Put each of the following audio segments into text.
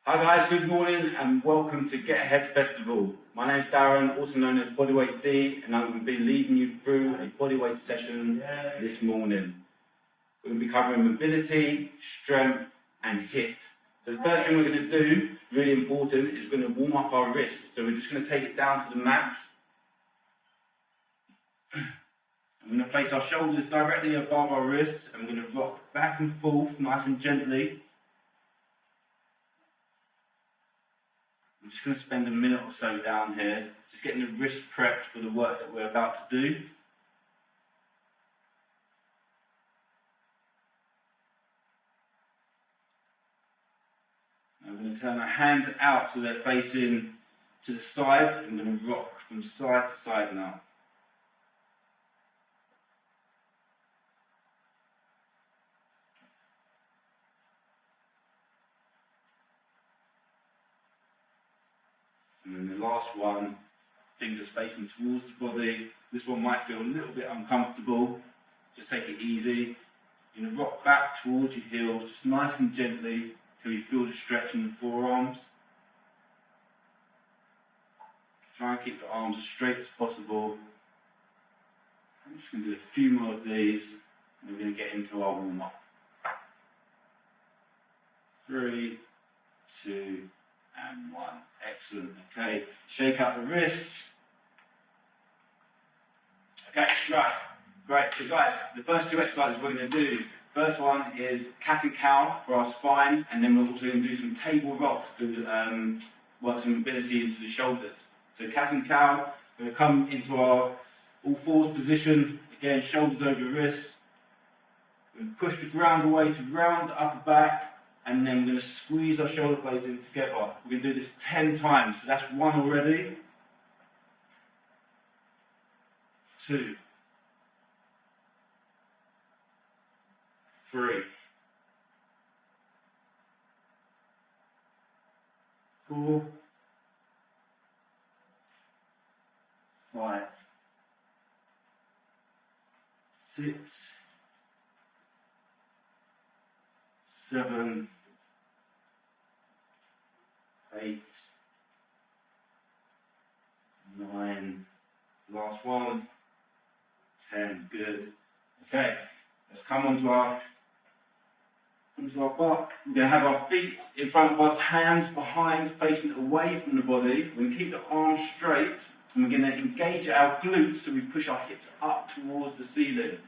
Hi guys, good morning and welcome to Getahead Festival. My name is Darren, also known as Bodyweight D, and I'm going to be leading you through a bodyweight session this morning. We're going to be covering mobility, strength and HIIT. So the first thing we're going to do, really important, is we're going to warm up our wrists. So we're just going to take it down to the mat. I'm going to place our shoulders directly above our wrists and we're going to rock back and forth nice and gently. I'm just going to spend a minute or so down here, just getting the wrist prepped for the work that we're about to do. I'm going to turn our hands out so they're facing to the side. I'm going to rock from side to side now. And then the last one, fingers facing towards the body. This one might feel a little bit uncomfortable. Just take it easy. You're going to rock back towards your heels, just nice and gently, till you feel the stretch in the forearms. Try and keep the arms as straight as possible. I'm just going to do a few more of these, and we're going to get into our warm-up. 3, 2, and 1. Excellent. Okay, shake out the wrists. Okay, right. Great. So guys, the first two exercises we're going to do. First one is cat and cow for our spine, and then we're also going to do some table rocks to work some mobility into the shoulders. So cat and cow, we're going to come into our all fours position. Again, shoulders over wrists. We're going to push the ground away to round the upper back. And then we're going to squeeze our shoulder blades in together. We're going to do this 10 times. So that's 1 already. 2. 3. 4. 5. 6. 7, 8, 9, last one, 10, good. Okay, let's come onto our butt. We're going to have our feet in front of us, hands behind, facing away from the body. We're going to keep the arms straight, and we're going to engage our glutes so we push our hips up towards the ceiling.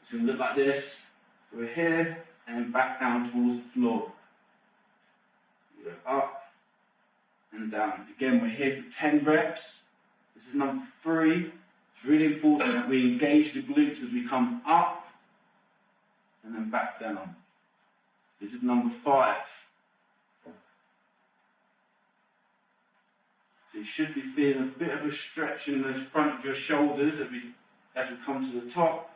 It's going to look like this. We're here. And back down towards the floor. Go up and down. Again, we're here for 10 reps. This is number 3. It's really important that we engage the glutes as we come up and then back down. This is number 5. So you should be feeling a bit of a stretch in the front of your shoulders as we come to the top.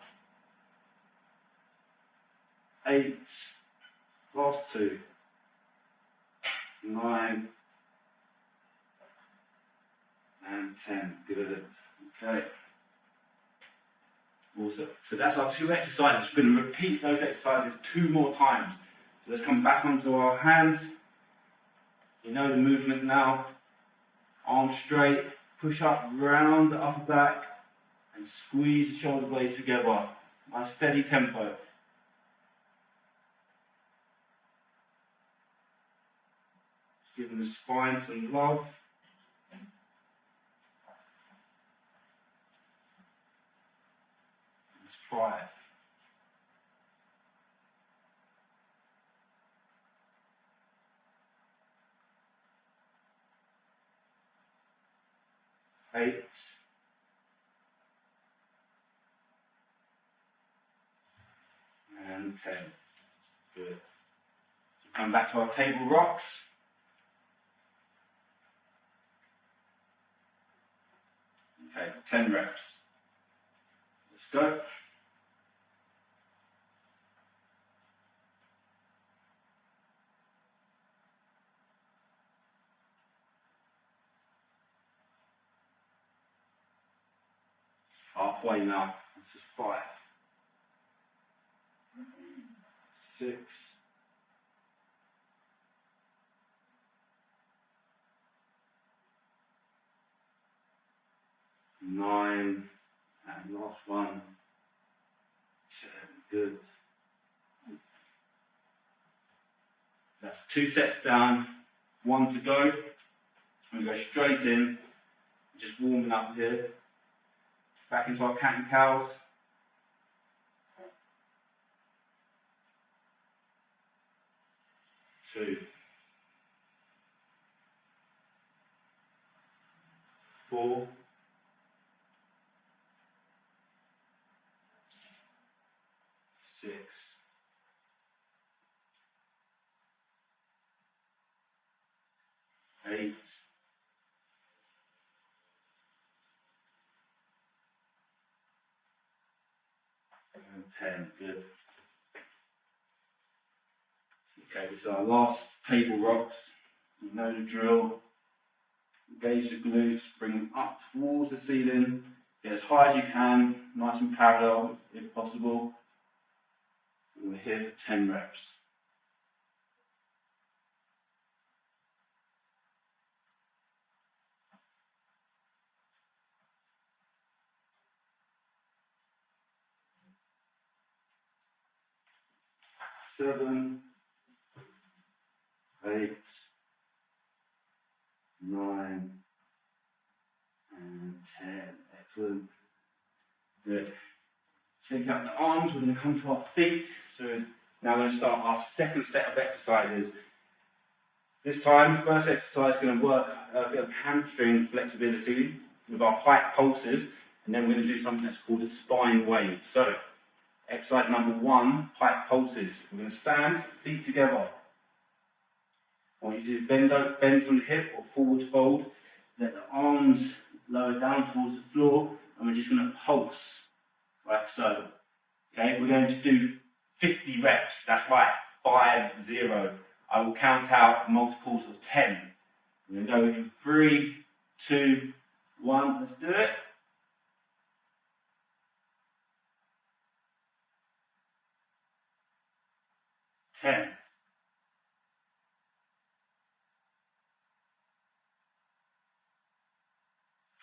8, last 2, 9, and 10. Good. Okay. Awesome. So that's our 2 exercises. We're going to repeat those exercises 2 more times. So let's come back onto our hands. You know the movement now. Arms straight, push up, round the upper back, and squeeze the shoulder blades together. Nice steady tempo. Giving the spine some love. That's 5. Eight. And 10. Good. So come back to our table rocks. Okay, 10 reps. Let's go. Halfway now. This is 5. 6. 9. And last one. 10. Good. That's 2 sets down, 1 to go. We go straight in, just warming up here. Back into our cat and cows. 2. 4. 6. 8. 10. Good. Okay, this is our last table rocks. You know the drill. Engage the glutes, bring them up towards the ceiling. Get as high as you can, nice and parallel if possible. And we're here for 10 reps. Seven, 8, 9, and 10. Excellent. Good. Shake out the arms. We're going to come to our feet. So now we're going to start our second set of exercises. This time, first exercise is going to work a bit of hamstring flexibility with our pike pulses, and then we're going to do something that's called a spine wave. So, exercise number 1, pike pulses. We're going to stand, feet together. I want you to bend from the hip or forward fold. Let the arms lower down towards the floor, and we're just going to pulse, like so. Okay, we're going to do 50 reps. That's right, 5, 0. I will count out multiples of 10. We're going to go in 3, 2, 1. Let's do it. 10.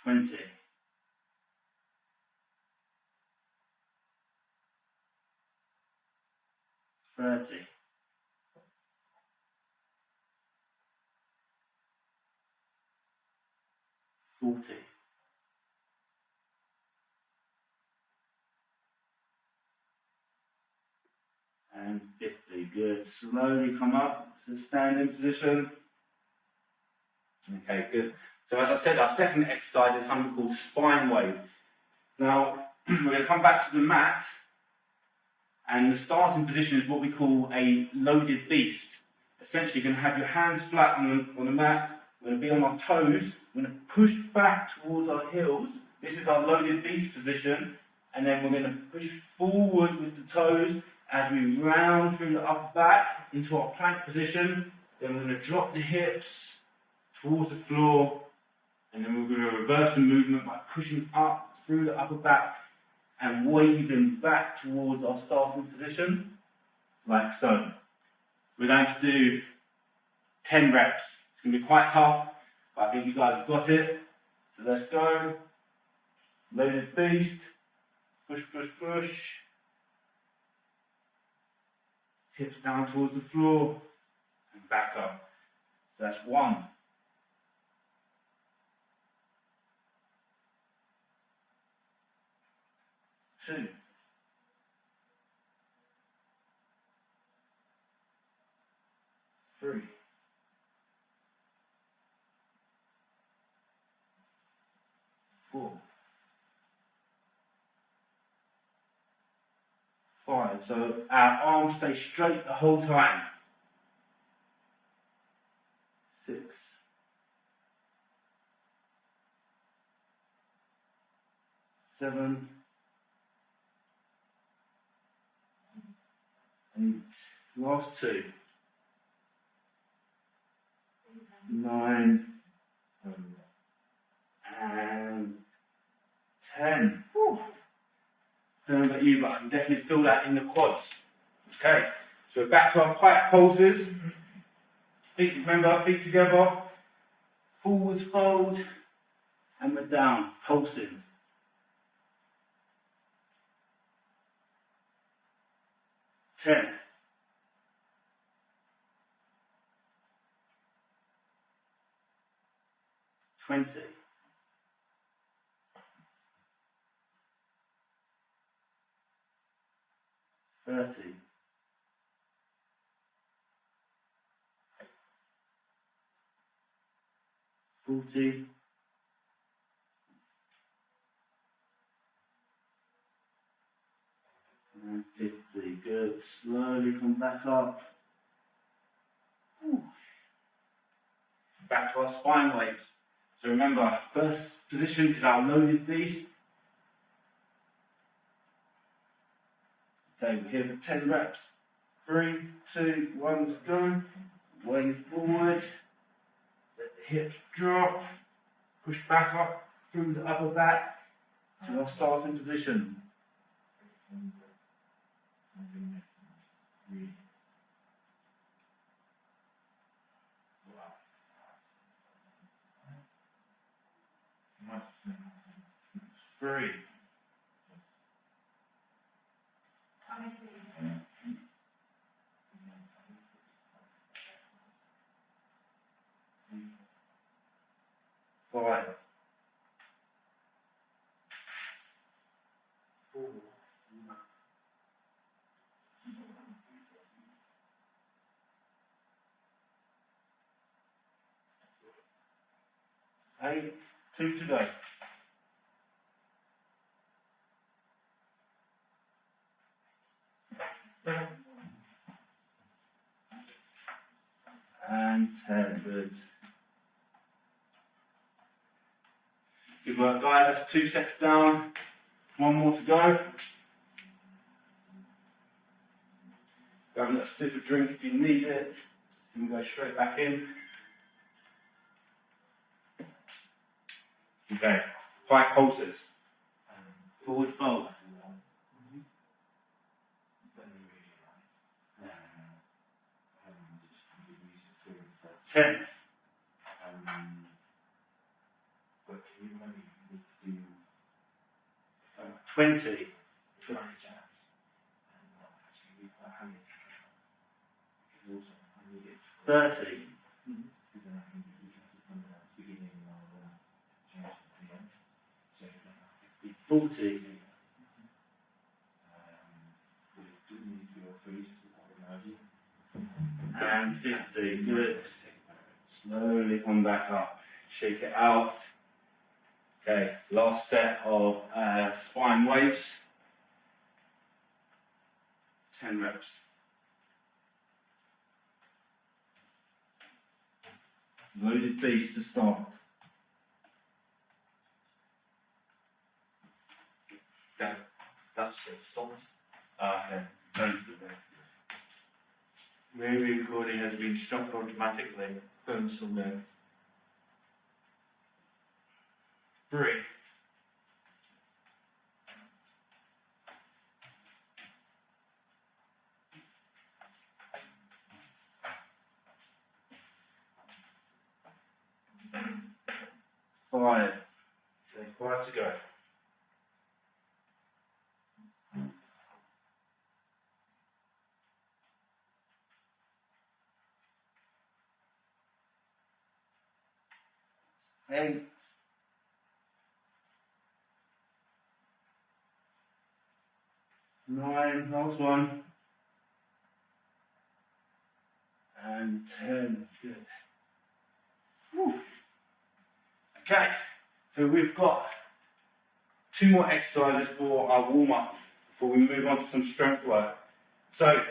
20. 30. 40. 50. Good. Slowly come up to the standing position. Okay, good. So as I said, our second exercise is something called spine wave. Now, we're going to come back to the mat, and the starting position is what we call a loaded beast. Essentially, you're going to have your hands flat on the mat. We're going to be on our toes. We're going to push back towards our heels. This is our loaded beast position. And then we're going to push forward with the toes as we round through the upper back into our plank position. Then we're going to drop the hips towards the floor. And then we're going to reverse the movement by pushing up through the upper back and waving back towards our starting position, like so. We're going to do 10 reps. It's going to be quite tough, but I think you guys have got it. So let's go. Loaded beast. Push, push, push. Hips down towards the floor and back up. So that's 1. 2. 5. So our arms stay straight the whole time. 6. 7. 8. Last 2. 9. And 10. Whew. I don't know about you, but I can definitely feel that in the quads. Okay, so back to our quiet pulses. Feet, remember, feet together. Forwards fold. And we're down, pulsing. 10. 20. 30. 40. And 50. Good. Slowly come back up. Ooh. Back to our spine waves. So remember, first position is our loaded beast. Okay, we're here for 10 reps. 3, 2, 1, let's go. Wave forward. Let the hips drop. Push back up through the upper back to our starting position. Three. 5. 4. 8. 2 to go. And 10, good. Good work, guys. That's 2 sets down. 1 more to go. Grab a little sip of drink if you need it. And go straight back in. Okay, 5 pulses. Forward fold. 10. 20. 30. 40. And 50. Good. Slowly come back up. Shake it out. Okay, last set of spine waves. 10 reps. Loaded beast to start. Okay, that's it. Stopped. Okay, thank you. Movie recording has been stopped automatically. Phone's still there. 3. 5. Okay, 5 to go. 8. 9, last one. And 10, good. Whew. Okay, so we've got 2 more exercises for our warm-up before we move on to some strength work. So,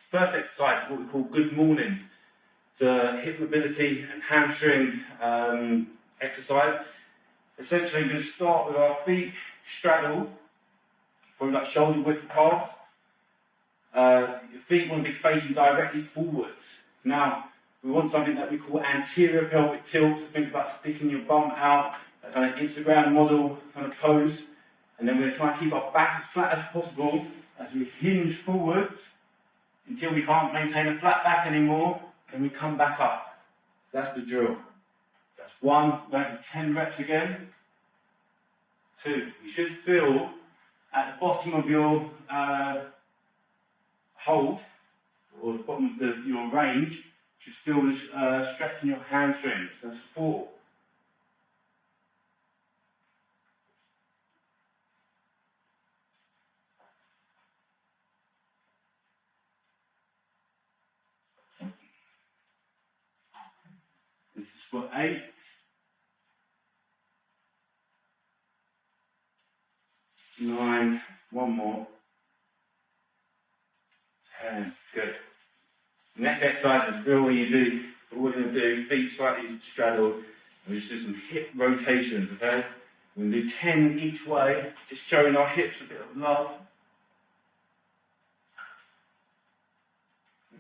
first exercise is what we call good mornings. It's a hip mobility and hamstring exercise. Essentially, we're going to start with our feet straddled, probably like shoulder width apart. Your feet want to be facing directly forwards. Now, we want something that we call anterior pelvic tilt. So think about sticking your bum out, that kind of Instagram model kind of pose. And then we're going to try and keep our back as flat as possible as we hinge forwards until we can't maintain a flat back anymore. Then we come back up. That's the drill. That's 1, we're going to do 10 reps again. 2, you should feel at the bottom of your hold, or the bottom of your range, you should feel this stretching your hamstrings. That's 4. This is for 8. 9, 1 more. 10, good. Next exercise is real easy. What we're going to do, feet slightly straddled, and we just do some hip rotations, okay? We're going to do 10 each way, just showing our hips a bit of love.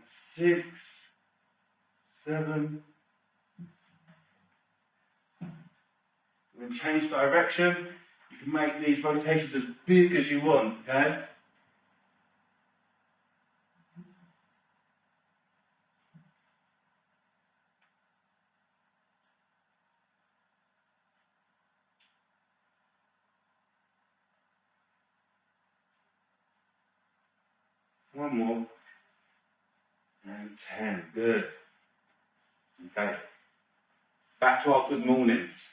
6, 7. We're going to change direction. You can make these rotations as big as you want, okay? One more. And 10. Good. Okay. Back to our good mornings.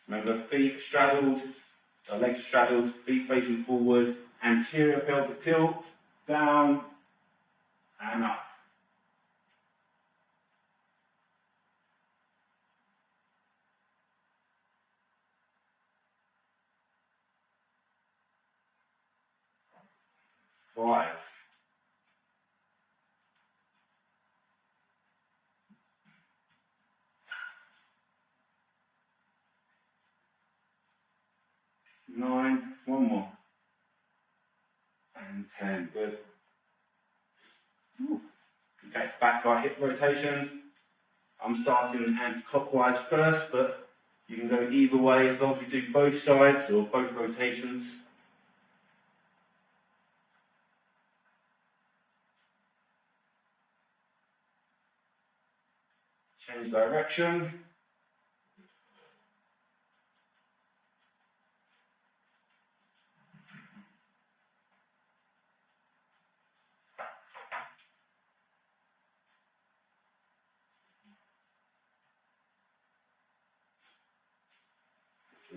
Remember, feet straddled, legs straddled, feet facing forward, anterior pelvic tilt, down and up. Five. 9, 1 more. And 10, good. Okay, back to our hip rotations. I'm starting anti-clockwise first, but you can go either way as long as you do both sides or both rotations. Change direction.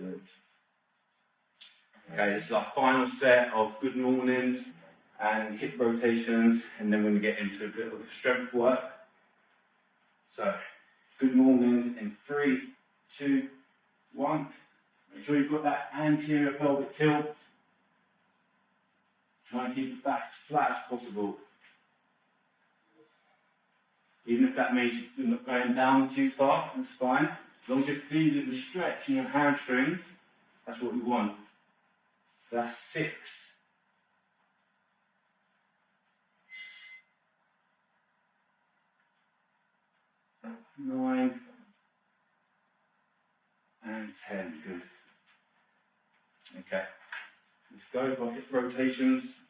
Good. Okay, this is our final set of good mornings and hip rotations, and then we're going to get into a bit of strength work. So, good mornings in 3, 2, 1. Make sure you've got that anterior pelvic tilt. Try and keep the back as flat as possible. Even if that means you're not going down too far, that's fine. As long as you're feeling the stretch in your hamstrings, that's what we want. That's 6. 9 and 10, good. Okay, let's go for hip rotations.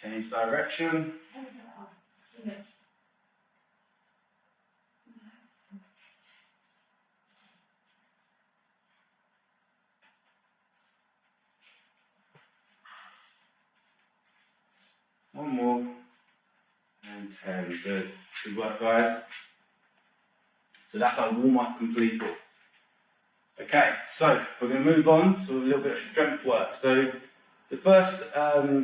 Change direction. One more. And 10. Good. Good work, guys. So that's our warm-up completed. Okay, so we're going to move on to a little bit of strength work. So The first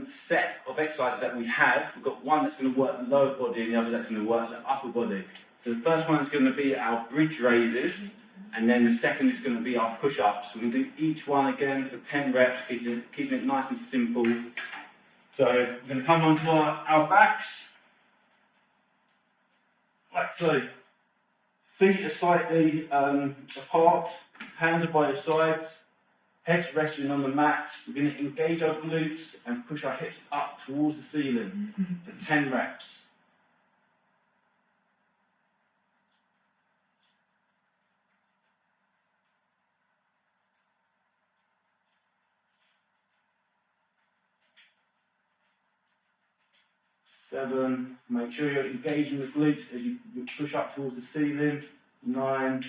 set of exercises that we have, we've got one that's going to work the lower body and the other that's going to work the upper body. So the first one is going to be our bridge raises, and then the second is going to be our push-ups. We're going to do each one again for 10 reps, keeping it nice and simple. So we're going to come onto our backs, like so. Feet are slightly apart, hands are by your sides, heads resting on the mat. We're going to engage our glutes and push our hips up towards the ceiling for 10 reps. Seven, make sure you're engaging the glutes as you push up towards the ceiling. 9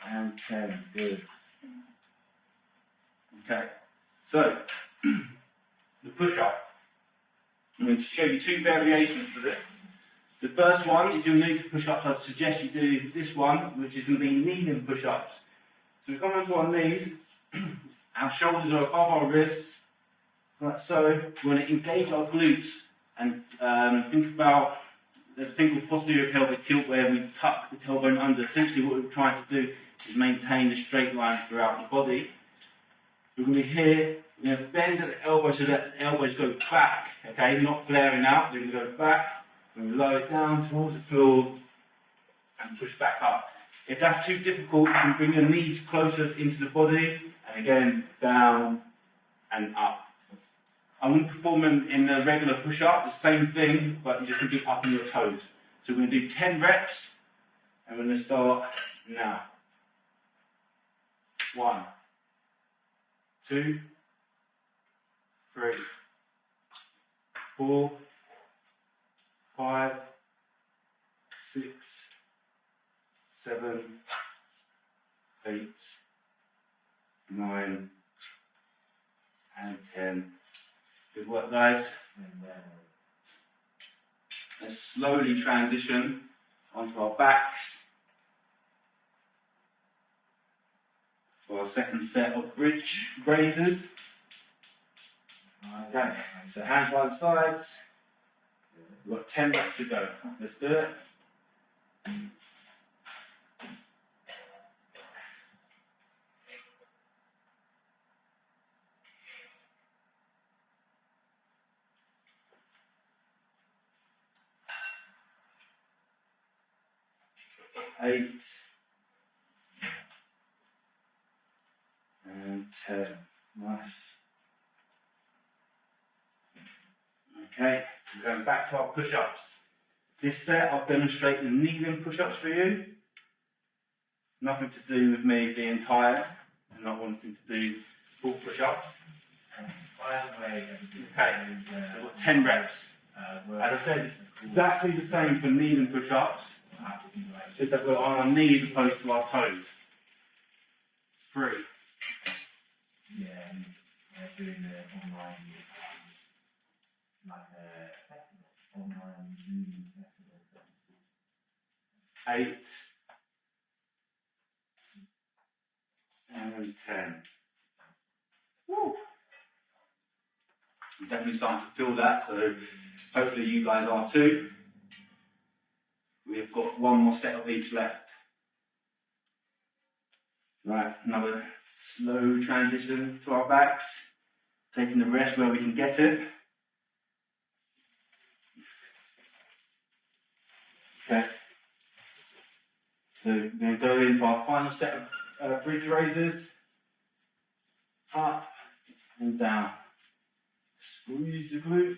and 10, good. Okay, so the push-up. I'm going to show you two variations for this. The first one, if you're new to push-ups, I'd suggest you do this one, which is going to be kneeling push-ups. So we come onto our knees, our shoulders are above our wrists. Like so, we're going to engage our glutes and think about, there's a thing called posterior pelvic tilt where we tuck the tailbone under. Essentially what we're trying to do is maintain a straight line throughout the body. We're going to be here, we're going to bend at the elbow so that the elbows go back, okay, not flaring out. We're going to go back, we're going to lower it down towards the floor and push back up. If that's too difficult, you can bring your knees closer into the body and again, down and up. I'm going to perform in a regular push-up, the same thing, but you're just going to be up on your toes. So we're going to do 10 reps, and we're going to start now. 1, 2, 3, 4, 5, 6, 7, 8, 9, and 10. Good work, guys. Let's slowly transition onto our backs for our second set of bridge raises. Okay, so hands by the sides. We've got 10 reps to go. Let's do it. Eight and 10. Nice. Okay, we're going back to our push-ups. This set I'll demonstrate the kneeling push-ups for you. Nothing to do with me being tired and not wanting to do full push-ups. Okay, so we've got 10 reps. As I said, it's exactly the same for kneeling push-ups. It's just that we're on our knees opposed to our toes. 3. Yeah, doing the online, like online Zoom festival. 8 and 10. Woo! I'm definitely starting to feel that, so hopefully you guys are too. We've got one more set of each left. Right, another slow transition to our backs, taking the rest where we can get it. Okay, so we're going to go into our final set of bridge raises. Up and down. Squeeze the glutes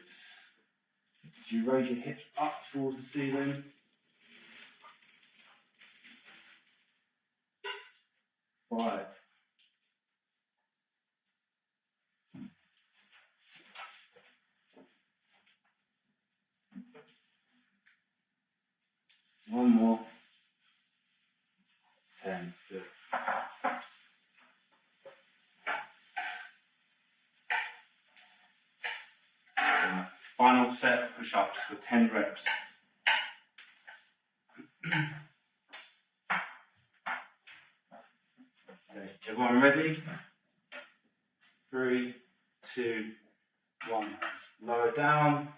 as you raise your hips up towards the ceiling. 5. 1 more. 10. Good. Final set of push-ups for 10 reps. Okay, everyone ready? 3, 2, 1. Lower down,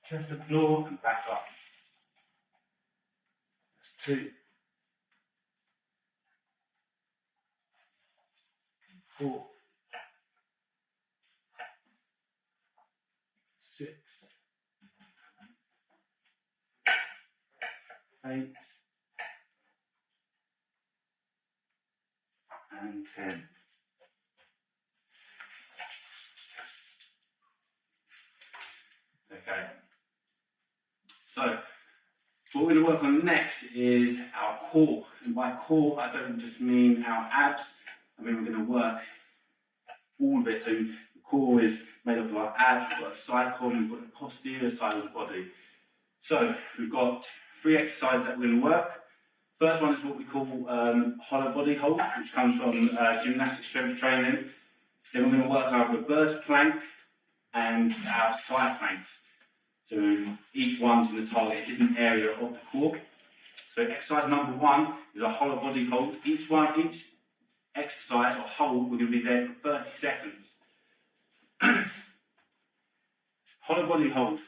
chest to floor, and back up. That's 2, 4, 6, 8, and 10. Okay. So, what we're going to work on next is our core. And by core, I don't just mean our abs. I mean we're going to work all of it. So the core is made up of our abs, we've got a side core, we've got the posterior side of the body. So we've got 3 exercises that we're going to work. First one is what we call hollow body hold, which comes from gymnastic strength training. Then we're going to work our reverse plank and our side planks. So each one's going to target a different area of the core. So exercise number 1 is a hollow body hold. Each exercise or hold, we're going to be there for 30 seconds. Hollow body hold.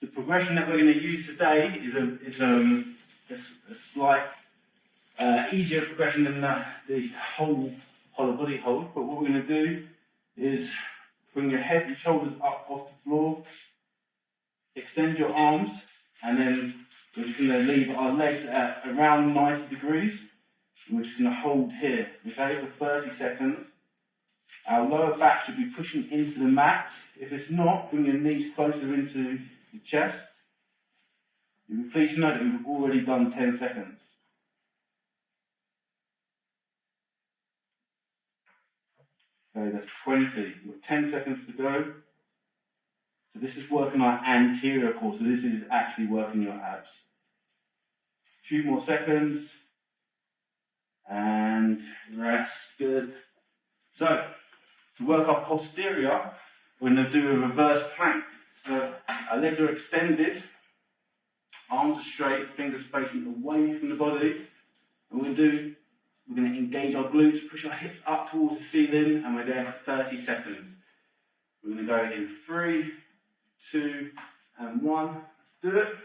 The progression that we're going to use today is a slight easier progression than the whole hollow body hold. But what we're going to do is bring your head and shoulders up off the floor, extend your arms, and then we're just going to leave our legs at around 90 degrees. And we're just going to hold here, okay, for 30 seconds. Our lower back should be pushing into the mat. If it's not, bring your knees closer into the chest. You'll be pleased to know that we've already done 10 seconds. Okay, that's 20. We've got 10 seconds to go. So this is working our anterior core, so this is actually working your abs. A few more seconds. And rest, good. So, to work our posterior, we're going to do a reverse plank. So, our legs are extended, arms are straight, fingers facing away from the body. And we're going to engage our glutes, push our hips up towards the ceiling, and we're there for 30 seconds. We're going to go in 3, 2, and 1. Let's do it.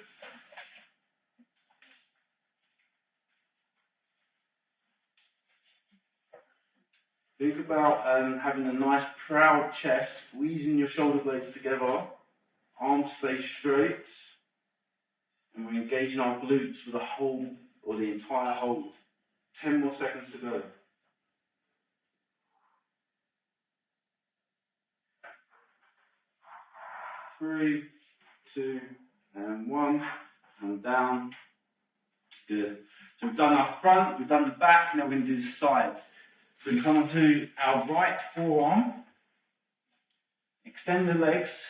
Think about having a nice proud chest, squeezing your shoulder blades together, arms stay straight, and we're engaging our glutes for the whole, or the entire hold. 10 more seconds to go. 3, 2, and 1, and down. Good. So we've done our front, we've done the back, now we're going to do the sides. So we come onto our right forearm, extend the legs.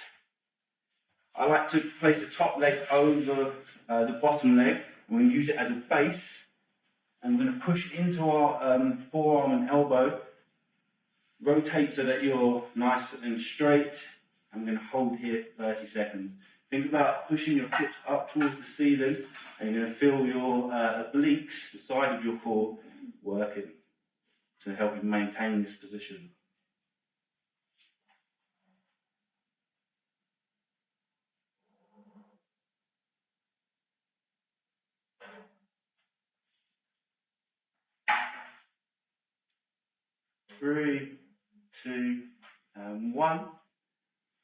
I like to place the top leg over the bottom leg, and we use it as a base. And we're going to push into our forearm and elbow, rotate so that you're nice and straight. I'm going to hold here for 30 seconds. Think about pushing your hips up towards the ceiling, and you're going to feel your obliques, the side of your core, working to help you maintain this position. Three, 2, and 1.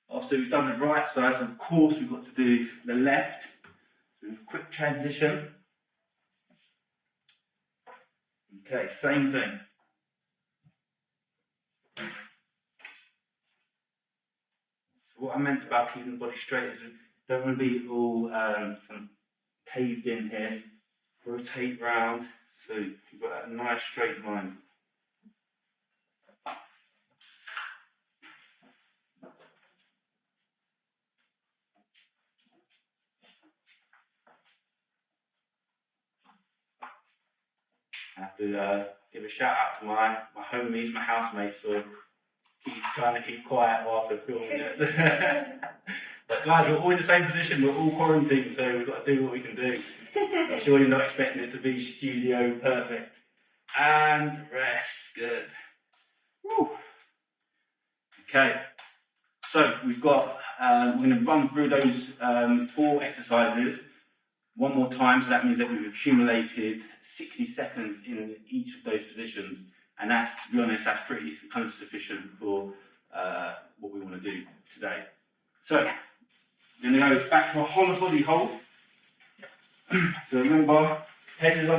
Obviously we've done the right side, so of course we've got to do the left. So a quick transition. Okay, same thing. So what I meant about keeping the body straight is we don't want to be all kind of caved in here. Rotate round, so you've got that nice straight line. I have to give a shout out to my homies, my housemates, for trying to keep quiet whilst we're filming it. But guys, we're all in the same position, we're all quarantined, so we've got to do what we can do. I'm sure you're not expecting it to be studio perfect. And rest, good. Woo. Okay, so we've got, we're going to run through those 4 exercises one more time, so that means that we've accumulated 60 seconds in each of those positions, and that's, to be honest, that's pretty kind of sufficient for what we want to do today. So, we're going to go back to a whole body hold. So remember, head is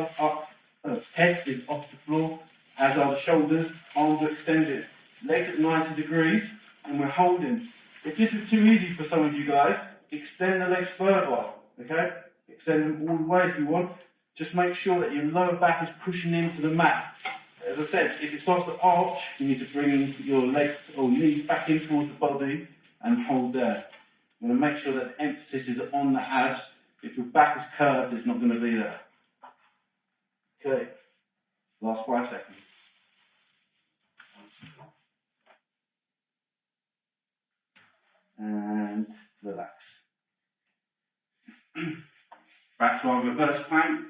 off the floor, as are the shoulders, arms are extended, legs at 90 degrees, and we're holding. If this is too easy for some of you guys, extend the legs further, okay? Extend them all the way if you want. Just make sure that your lower back is pushing into the mat. As I said, if it starts to arch, you need to bring your legs or knees back in towards the body and hold there. You want to make sure that the emphasis is on the abs. If your back is curved, it's not going to be there. Okay, last 5 seconds. And relax. Back to our reverse plank.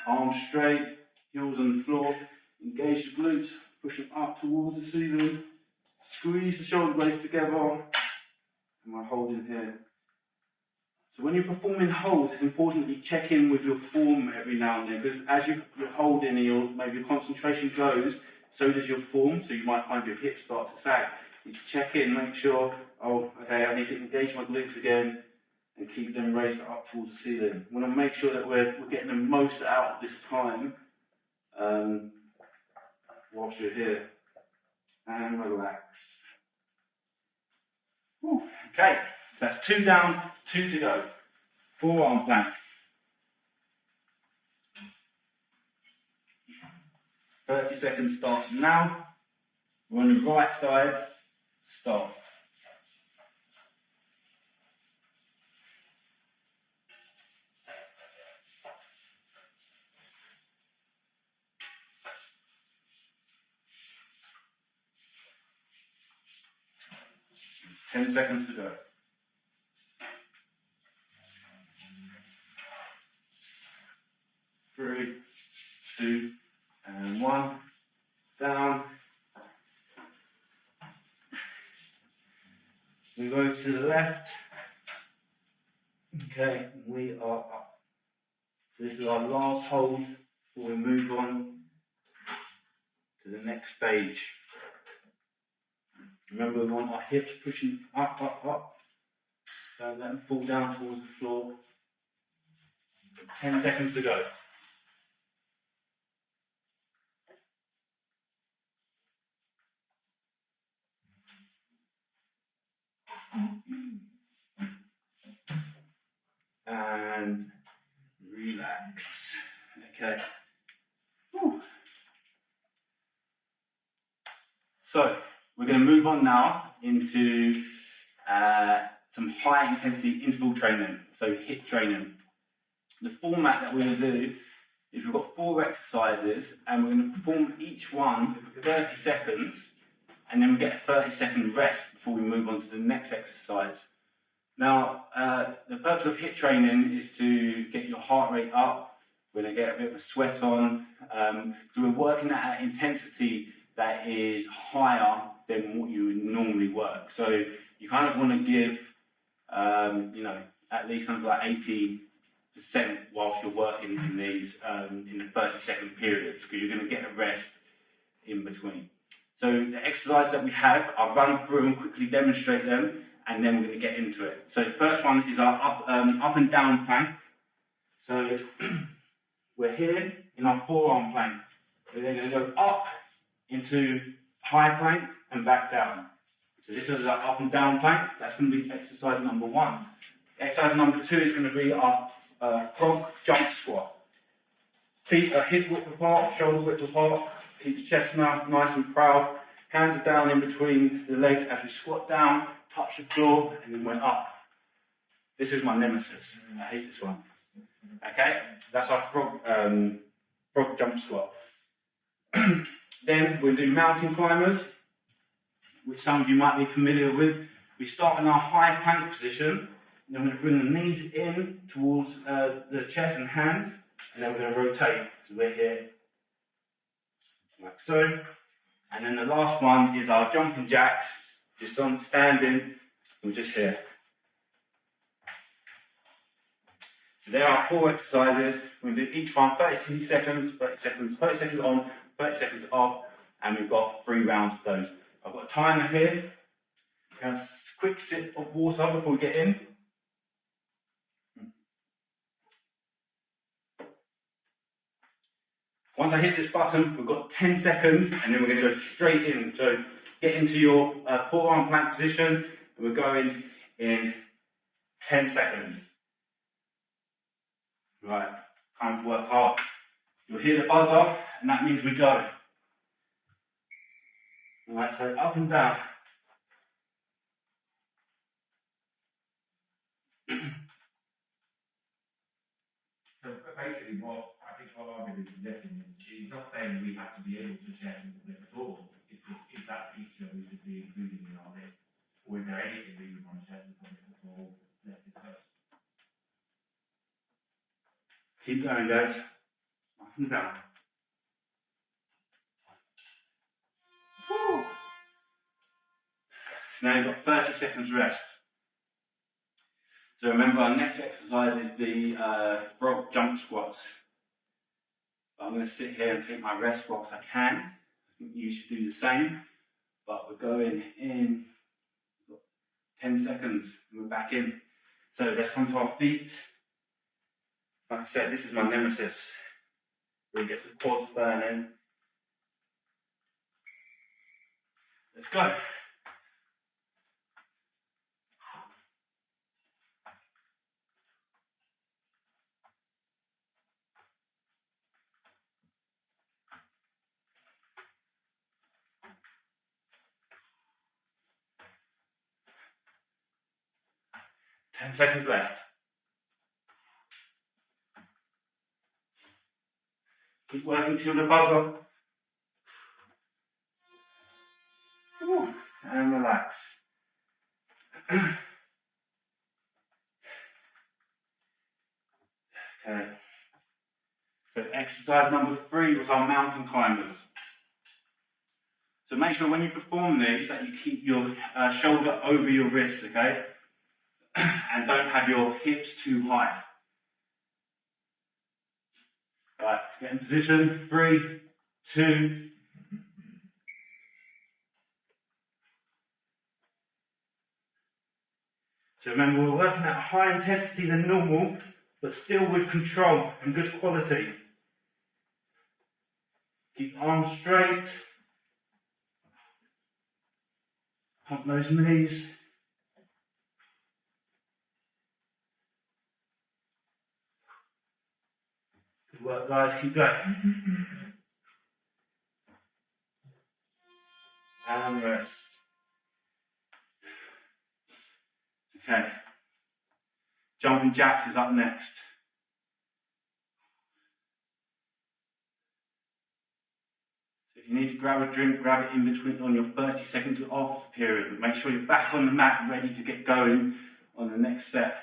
Arms straight, heels on the floor. Engage the glutes, push them up towards the ceiling. Squeeze the shoulder blades together. And we're holding here. So when you're performing holds, it's important that you check in with your form every now and then, because as you're holding and maybe your concentration goes, so does your form, so you might find your hips start to sag. You need to check in, make sure, oh, okay, I need to engage my glutes again and keep them raised up towards the ceiling. We want to make sure that we're getting the most out of this time whilst you're here. And relax. Whew. Okay, so that's 2 down, 2 to go. Forearm plank. 30 seconds start now. We're on the right side, start. Ten seconds to go. 3, 2, and 1. Down. We go to the left. Okay, we are up. So this is our last hold before we move on to the next stage. Remember, we want our hips pushing up, up, up. Don't let them fall down towards the floor. 10 seconds to go. And relax. Okay. Whew. So we're going to move on now into some high intensity interval training, so HIIT training. The format that we're going to do is we've got 4 exercises and we're going to perform each one for 30 seconds and then we get a 30-second rest before we move on to the next exercise. Now, the purpose of HIIT training is to get your heart rate up. We're going to get a bit of a sweat on. So we're working at an intensity that is higher than what you would normally work. So you kind of want to give, at least kind of like 80% whilst you're working in these in the 30-second periods, because you're going to get a rest in between. So the exercises that we have, I'll run through and quickly demonstrate them, and then we're going to get into it. So the first one is our up and down plank. So we're here in our forearm plank. We're then going to go up into high plank and back down. So this is our up and down plank. That's going to be exercise number 1. Exercise number 2 is going to be our frog jump squat. Feet are hip width apart, shoulder width apart. Keep the chest nice and proud. Hands are down in between the legs as we squat down, touch the floor, and then we're up. This is my nemesis. I hate this one. Okay, that's our frog jump squat. Then we'll do mountain climbers, which some of you might be familiar with. We start in our high plank position, and then we're going to bring the knees in towards the chest and hands. and then we're going to rotate, so we're here, like so. And then the last one is our jumping jacks, just on standing, we're just here. So there are 4 exercises. We're going to do each one 30 seconds, 30 seconds, 30 seconds on, 30 seconds off, and we've got 3 rounds of those. I've got a timer here. Have a quick sip of water before we get in. Once I hit this button, we've got 10 seconds, and then we're going to go straight in. So get into your forearm plank position, and we're going in 10 seconds. Right, time to work hard. You'll hear the buzzer, and that means we go. Right, so up and down. So basically, what I've been suggesting is, he's not saying we have to be able to share something at all. It's just, is that feature we should be including in our list? Or is there anything we would want to share something at all? Let's discuss. Keep going, guys. Up and down. Woo. So now you've got 30 seconds rest. So remember, our next exercise is the frog jump squats. I'm going to sit here and take my rest whilst I can. I think you should do the same. But we're going in 10 seconds and we're back in. So let's come to our feet. Like I said, this is my nemesis. Really gets the quads burning. Let's go. Ten seconds left. Keep working till the buzzer. Ooh, and relax. Okay. So exercise number 3 was our mountain climbers. So make sure when you perform these that you keep your shoulder over your wrist, okay? And don't have your hips too high. Right, get in position. 3, 2. So remember, we're working at a higher intensity than normal, but still with control and good quality. Keep arms straight. Pump those knees. Good work, guys. Keep going. And rest. Okay. Jumping jacks is up next. So if you need to grab a drink, grab it in between on your 30 seconds off period. But make sure you're back on the mat, ready to get going on the next set.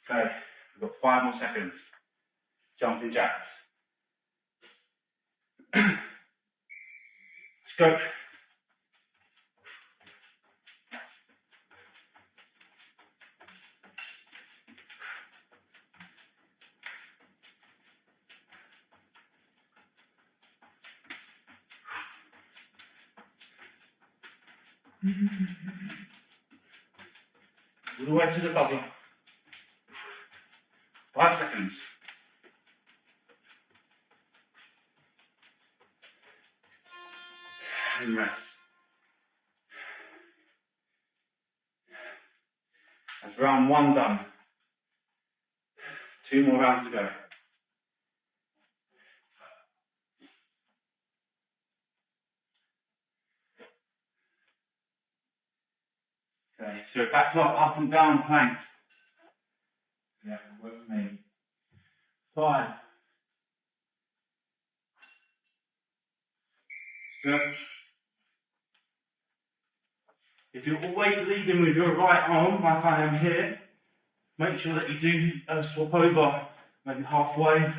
Okay, we've got 5 more seconds. Jumping jacks. Let's go. All the way to the buzzer. 5 seconds. And rest. That's round 1 done. 2 more rounds to go. Okay, so back to our up and down plank. Yeah, works for me. 5. Good. If you're always leading with your right arm, like I am here, make sure that you do swap over maybe halfway.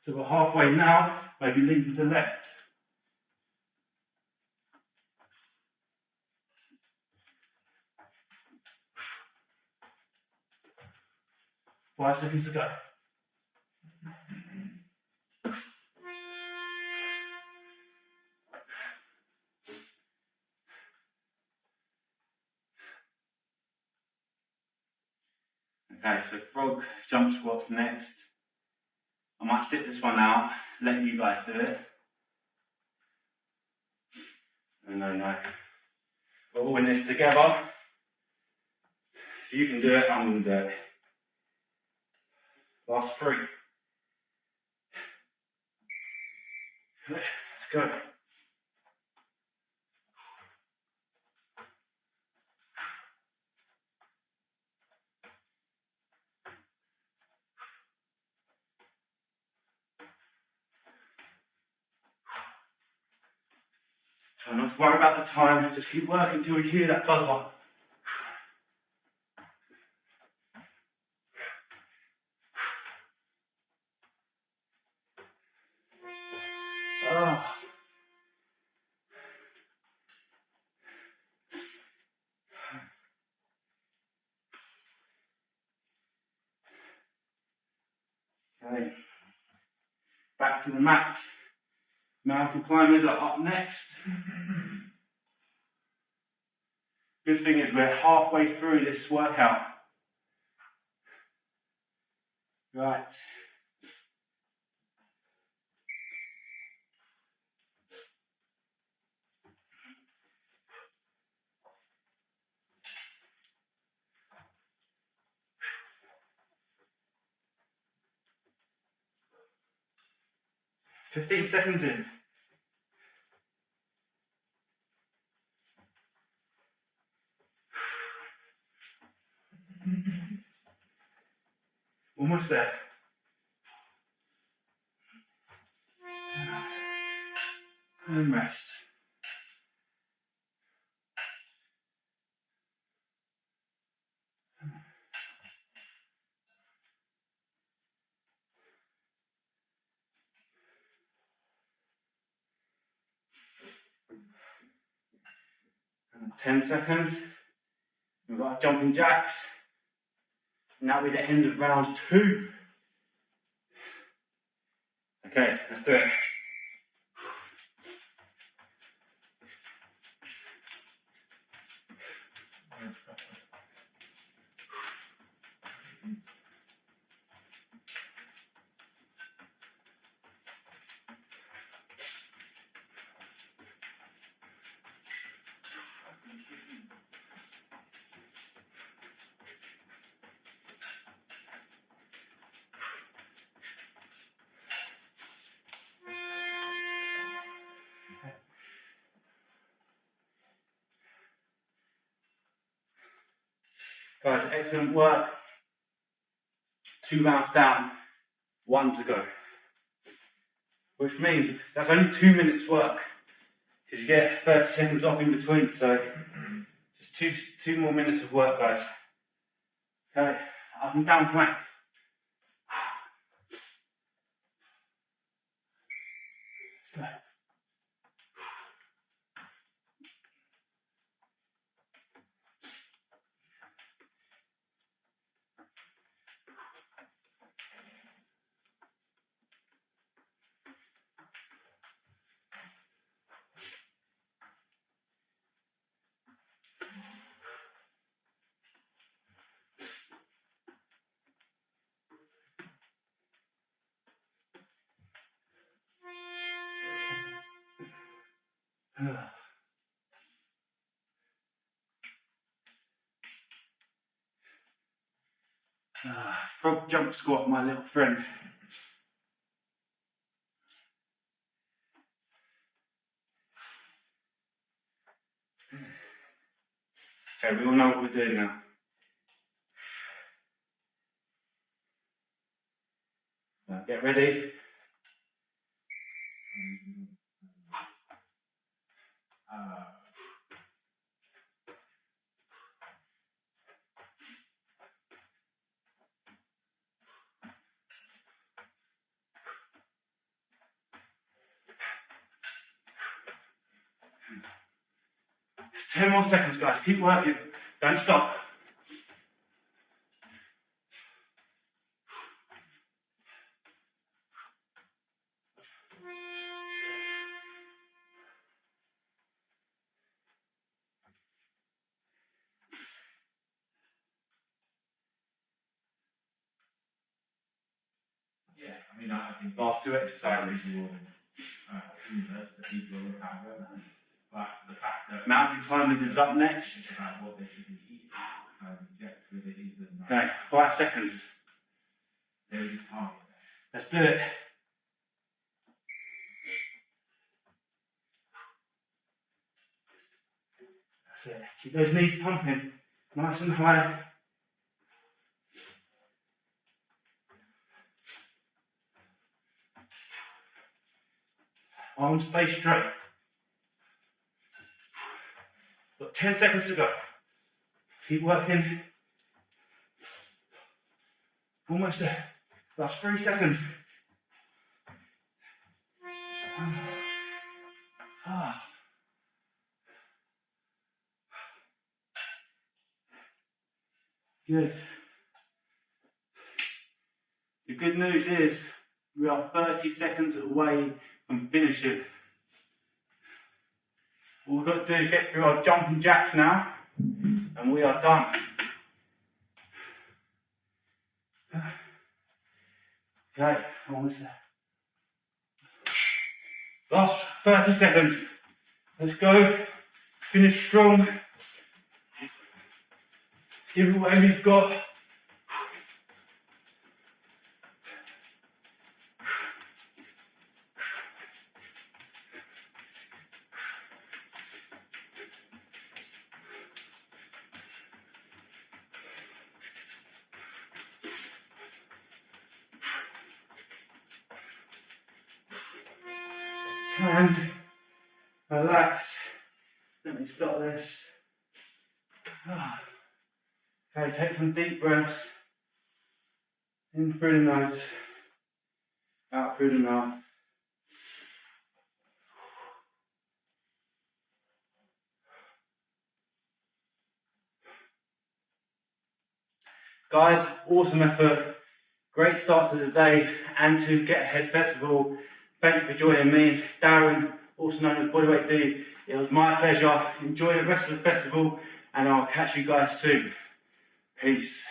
So we're halfway now, maybe lean to the left. Five seconds to go. Okay, so frog jump squats next. I might sit this one out, let you guys do it. No. We're all in this together. If you can do it, I'm going to do it. Last 3. Let's go. Try not to worry about the time, just keep working until we hear that buzzer. Ah. Okay. Back to the mat. Mountain climbers are up next. Good thing is we're halfway through this workout. Right. "15 seconds in. Almost there. And rest. And 10 seconds. We've got our jumping jacks. And that'll be the end of round 2. Okay, let's do it. Guys, excellent work. 2 rounds down, 1 to go. Which means that's only 2 minutes work, because you get 30 seconds off in between, so just two more minutes of work, guys. Okay, up and down plank. Go. Frog jump squat, my little friend. Okay, we all know what we're doing now. Now get ready. 10 more seconds, guys. Keep working. Don't stop. Yeah, I mean, I think Last two exercises. visual universe that people will look at, but the fact that Mountain climbers is up next. it's about what they should be eating, Geoff really is a Okay, 5 seconds. very target. Let's do it. That's it. Keep those knees pumping. Nice and high. Arms stay straight. Got 10 seconds to go. Keep working. Almost there. Last 3 seconds. Good. The good news is we are 30 seconds away from finishing. All we've got to do is get through our jumping jacks now, and we are done. Okay, almost there. Last 30 seconds. Let's go. Finish strong. Give it whatever you've got. And relax. Let me stop this. Okay, take some deep breaths. In through the nose, out through the mouth. Guys, awesome effort. Great start to the day and to Getahead Festival. Thank you for joining me, Darren, also known as Bodyweight D. It was my pleasure. Enjoy the rest of the festival and I'll catch you guys soon. Peace.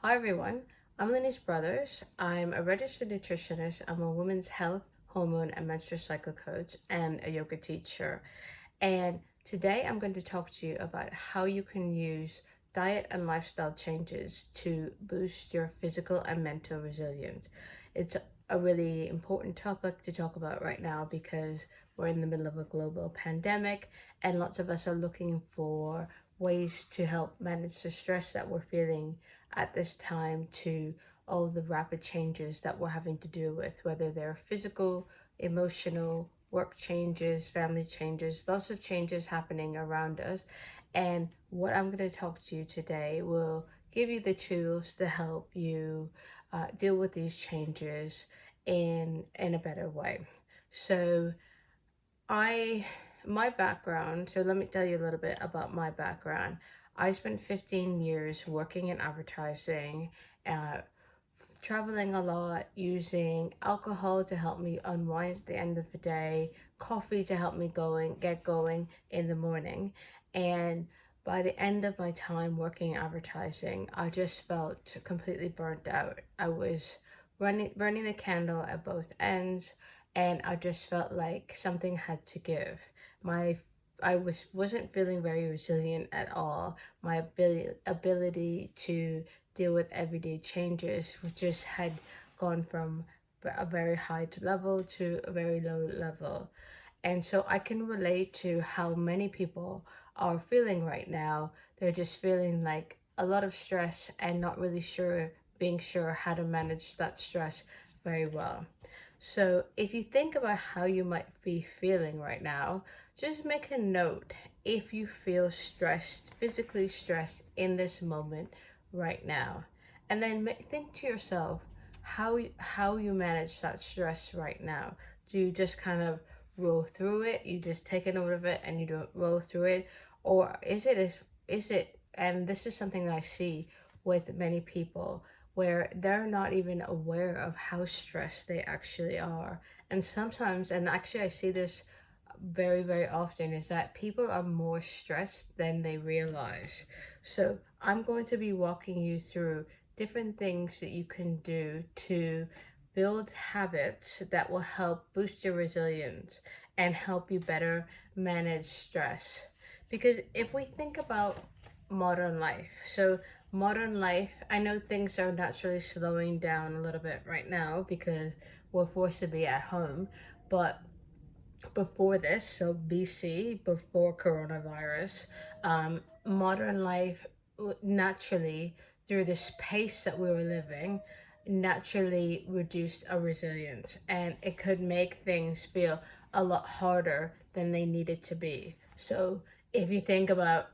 Hi everyone, I'm Lynnie's Brothers. I'm a registered nutritionist. I'm a women's health, hormone, and menstrual cycle coach and a yoga teacher. And today I'm going to talk to you about how you can use diet and lifestyle changes to boost your physical and mental resilience. It's a really important topic to talk about right now because we're in the middle of a global pandemic and lots of us are looking for ways to help manage the stress that we're feeling at this time to all the rapid changes that we're having to deal with, whether they're physical, emotional, work changes, family changes, lots of changes happening around us. And what I'm going to talk to you today will give you the tools to help you deal with these changes in a better way. So my background, so let me tell you a little bit about my background. I spent 15 years working in advertising, uh, traveling a lot, using alcohol to help me unwind at the end of the day, coffee to help me get going in the morning. And by the end of my time working in advertising, I just felt completely burnt out. I was burning the candle at both ends, and I just felt like something had to give. My wasn't feeling very resilient at all. My ability to deal with everyday changes just had gone from a very high level to a very low level. And so I can relate to how many people are feeling right now. They're just feeling like a lot of stress and not really being sure how to manage that stress very well. So if you think about how you might be feeling right now, just make a note if you feel stressed, physically stressed in this moment right now. And then think to yourself how you manage that stress right now. Do you just kind of roll through it? You just take a note of it and you don't roll through it? Or is it, and this is something that I see with many people, where they're not even aware of how stressed they actually are. And sometimes, and actually I see this very, very often, is that people are more stressed than they realize. So I'm going to be walking you through different things that you can do to build habits that will help boost your resilience and help you better manage stress. Because if we think about modern life, so modern life, I know things are naturally slowing down a little bit right now because we're forced to be at home, but before this, so BC, before coronavirus, modern life naturally, through this pace that we were living, naturally reduced our resilience, and it could make things feel a lot harder than they needed to be. So if you think about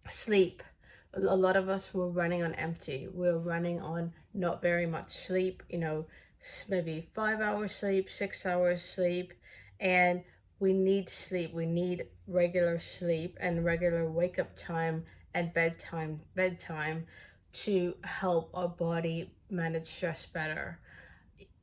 sleep, a lot of us were running on empty. We're running on not very much sleep, maybe 5 hours sleep, 6 hours sleep. And we need sleep. We need regular sleep and regular wake up time and bedtime to help our body manage stress better.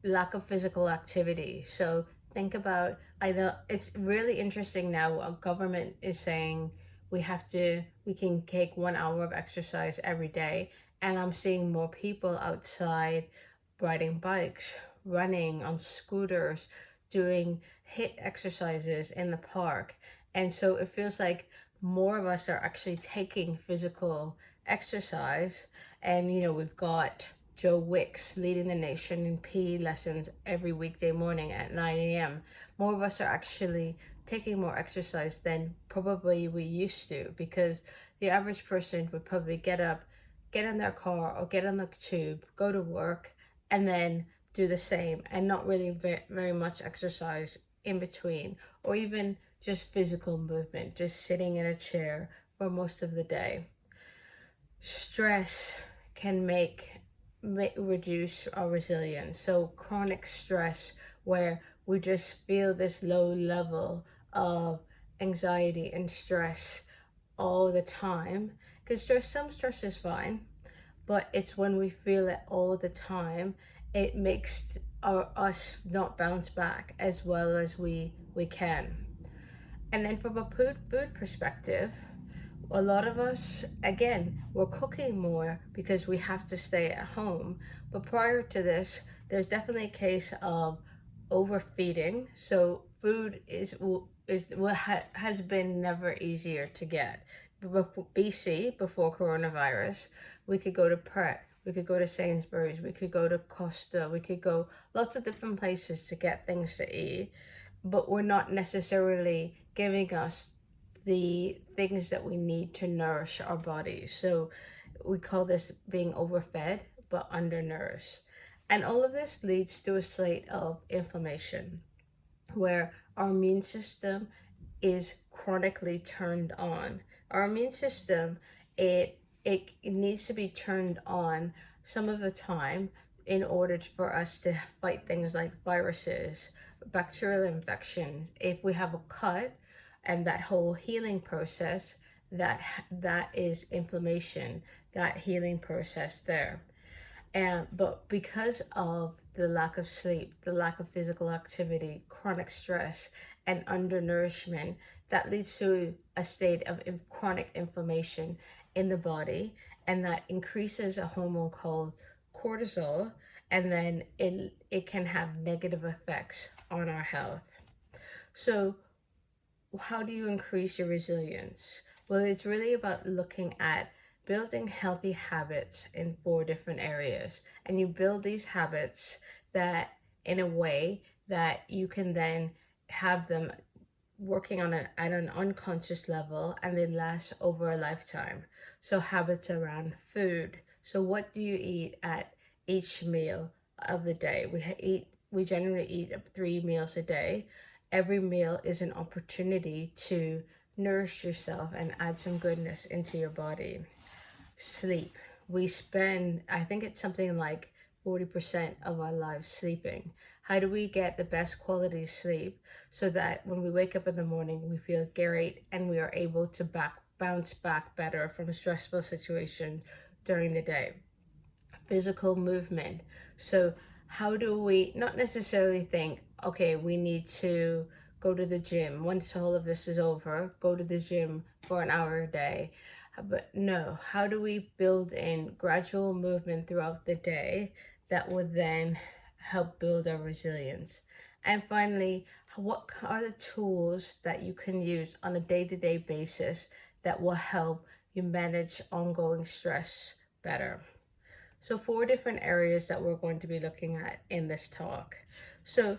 Lack of physical activity. So think about, I know it's really interesting now, our government is saying we can take 1 hour of exercise every day. And I'm seeing more people outside riding bikes, running on scooters, doing HIIT exercises in the park. And so it feels like more of us are actually taking physical exercise. And we've got Joe Wicks leading the nation in PE lessons every weekday morning at 9 a.m. More of us are actually taking more exercise than probably we used to, because the average person would probably get up, get in their car or get on the tube, go to work, and then do the same, and not really very much exercise in between, or even just physical movement, just sitting in a chair for most of the day. Stress can reduce our resilience. So chronic stress, where we just feel this low level of anxiety and stress all the time, because some stress is fine, but it's when we feel it all the time, it makes us not bounce back as well as we can. And then from a food perspective, a lot of us, again, we're cooking more because we have to stay at home. But prior to this, there's definitely a case of overfeeding. So food has been never easier to get. Before BC, before coronavirus, we could go to Pret, we could go to Sainsbury's, we could go to Costa, we could go lots of different places to get things to eat, but we're not necessarily giving us the things that we need to nourish our bodies. So we call this being overfed but undernourished. And all of this leads to a slate of inflammation, where our immune system is chronically turned on. Our immune system, it needs to be turned on some of the time in order for us to fight things like viruses, bacterial infections. If we have a cut, and that whole healing process, that is inflammation, that healing process there. But because of the lack of sleep, the lack of physical activity, chronic stress, and undernourishment, that leads to a state of chronic inflammation in the body, and that increases a hormone called cortisol, and then it can have negative effects on our health. So how do you increase your resilience? Well, it's really about looking at building healthy habits in 4 different areas. And you build these habits that in a way that you can then have them working at an unconscious level, and they last over a lifetime. So habits around food. So what do you eat at each meal of the day? We generally eat 3 meals a day. Every meal is an opportunity to nourish yourself and add some goodness into your body. Sleep. We spend, I think it's something like 40% of our lives sleeping. How do we get the best quality sleep so that when we wake up in the morning, we feel great and we are able to bounce back better from stressful situations during the day? Physical movement. So how do we not necessarily think, okay, we need to go to the gym once all of this is over, go to the gym for an hour a day? But no, how do we build in gradual movement throughout the day that would then help build our resilience? And finally, what are the tools that you can use on a day-to-day basis that will help you manage ongoing stress better? So 4 different areas that we're going to be looking at in this talk. So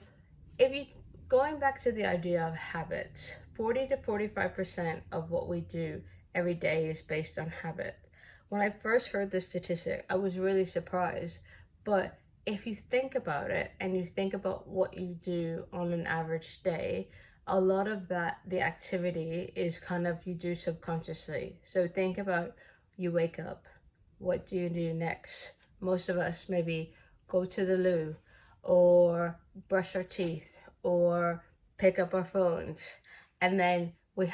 if you going back to the idea of habits, 40 to 45% of what we do every day is based on habit. When I first heard this statistic, I was really surprised. But if you think about it and you think about what you do on an average day, a lot of that, the activity is kind of you do subconsciously. So think about you wake up. What do you do next? Most of us maybe go to the loo or brush our teeth or pick up our phones, and then we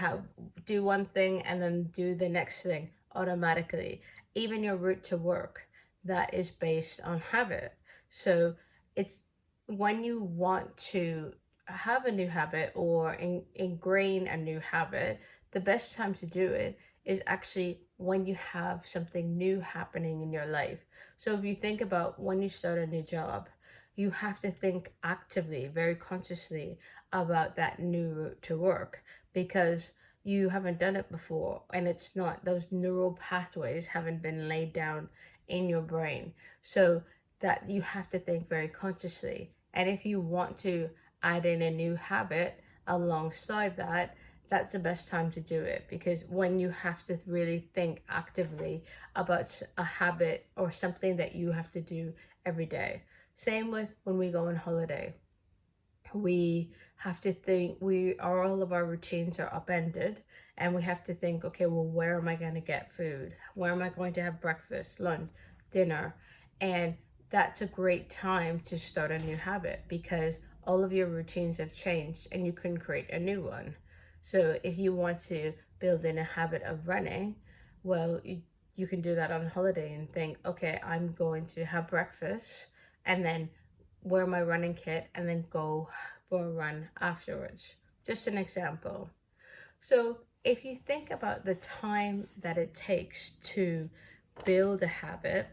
do one thing and then do the next thing automatically. Even your route to work, that is based on habit. So it's when you want to have a new habit or ingrain a new habit, the best time to do it is actually when you have something new happening in your life. So if you think about when you start a new job, you have to think actively, very consciously about that new route to work because you haven't done it before and it's not, those neural pathways haven't been laid down in your brain. So that you have to think very consciously. And if you want to add in a new habit alongside that, that's the best time to do it, because when you have to really think actively about a habit or something that you have to do every day. Same with when we go on holiday. We have to think, all of our routines are upended and we have to think, okay, well, where am I going to get food? Where am I going to have breakfast, lunch, dinner? And that's a great time to start a new habit because all of your routines have changed and you can create a new one. So if you want to build in a habit of running, well, you can do that on holiday and think, okay, I'm going to have breakfast and then wear my running kit and then go for a run afterwards. Just an example. So if you think about the time that it takes to build a habit,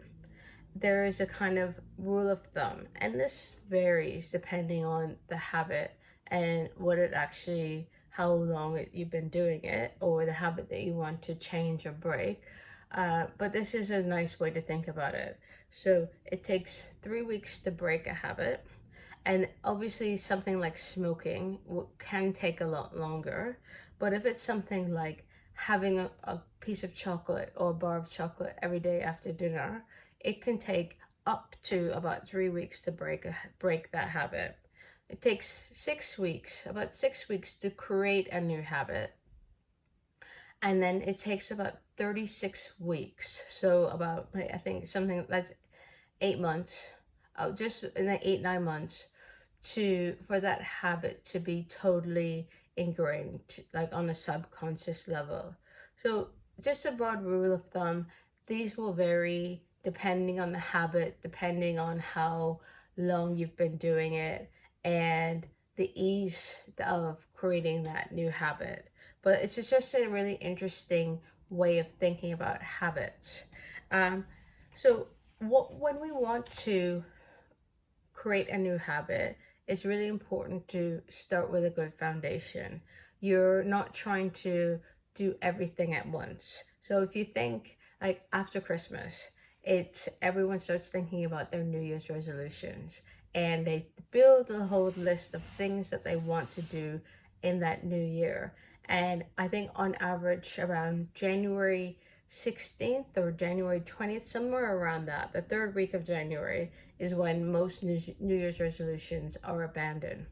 there is a kind of rule of thumb, and this varies depending on the habit and what it actually, how long you've been doing it, or the habit that you want to change or break. But this is a nice way to think about it. So it takes 3 weeks to break a habit. And obviously something like smoking can take a lot longer. But if it's something like having a piece of chocolate or a bar of chocolate every day after dinner, it can take up to about 3 weeks to break that habit. It takes 6 weeks, about 6 weeks to create a new habit. And then it takes about 36 weeks. So about, I think something that's 8 months, just in the 8-9 months for that habit to be totally ingrained, like on a subconscious level. So just a broad rule of thumb, these will vary depending on the habit, depending on how long you've been doing it, and the ease of creating that new habit. But it's just a really interesting way of thinking about habits. So when we want to create a new habit, it's really important to start with a good foundation. You're not trying to do everything at once. So if you think like after Christmas, everyone starts thinking about their New Year's resolutions and they build a whole list of things that they want to do in that new year. And I think on average around January 16th or January 20th, somewhere around that, the third week of January is when most New Year's resolutions are abandoned.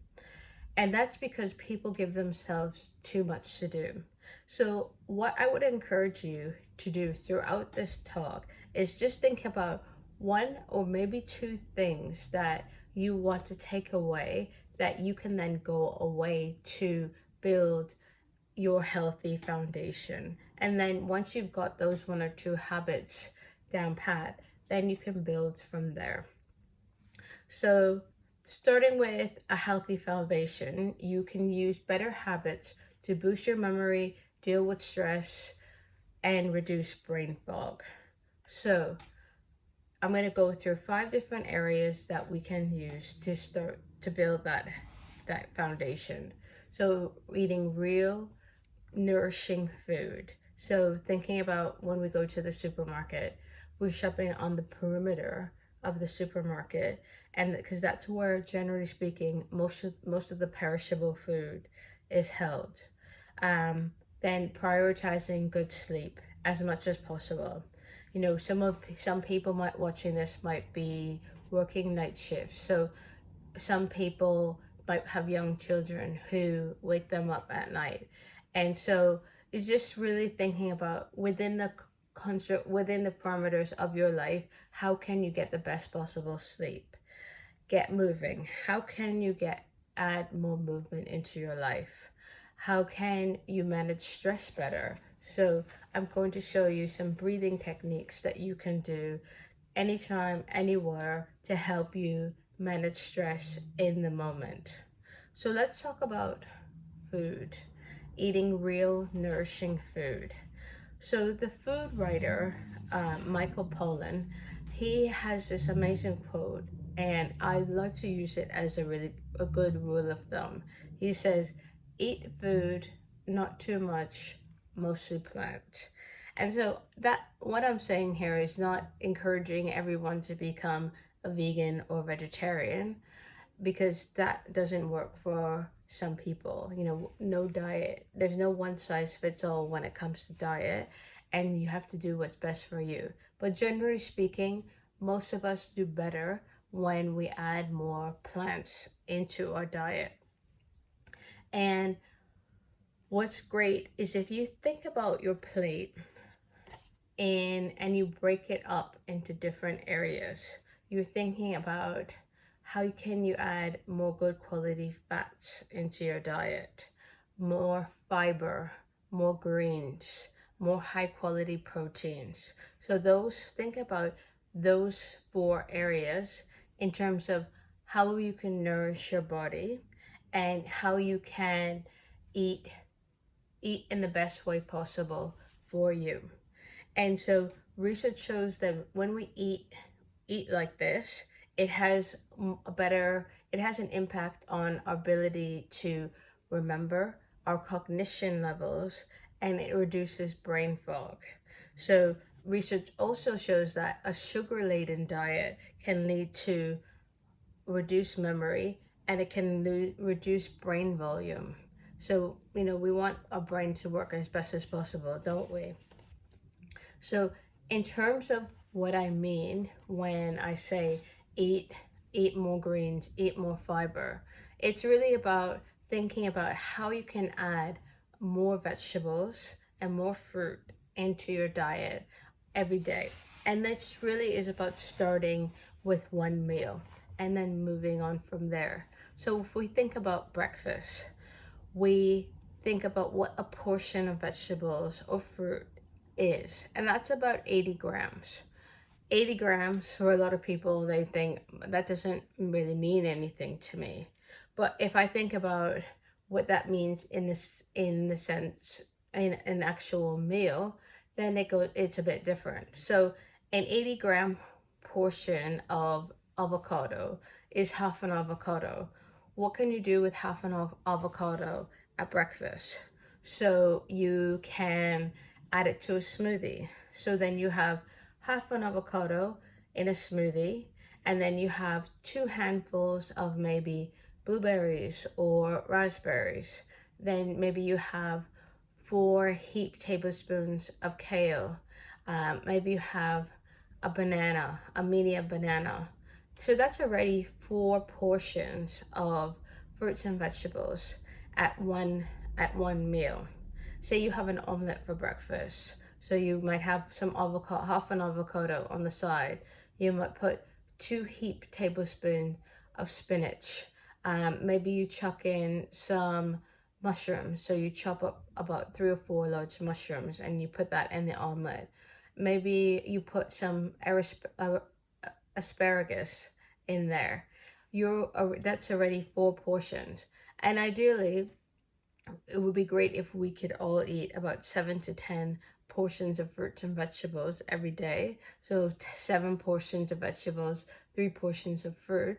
And that's because people give themselves too much to do. So what I would encourage you to do throughout this talk is just think about one or maybe two things that you want to take away that you can then go away to build your healthy foundation. And then once you've got those one or two habits down pat, then you can build from there. So starting with a healthy foundation, you can use better habits to boost your memory, deal with stress, and reduce brain fog. So I'm going to go through 5 different areas that we can use to start to build that foundation. So eating real nourishing food. So thinking about when we go to the supermarket, we're shopping on the perimeter of the supermarket, and because that's where, generally speaking, most of the perishable food is held. Then prioritizing good sleep as much as possible. You know, some people watching this might be working night shifts, so some people might have young children who wake them up at night, and so it's just really thinking about within the parameters of your life, how can you get the best possible sleep? Get moving. How can you add more movement into your life? How can you manage stress better? So I'm going to show you some breathing techniques that you can do anytime, anywhere to help you manage stress in the moment. So let's talk about food, eating real nourishing food. So the food writer, Michael Pollan, he has this amazing quote, and I like to use it as a good rule of thumb. He says, eat food, not too much, mostly plants. And so that what I'm saying here is not encouraging everyone to become a vegan or vegetarian, because that doesn't work for some people. You know, no diet, there's no one size fits all when it comes to diet, and you have to do what's best for you. But generally speaking, most of us do better when we add more plants into our diet. And what's great is if you think about your plate and you break it up into different areas, you're thinking about how can you add more good quality fats into your diet, more fiber, more greens, more high quality proteins. So think about those 4 areas in terms of how you can nourish your body and how you can eat in the best way possible for you. And so research shows that when we eat like this, it has an impact on our ability to remember, our cognition levels, and it reduces brain fog. So research also shows that a sugar-laden diet can lead to reduced memory, and it can reduce brain volume. So, you know, we want our brain to work as best as possible, don't we? So in terms of what I mean when I say eat more greens, eat more fiber, it's really about thinking about how you can add more vegetables and more fruit into your diet every day. And this really is about starting with one meal and then moving on from there. So if we think about breakfast, we think about what a portion of vegetables or fruit is, and that's about 80 grams. 80 grams for a lot of people, they think that doesn't really mean anything to me. But if I think about what that means in an actual meal, then it's a bit different. So an 80-gram portion of avocado is half an avocado. What can you do with half an avocado at breakfast? So you can add it to a smoothie. So then you have half an avocado in a smoothie, and then you have 2 handfuls of maybe blueberries or raspberries. Then maybe you have 4 heaped tablespoons of kale. Maybe you have a medium banana. So that's already 4 portions of fruits and vegetables at one meal. say you have an omelet for breakfast. So you might have some avocado, half an avocado on the side. You might put 2 heaped tablespoons of spinach. Maybe you chuck in some mushrooms. So you chop up about 3 or 4 large mushrooms and you put that in the omelet. Maybe you put some asparagus in there. That's already 4 portions. And ideally, it would be great if we could all eat about 7 to 10 portions of fruits and vegetables every day. So 7 portions of vegetables, 3 portions of fruit.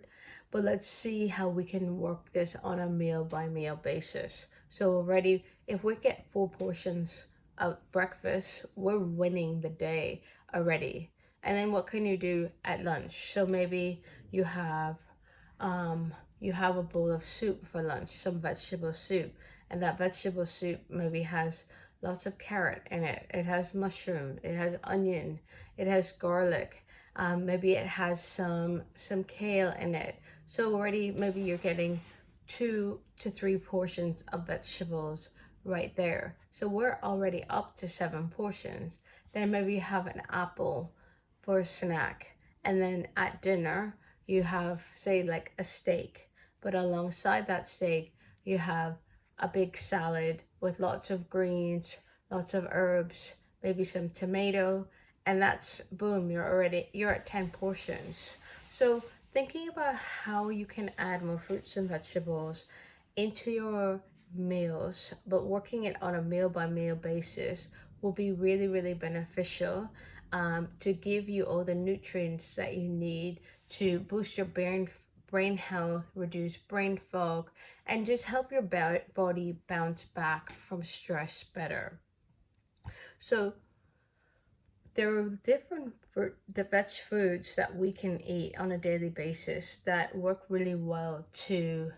But let's see how we can work this on a meal by meal basis. So already, if we get 4 portions of breakfast, we're winning the day already. And then what can you do at lunch? So maybe you have a bowl of soup for lunch, some vegetable soup, and that vegetable soup maybe has lots of carrot in it. It has mushroom, it has onion, it has garlic. Maybe it has some kale in it. So already maybe you're getting 2 to 3 portions of vegetables right there. So we're already up to 7 portions. Then maybe you have an apple for a snack. And then at dinner, you have, say, like a steak. But alongside that steak, you have a big salad with lots of greens, lots of herbs, maybe some tomato, and that's, boom, you're at 10 portions. So thinking about how you can add more fruits and vegetables into your meals, but working it on a meal by meal basis will be really, really beneficial to give you all the nutrients that you need to boost your brain health, reduce brain fog, and just help your body bounce back from stress better. So there are different veg foods that we can eat on a daily basis that work really well to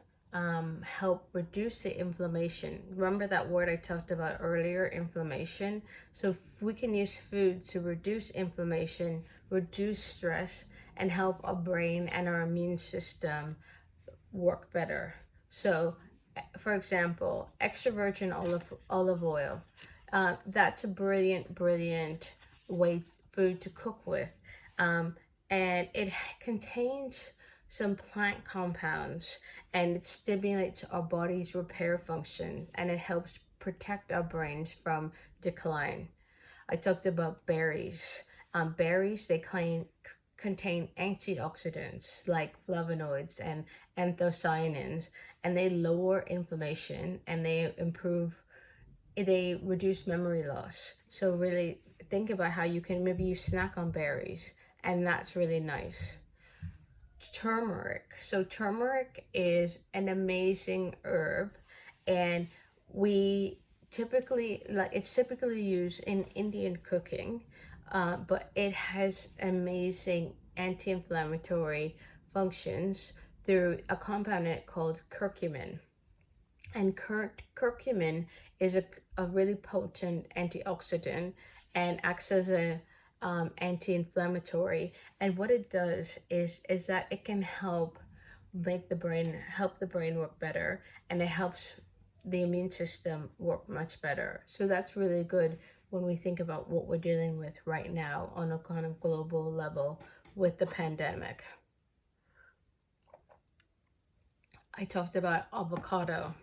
help reduce the inflammation. Remember that word I talked about earlier, inflammation? So if we can use food to reduce inflammation, reduce stress, and help our brain and our immune system work better. So, for example, extra virgin olive oil. That's a brilliant food to cook with. And it contains some plant compounds, and it stimulates our body's repair function, and it helps protect our brains from decline. I talked about berries. Berries, they contain antioxidants like flavonoids and anthocyanins, and they lower inflammation and they reduce memory loss. So really think about how maybe you snack on berries, and that's really nice. Turmeric. So turmeric is an amazing herb, and it's typically used in Indian cooking, but it has amazing anti-inflammatory functions through a compound in it called curcumin. And curcumin is a really potent antioxidant and acts as a anti-inflammatory. And what it does is that it can help the brain work better, and it helps the immune system work much better. So that's really good when we think about what we're dealing with right now on a kind of global level with the pandemic. I talked about avocado.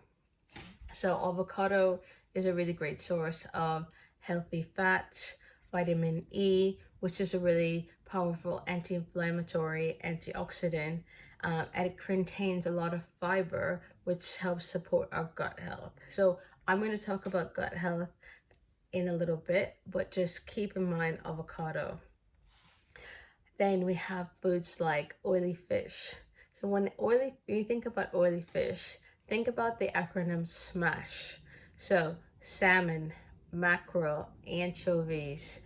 So avocado is a really great source of healthy fats, vitamin E, which is a really powerful anti-inflammatory antioxidant, and it contains a lot of fiber, which helps support our gut health. So I'm going to talk about gut health in a little bit, but just keep in mind avocado. Then we have foods like oily fish. So when you think about oily fish, think about the acronym SMASH. So salmon, mackerel, anchovies,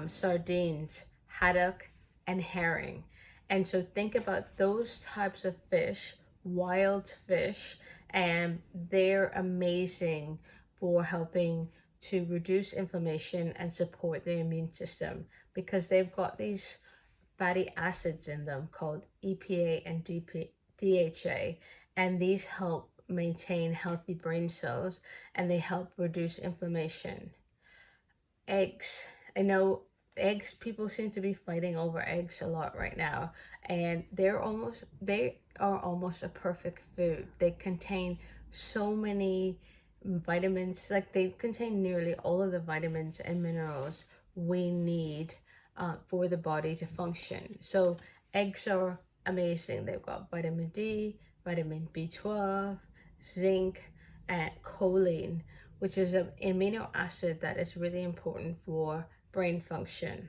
sardines, haddock, and herring. And so think about those types of fish, wild fish, and they're amazing for helping to reduce inflammation and support the immune system, because they've got these fatty acids in them called EPA and DHA, and these help maintain healthy brain cells, and they help reduce inflammation. Eggs. I know eggs, people seem to be fighting over eggs a lot right now, and they are almost a perfect food. They contain so many vitamins, like they contain nearly all of the vitamins and minerals we need for the body to function. So eggs are amazing. They've got vitamin D, vitamin B12, zinc, and choline, which is an amino acid that is really important for brain function,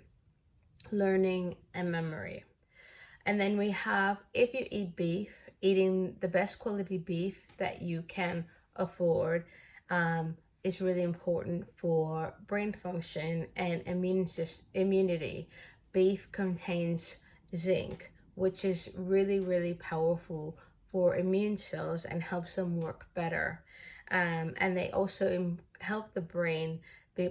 learning, and memory. And then we have, if you eat beef, eating the best quality beef that you can afford is really important for brain function and immunity. Beef contains zinc, which is really, really powerful for immune cells and helps them work better. And they also help the brain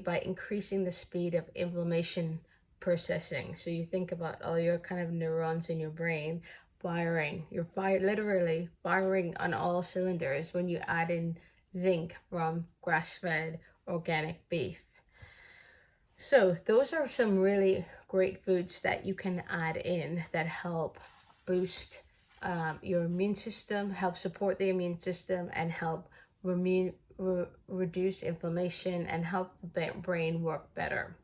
by increasing the speed of inflammation processing. So you think about all your kind of neurons in your brain firing. You're literally firing on all cylinders when you add in zinc from grass-fed organic beef. So those are some really great foods that you can add in that help boost your immune system, help support the immune system, and help reduce inflammation and help the brain work better.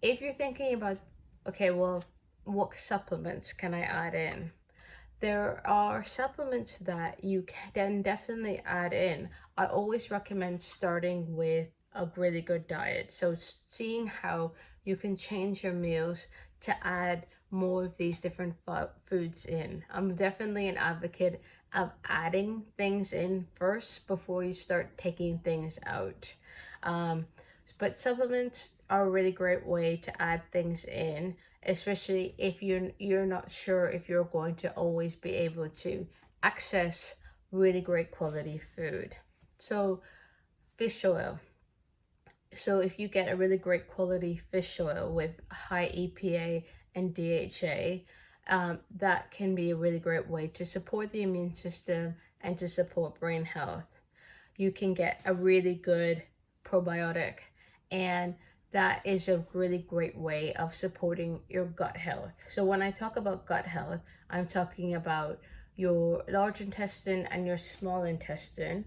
If you're thinking about, okay, well, what supplements can I add in? There are supplements that you can definitely add in. I always recommend starting with a really good diet. So seeing how you can change your meals to add more of these different foods in. I'm definitely an advocate of adding things in first before you start taking things out. But supplements are a really great way to add things in, especially if you're not sure if you're going to always be able to access really great quality food. So fish oil. So if you get a really great quality fish oil with high EPA and DHA, that can be a really great way to support the immune system and to support brain health. You can get a really good probiotic, and that is a really great way of supporting your gut health. So when I talk about gut health, I'm talking about your large intestine and your small intestine,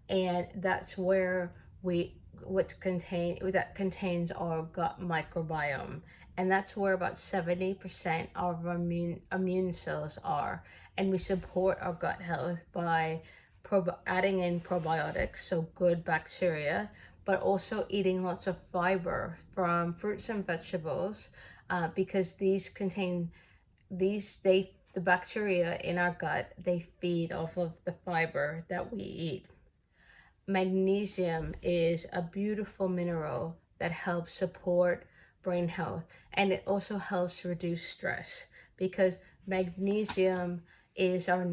and that's where that contains our gut microbiome, and that's where about 70% of our immune cells are. And we support our gut health by adding in probiotics, so good bacteria, but also eating lots of fiber from fruits and vegetables, because the bacteria in our gut, they feed off of the fiber that we eat. Magnesium is a beautiful mineral that helps support brain health, and it also helps reduce stress, because magnesium is our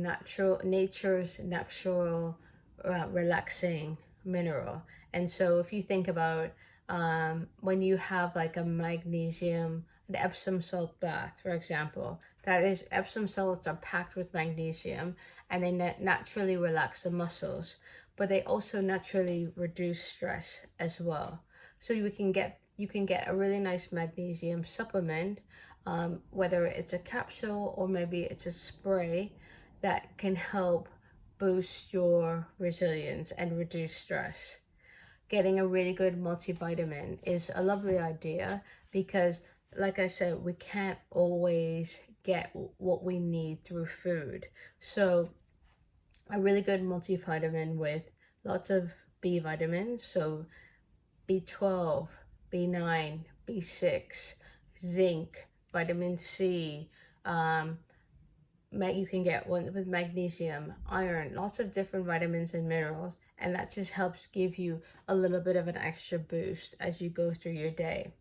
nature's natural relaxing mineral. And so if you think about when you have like an Epsom salt bath, for example, that is, Epsom salts are packed with magnesium, and they naturally relax the muscles, but they also naturally reduce stress as well. So you can get a really nice magnesium supplement, whether it's a capsule or maybe it's a spray, that can help boost your resilience and reduce stress. Getting a really good multivitamin is a lovely idea because, like I said, we can't always get what we need through food. So a really good multivitamin with lots of B vitamins, so B12, B9, B6, zinc, vitamin C, you can get one with magnesium, iron, lots of different vitamins and minerals, and that just helps give you a little bit of an extra boost as you go through your day.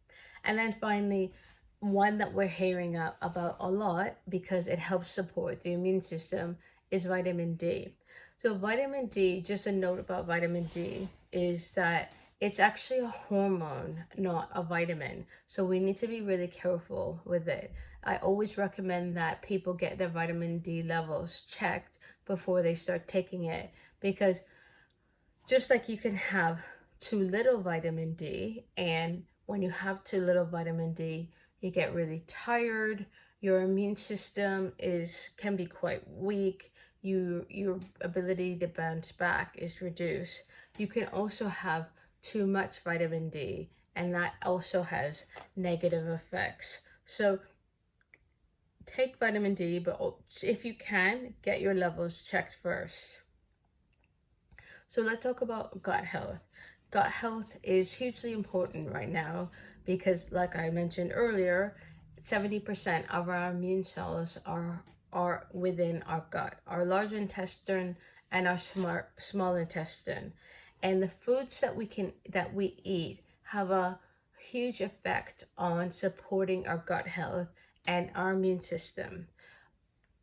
And then finally, one that we're hearing about a lot because it helps support the immune system is vitamin D. So vitamin D, just a note about vitamin D, is that it's actually a hormone, not a vitamin. So we need to be really careful with it. I always recommend that people get their vitamin D levels checked before they start taking it, because just like you can have too little vitamin D, and when you have too little vitamin D, you get really tired, your immune system can be quite weak, your ability to bounce back is reduced. You can also have too much vitamin D, and that also has negative effects. So take vitamin D, but if you can, get your levels checked first. So let's talk about gut health. Gut health is hugely important right now because, like I mentioned earlier, 70% of our immune cells are within our gut, our large intestine and our small intestine. And the foods that we eat have a huge effect on supporting our gut health and our immune system.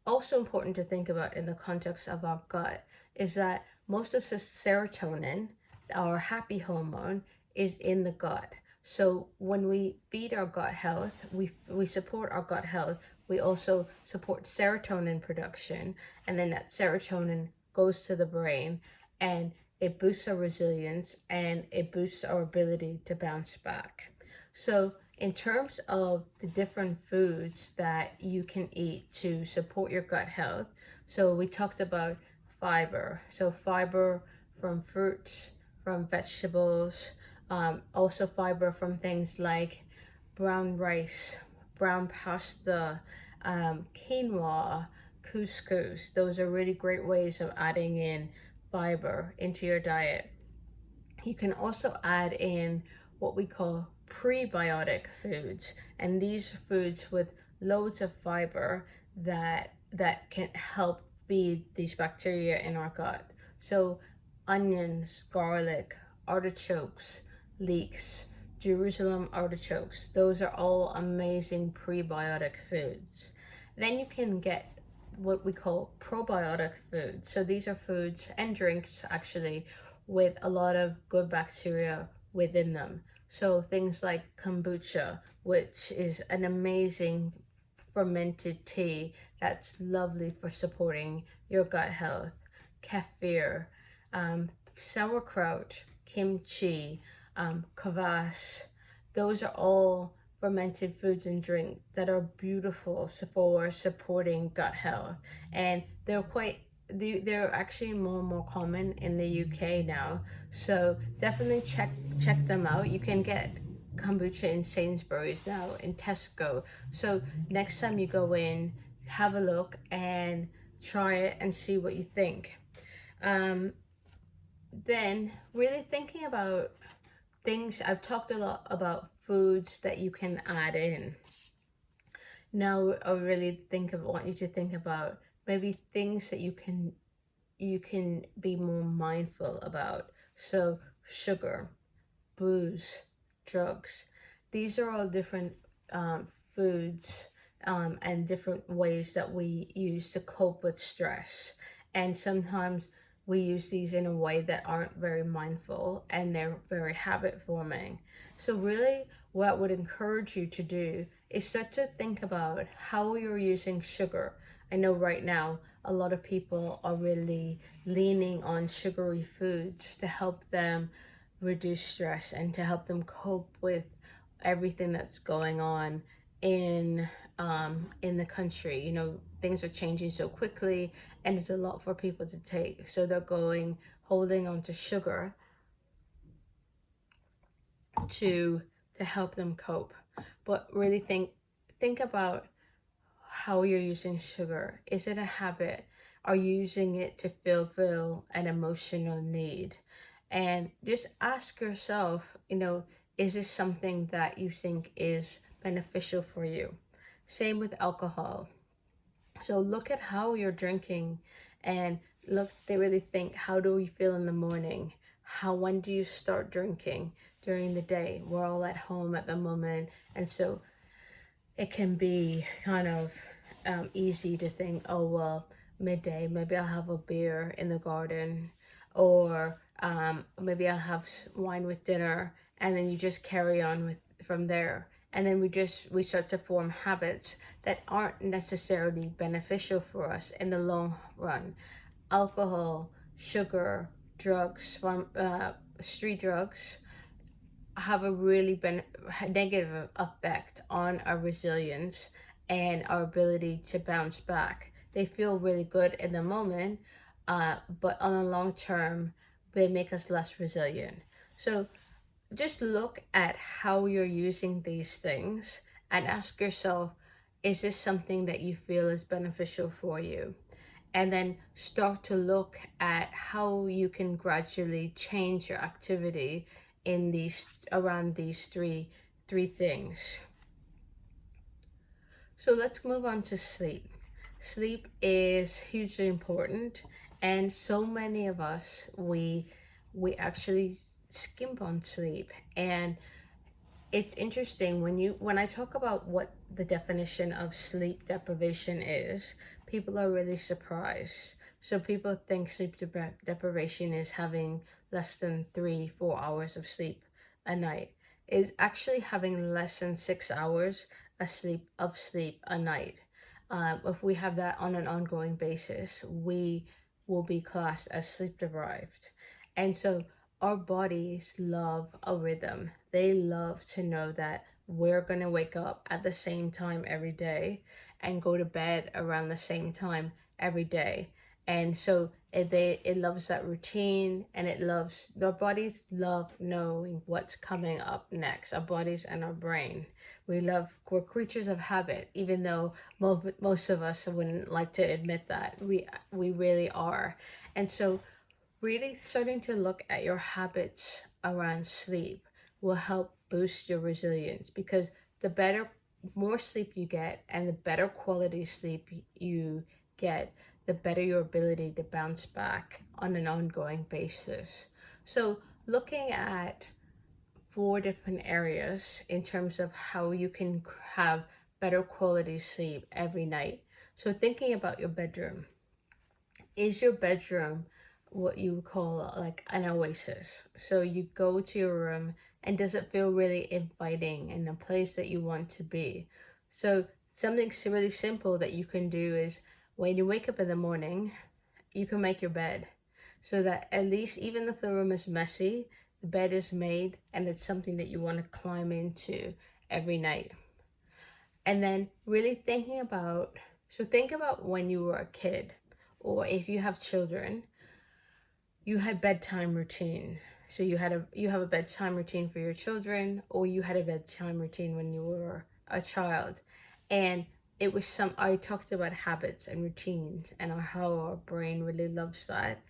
Also important to think about in the context of our gut is that most of the serotonin, our happy hormone, is in the gut. So when we feed our gut health, we support our gut health, we also support serotonin production, and then that serotonin goes to the brain and it boosts our resilience and it boosts our ability to bounce back. So in terms of the different foods that you can eat to support your gut health, so we talked about fiber. So fiber from fruits, from vegetables, also fiber from things like brown rice, brown pasta, quinoa, couscous. Those are really great ways of adding in fiber into your diet. You can also add in what we call prebiotic foods, and these foods with loads of fiber that can help feed these bacteria in our gut. So onions, garlic, artichokes, leeks, Jerusalem artichokes, those are all amazing prebiotic foods. Then you can get what we call probiotic foods. So these are foods and drinks actually with a lot of good bacteria within them. So things like kombucha, which is an amazing fermented tea that's lovely for supporting your gut health. Kefir, sauerkraut, kimchi, kvass, those are all fermented foods and drinks that are beautiful for supporting gut health, and they're actually more and more common in the UK now. So definitely check them out. You can get kombucha in Sainsbury's now, in Tesco. So next time you go in, have a look and try it and see what you think. Then really thinking about things, I've talked a lot about foods that you can add in. Now I really want you to think about maybe things that you can be more mindful about. So sugar, booze, drugs, these are all different foods and different ways that we use to cope with stress. And sometimes we use these in a way that aren't very mindful and they're very habit forming. So really what I would encourage you to do is start to think about how you're using sugar. I know right now a lot of people are really leaning on sugary foods to help them reduce stress and to help them cope with everything that's going on in the country. You know, things are changing so quickly and it's a lot for people to take. So they're holding on to sugar to help them cope. But really think about how you're using sugar. Is it a habit? Are you using it to fulfill an emotional need? And just ask yourself, is this something that you think is beneficial for you? Same with alcohol. So look at how you're drinking and they really think, how do we feel in the morning? When do you start drinking during the day? We're all at home at the moment. And so it can be kind of easy to think, oh, well, midday, maybe I'll have a beer in the garden, or maybe I'll have wine with dinner, and then you just carry on from there. And then we start to form habits that aren't necessarily beneficial for us in the long run. Alcohol sugar, drugs, street drugs have a really negative effect on our resilience and our ability to bounce back. They feel really good in the moment, but on the long term, they make us less resilient. So just look at how you're using these things and ask yourself, is this something that you feel is beneficial for you? And then start to look at how you can gradually change your activity in these around these three things. So let's move on to sleep. Sleep is hugely important, and so many of us we actually skimp on sleep. And it's interesting when I talk about what the definition of sleep deprivation is, people are really surprised. So people think sleep deprivation is having less than 3-4 hours of sleep a night. Is actually having less than 6 hours of sleep a night. If we have that on an ongoing basis, we will be classed as sleep deprived. And so our bodies love a rhythm. They love to know that we're going to wake up at the same time every day and go to bed around the same time every day. And so it loves that routine, and our bodies love knowing what's coming up next. Our bodies and our brain. We're creatures of habit, even though most of us wouldn't like to admit that. We really are. And so really starting to look at your habits around sleep will help boost your resilience, because more sleep you get and the better quality sleep you get, the better your ability to bounce back on an ongoing basis. So looking at 4 different areas in terms of how you can have better quality sleep every night. So thinking about your bedroom. Is your bedroom what you would call like an oasis? So you go to your room, and does it feel really inviting and a place that you want to be? So something really simple that you can do is, when you wake up in the morning, you can make your bed, so that at least, even if the room is messy, the bed is made and it's something that you want to climb into every night. And then really think about when you were a kid, or if you have children, you had bedtime routine. So you have a bedtime routine for your children, or you had a bedtime routine when you were a child. And I talked about habits and routines, and how our brain really loves that.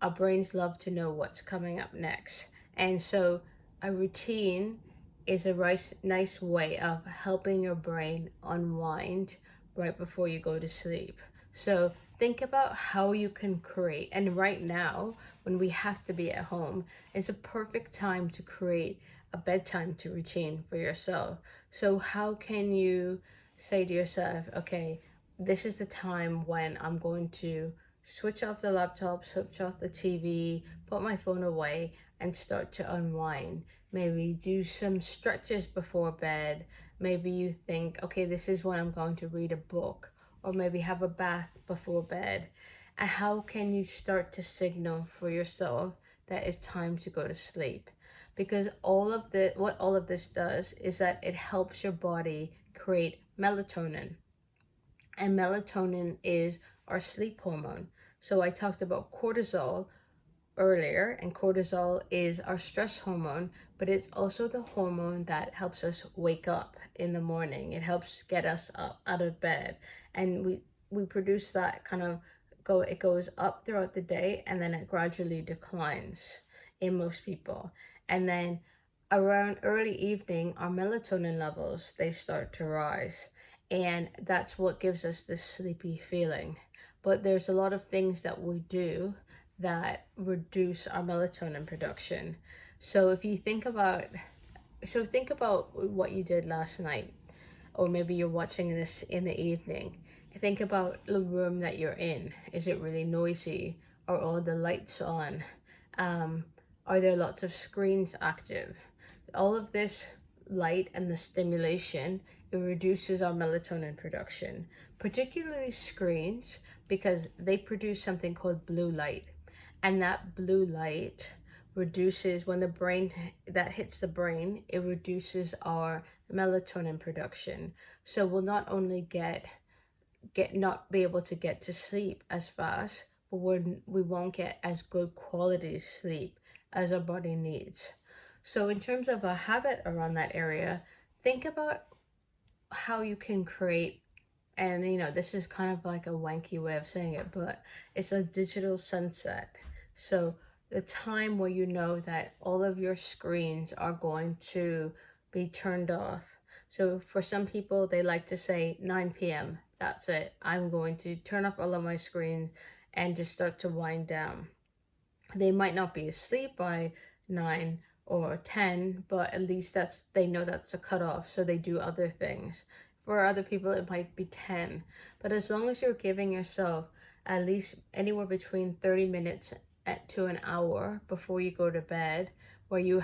Our brains love to know what's coming up next. And so a routine is a nice way of helping your brain unwind right before you go to sleep. So think about how you can create. And right now, when we have to be at home, it's a perfect time to create a bedtime routine for yourself. So how can you say to yourself, okay, this is the time when I'm going to switch off the laptop, switch off the TV, put my phone away, and start to unwind. Maybe do some stretches before bed. Maybe you think, okay, this is when I'm going to read a book, or maybe have a bath before bed. And how can you start to signal for yourself that it's time to go to sleep? Because what all of this does is that it helps your body create melatonin. And melatonin is our sleep hormone. So I talked about cortisol earlier, and cortisol is our stress hormone, but it's also the hormone that helps us wake up in the morning. It helps get us up out of bed, and we produce that it goes up throughout the day, and then it gradually declines in most people. And then around early evening, our melatonin levels, they start to rise, and that's what gives us this sleepy feeling. But there's a lot of things that we do that reduce our melatonin production. So think about what you did last night, or maybe you're watching this in the evening. Think about the room that you're in. Is it really noisy? Are all the lights on? Are there lots of screens active? All of this light and the stimulation, it reduces our melatonin production, particularly screens, because they produce something called blue light. And that blue light reduces, when the brain, that hits the brain, it reduces our melatonin production. So we'll not only get not be able to get to sleep as fast, but we won't get as good quality sleep as our body needs. So in terms of a habit around that area, think about how you can create, and this is kind of like a wanky way of saying it, but it's a digital sunset. So the time where you know that all of your screens are going to be turned off. So for some people, they like to say 9 p.m. That's it. I'm going to turn off all of my screens and just start to wind down. They might not be asleep by 9 or 10, but at least they know that's a cutoff, so they do other things. For other people, it might be 10. But as long as you're giving yourself at least anywhere between 30 minutes to an hour before you go to bed, where you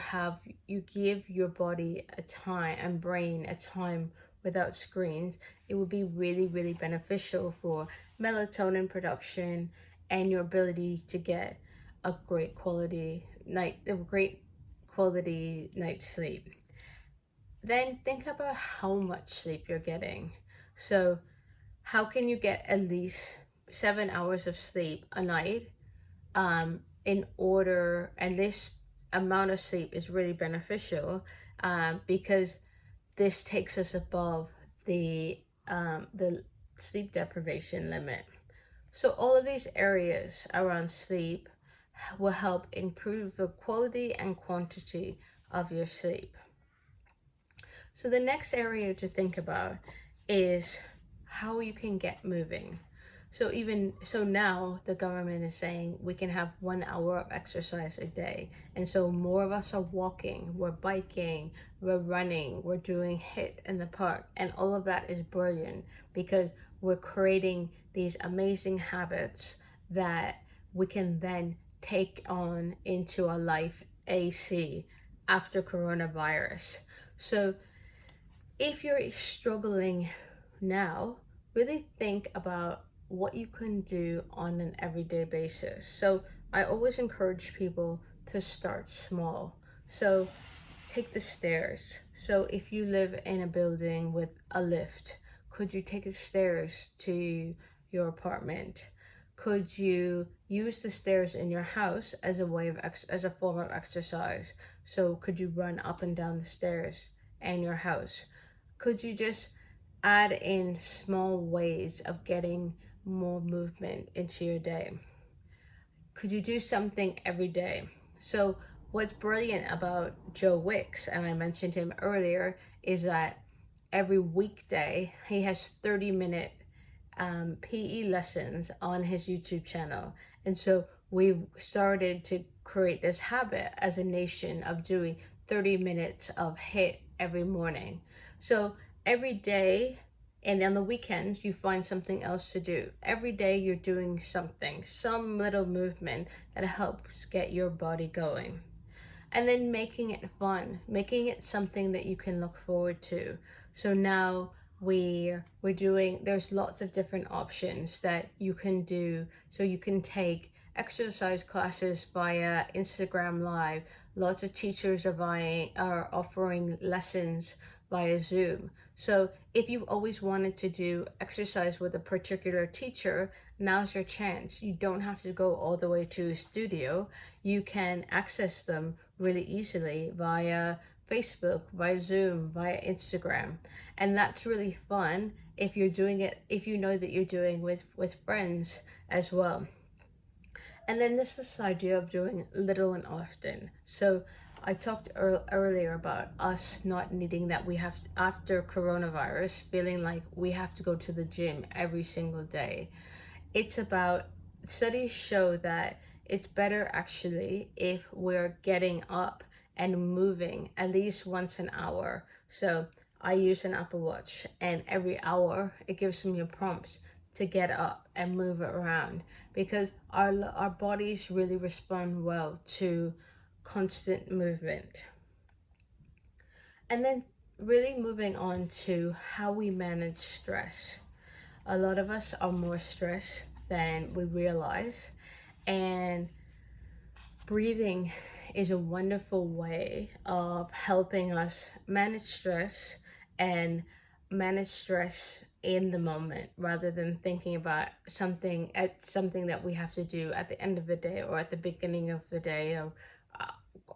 give your body a time and brain a time without screens, it would be really, really beneficial for melatonin production and your ability to get a great quality night's sleep. Then think about how much sleep you're getting. So how can you get at least 7 hours of sleep a night, in order, and this amount of sleep is really beneficial, because this takes us above the sleep deprivation limit. So all of these areas around sleep will help improve the quality and quantity of your sleep. So the next area to think about is how you can get moving. So now the government is saying we can have 1 hour of exercise a day. And so more of us are walking, we're biking, we're running, we're doing HIIT in the park. And all of that is brilliant because we're creating these amazing habits that we can then take on into our life AC after coronavirus. So if you're struggling now, really think about what you can do on an everyday basis. So I always encourage people to start small. So take the stairs. So if you live in a building with a lift, could you take the stairs to your apartment? Could you use the stairs in your house as a way of as a form of exercise? So could you run up and down the stairs in your house? Could you just add in small ways of getting more movement into your day? Could you do something every day? So what's brilliant about Joe Wicks, and I mentioned him earlier, is that every weekday he has 30-minute PE lessons on his YouTube channel. And so we've started to create this habit as a nation of doing 30 minutes of HIIT every morning. So every day, and on the weekends, you find something else to do. Every day you're doing something, some little movement that helps get your body going. And then making it fun, making it something that you can look forward to. So now we're doing, there's lots of different options that you can do. So you can take exercise classes via Instagram Live. Lots of teachers are offering lessons via Zoom. So if you've always wanted to do exercise with a particular teacher, now's your chance. You don't have to go all the way to a studio. You can access them really easily via Facebook, via Zoom, via Instagram. And that's really fun if you're doing it, if you know that you're doing with friends as well. And then there's this idea of doing little and often. So I talked earlier about us not needing that we have to, after coronavirus, feeling like we have to go to the gym every single day. It's about, studies show that it's better actually if we're getting up and moving at least once an hour. So I use an Apple Watch, and every hour it gives me a prompt to get up and move around, because our bodies really respond well to constant movement. And then really moving on to how we manage stress. A lot of us are more stressed than we realize, and breathing is a wonderful way of helping us manage stress and manage stress in the moment rather than thinking about something that we have to do at the end of the day or at the beginning of the day,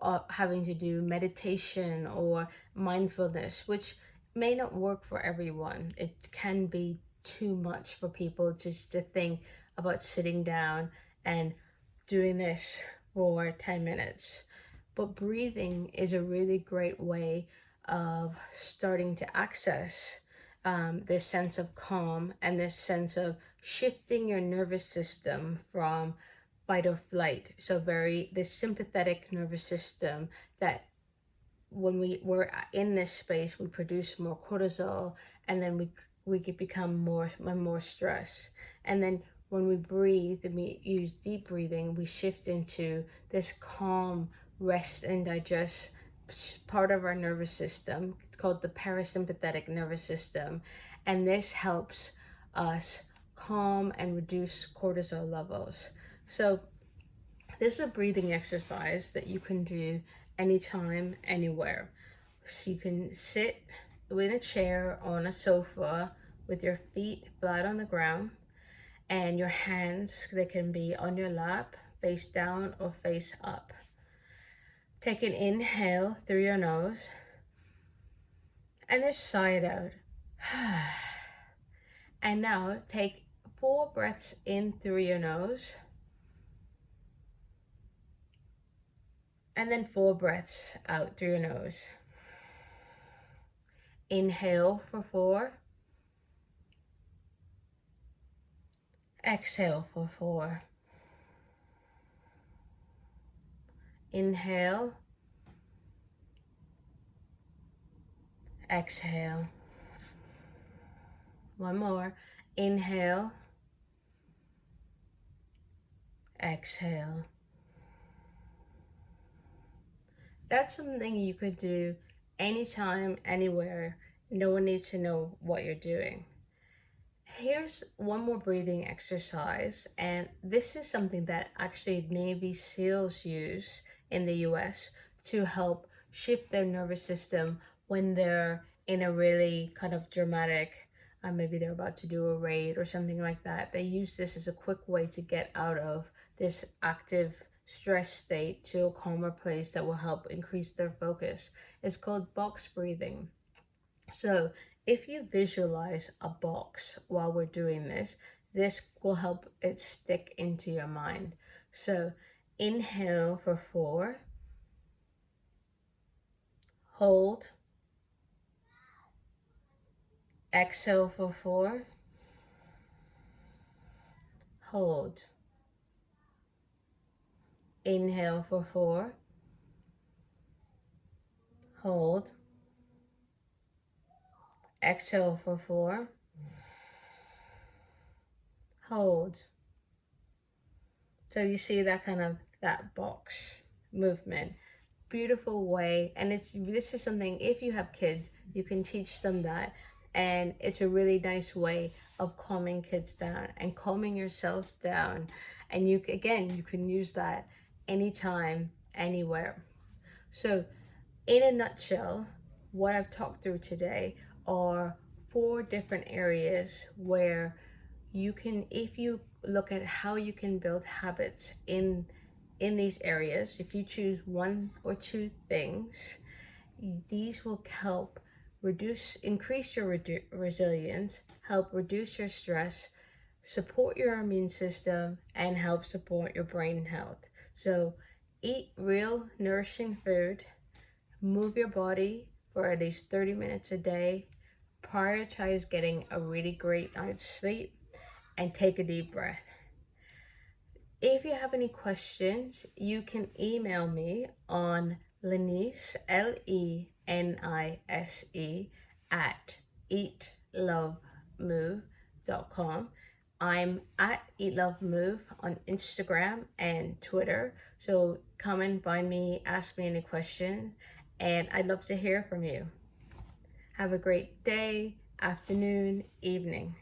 or having to do meditation or mindfulness, which may not work for everyone. It can be too much for people just to think about sitting down and doing this for 10 minutes. But breathing is a really great way of starting to access this sense of calm and this sense of shifting your nervous system from fight or flight. So this sympathetic nervous system that when we're in this space, we produce more cortisol, and then we could become more stress. And then when we breathe and we use deep breathing, we shift into this calm, rest and digest part of our nervous system. It's called the parasympathetic nervous system, and this helps us calm and reduce cortisol levels. So this is a breathing exercise that you can do anytime, anywhere. So you can sit in a chair, on a sofa, with your feet flat on the ground, and your hands, they can be on your lap, face down or face up. Take an inhale through your nose, and then sigh it out. And now take 4 breaths in through your nose, and then 4 breaths out through your nose. Inhale for 4. Exhale for 4. Inhale. Exhale. One more. Inhale. Exhale. That's something you could do anytime, anywhere. No one needs to know what you're doing. Here's one more breathing exercise, and this is something that actually Navy SEALs use in the US to help shift their nervous system when they're in a really kind of dramatic, maybe they're about to do a raid or something like that. They use this as a quick way to get out of this active stress state to a calmer place that will help increase their focus. It's called box breathing. So if you visualize a box while we're doing this, this will help it stick into your mind. So inhale for 4, hold, exhale for 4, hold, inhale for 4, hold, exhale for 4, hold. So you see that box movement. Beautiful way. And this is something, if you have kids, you can teach them that. And it's a really nice way of calming kids down and calming yourself down. And you can use that anytime, anywhere. So in a nutshell, what I've talked through today are 4 different areas where you can, if you look at how you can build habits in these areas, if you choose 1 or 2 things, these will help increase your resilience, help reduce your stress, support your immune system, and help support your brain health. So eat real nourishing food, move your body for at least 30 minutes a day, prioritize getting a really great night's sleep, and take a deep breath. If you have any questions, you can email me on Lenise, LENISE, at eatlovemove.com. I'm at eatlovemove on Instagram and Twitter. So come and find me, ask me any questions, and I'd love to hear from you. Have a great day, afternoon, evening.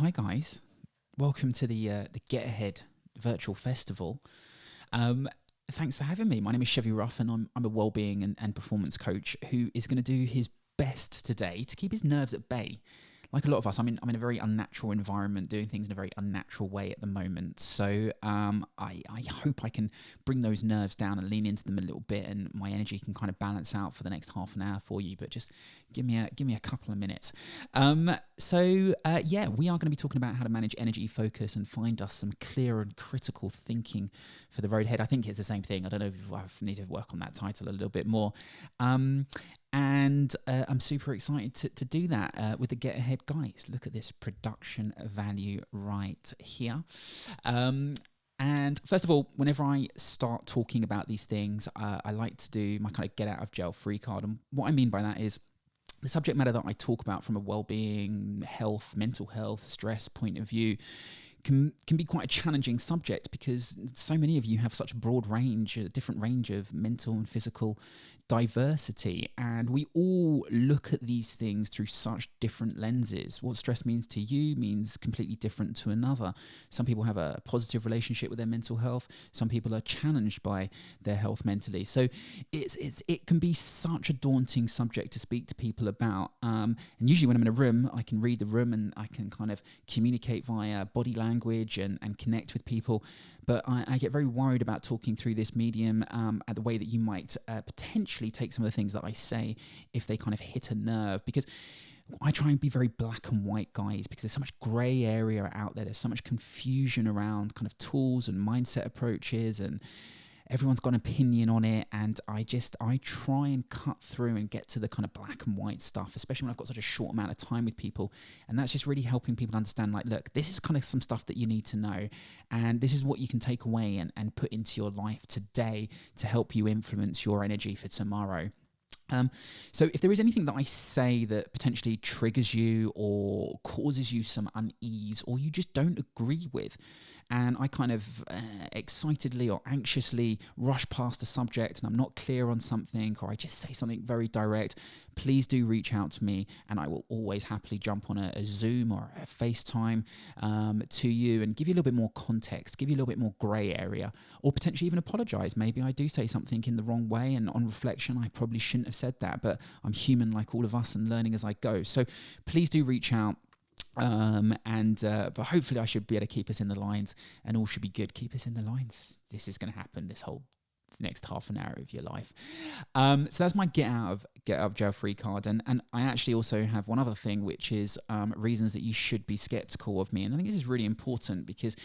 hi guys, welcome to the Getahead Virtual Festival. Thanks for having me. My name is Chevy Ruff, and I'm a wellbeing and performance coach who is going to do his best today to keep his nerves at bay. Like a lot of us, I'm in a very unnatural environment, doing things in a very unnatural way at the moment. So I hope I can bring those nerves down and lean into them a little bit, and my energy can kind of balance out for the next half an hour for you. But just give me a couple of minutes. We are going to be talking about how to manage energy, focus, and find us some clear and critical thinking for the road ahead. I think it's the same thing. I don't know if I need to work on that title a little bit more. And I'm super excited to do that with the Getahead guys. Look at this production value right here. And first of all, whenever I start talking about these things, I like to do my kind of get out of jail free card. And what I mean by that is the subject matter that I talk about from a well-being, health, mental health, stress point of view can be quite a challenging subject, because so many of you have such a broad range, a different range of mental and physical diversity, and we all look at these things through such different lenses. What stress means to you means completely different to another. Some people have a positive relationship with their mental health. Some people are challenged by their health mentally. So it can be such a daunting subject to speak to people about. And usually when I'm in a room, I can read the room and I can kind of communicate via body language and connect with people. But I get very worried about talking through this medium at the way that you might potentially take some of the things that I say if they kind of hit a nerve, because I try and be very black and white, guys, because there's so much grey area out there. There's so much confusion around kind of tools and mindset approaches, and everyone's got an opinion on it, and I try and cut through and get to the kind of black and white stuff, especially when I've got such a short amount of time with people. And that's just really helping people understand, like, look, this is kind of some stuff that you need to know, and this is what you can take away and put into your life today to help you influence your energy for tomorrow. So if there is anything that I say that potentially triggers you or causes you some unease, or you just don't agree with, and I kind of excitedly or anxiously rush past a subject and I'm not clear on something, or I just say something very direct, please do reach out to me, and I will always happily jump on a Zoom or a FaceTime to you and give you a little bit more context, give you a little bit more grey area, or potentially even apologise. Maybe I do say something in the wrong way, and on reflection I probably shouldn't have said that, but I'm human like all of us and learning as I go. So please do reach out. But hopefully I should be able to keep us in the lines, and all should be good. Keep us in the lines. This is going to happen this whole next half an hour of your life. So that's my get out of jail free card. And I actually also have one other thing, which is reasons that you should be skeptical of me. And I think this is really important because,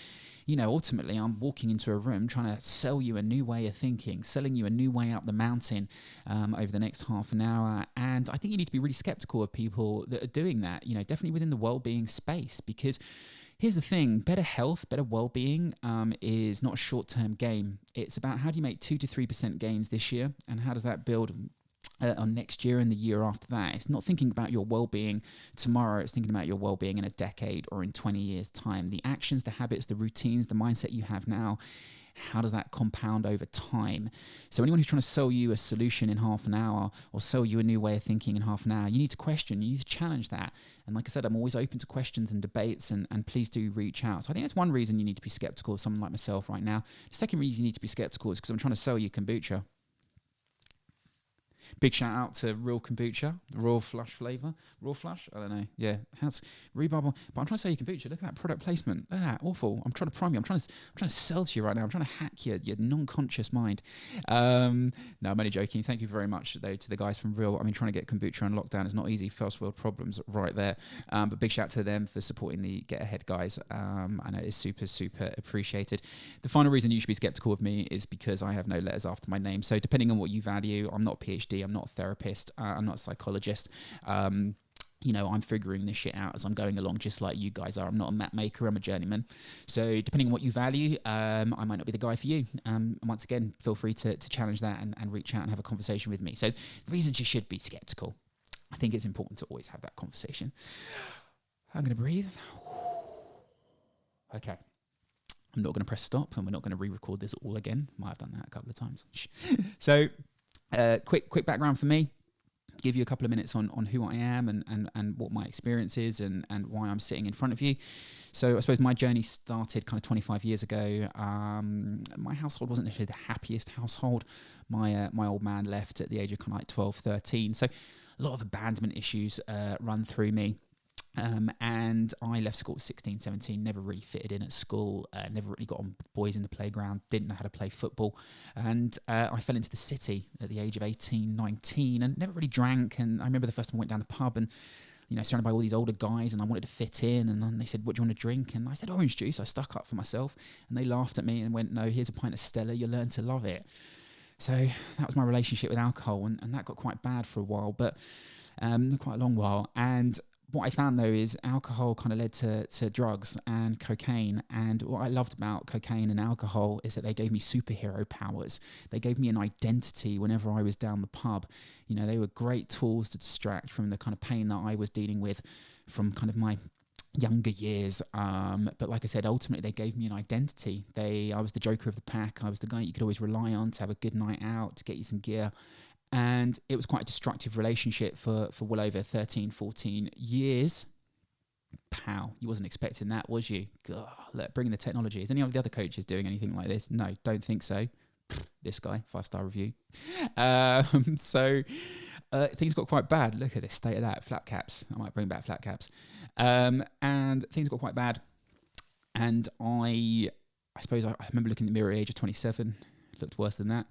you know, ultimately I'm walking into a room trying to sell you a new way of thinking, selling you a new way up the mountain over the next half an hour. And I think you need to be really skeptical of people that are doing that, you know, definitely within the well-being space, because here's the thing, better health, better well-being is not a short-term game. It's about how do you make 2 to 3% gains this year, and how does that build on next year and the year after that. It's not thinking about your well-being tomorrow, it's thinking about your well-being in a decade or in 20 years' time. The actions, the habits, the routines, the mindset you have now, how does that compound over time? So anyone who's trying to sell you a solution in half an hour, or sell you a new way of thinking in half an hour, you need to question, you need to challenge that. And like I said, I'm always open to questions and debates, and please do reach out. So I think that's one reason you need to be skeptical of someone like myself right now. The second reason you need to be skeptical is because I'm trying to sell you kombucha. Big shout out to Real Kombucha, Raw Flush flavour. Raw Flush? I don't know. Yeah. How's rhubarb? But I'm trying to sell you kombucha. Look at that product placement. Look at that. Awful. I'm trying to prime you. I'm trying to sell to you right now. I'm trying to hack your non-conscious mind. No, I'm only joking. Thank you very much, though, to the guys from Real. I mean, trying to get kombucha on lockdown is not easy. First world problems right there. But big shout out to them for supporting the Getahead guys. I know it's super, super appreciated. The final reason you should be skeptical of me is because I have no letters after my name. So depending on what you value, I'm not a PhD. I'm not a therapist. I'm not a psychologist. You know, I'm figuring this shit out as I'm going along, just like you guys are. I'm not a map maker. I'm a journeyman. So depending on what you value, I might not be the guy for you. Once again, feel free to challenge that and reach out and have a conversation with me. So reasons you should be skeptical. I think it's important to always have that conversation. I'm going to breathe. Okay. I'm not going to press stop, and we're not going to re-record this all again. Might have done that a couple of times. So quick background for me. give you a couple of minutes on who I am and what my experience is and why I'm sitting in front of you. So I suppose my journey started kind of 25 years ago. My household wasn't necessarily the happiest household. My old man left at the age of kind of like 12, 13. So a lot of abandonment issues run through me. And I left school at 16, 17, never really fitted in at school, never really got on with boys in the playground, didn't know how to play football. And I fell into the city at the age of 18, 19 and never really drank. And I remember the first time I went down the pub and, surrounded by all these older guys and I wanted to fit in. And then they said, what do you want to drink? And I said, orange juice. I stuck up for myself and they laughed at me and went, no, here's a pint of Stella. You'll learn to love it. So that was my relationship with alcohol. And that got quite bad for a while, but quite a long while. And what I found, though, is alcohol kind of led to drugs and cocaine. And what I loved about cocaine and alcohol is that they gave me superhero powers. They gave me an identity whenever I was down the pub. They were great tools to distract from the kind of pain that I was dealing with from kind of my younger years. But like I said, ultimately, they gave me an identity. I was the joker of the pack. I was the guy you could always rely on to have a good night out, to get you some gear. And it was quite a destructive relationship for well over 13, 14 years. Pow, you wasn't expecting that, was you? God, look, bringing the technology. Is any of the other coaches doing anything like this? No, don't think so. This guy, 5-star review. So things got quite bad. Look at this state of that. Flat caps. I might bring back flat caps. And things got quite bad. And I suppose I remember looking in the mirror at the age of 27. Looked worse than that.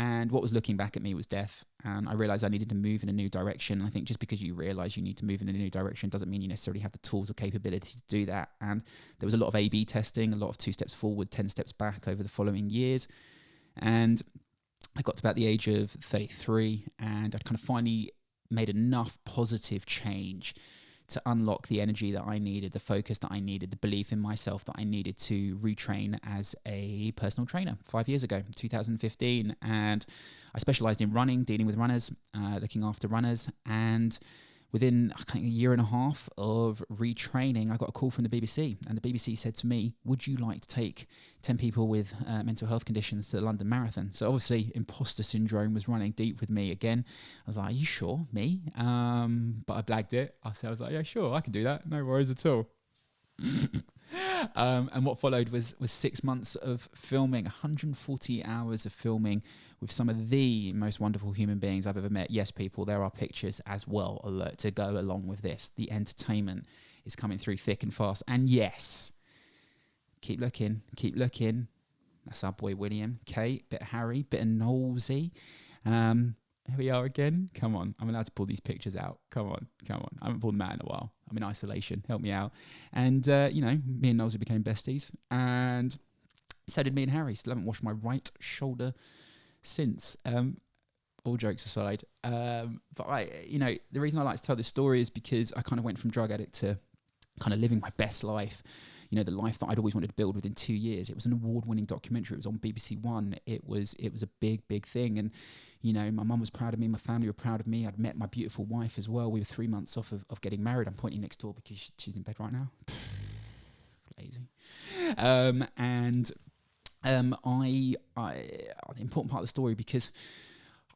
And what was looking back at me was death. And I realized I needed to move in a new direction. And I think just because you realize you need to move in a new direction doesn't mean you necessarily have the tools or capability to do that. And there was a lot of A/B testing, a lot of 2 steps forward, 10 steps back over the following years. And I got to about the age of 33 and I'd kind of finally made enough positive change to unlock the energy that I needed, the focus that I needed, the belief in myself that I needed to retrain as a personal trainer 5 years ago, 2015. And I specialized in running, dealing with runners, looking after runners. And within I think a year and a half of retraining, I got a call from the BBC. And the BBC said to me, would you like to take 10 people with mental health conditions to the London Marathon? So obviously imposter syndrome was running deep with me again. I was like, are you sure? Me? But I blagged it. I was like, yeah, sure, I can do that. No worries at all. And what followed was 6 months of filming, 140 hours of filming with some of the most wonderful human beings I've ever met. Yes, people, there are pictures as well, alert, to go along with this. The entertainment is coming through thick and fast. And yes, keep looking. That's our boy William, Kate, bit of Harry, bit of Knowlesy. Here we are again. Come on, I'm allowed to pull these pictures out. Come on. I haven't pulled them out in a while. I'm in isolation. Help me out. And, me and Knowlesy became besties. And so did me and Harry. Still haven't washed my right shoulder since. All jokes aside. But the reason I like to tell this story is because I kind of went from drug addict to kind of living my best life. The life that I'd always wanted to build within 2 years. It was an award-winning documentary. It was on BBC One. It was a big thing. And, my mum was proud of me. My family were proud of me. I'd met my beautiful wife as well. We were 3 months off of getting married. I'm pointing next door because she's in bed right now. Lazy. The important part of the story, because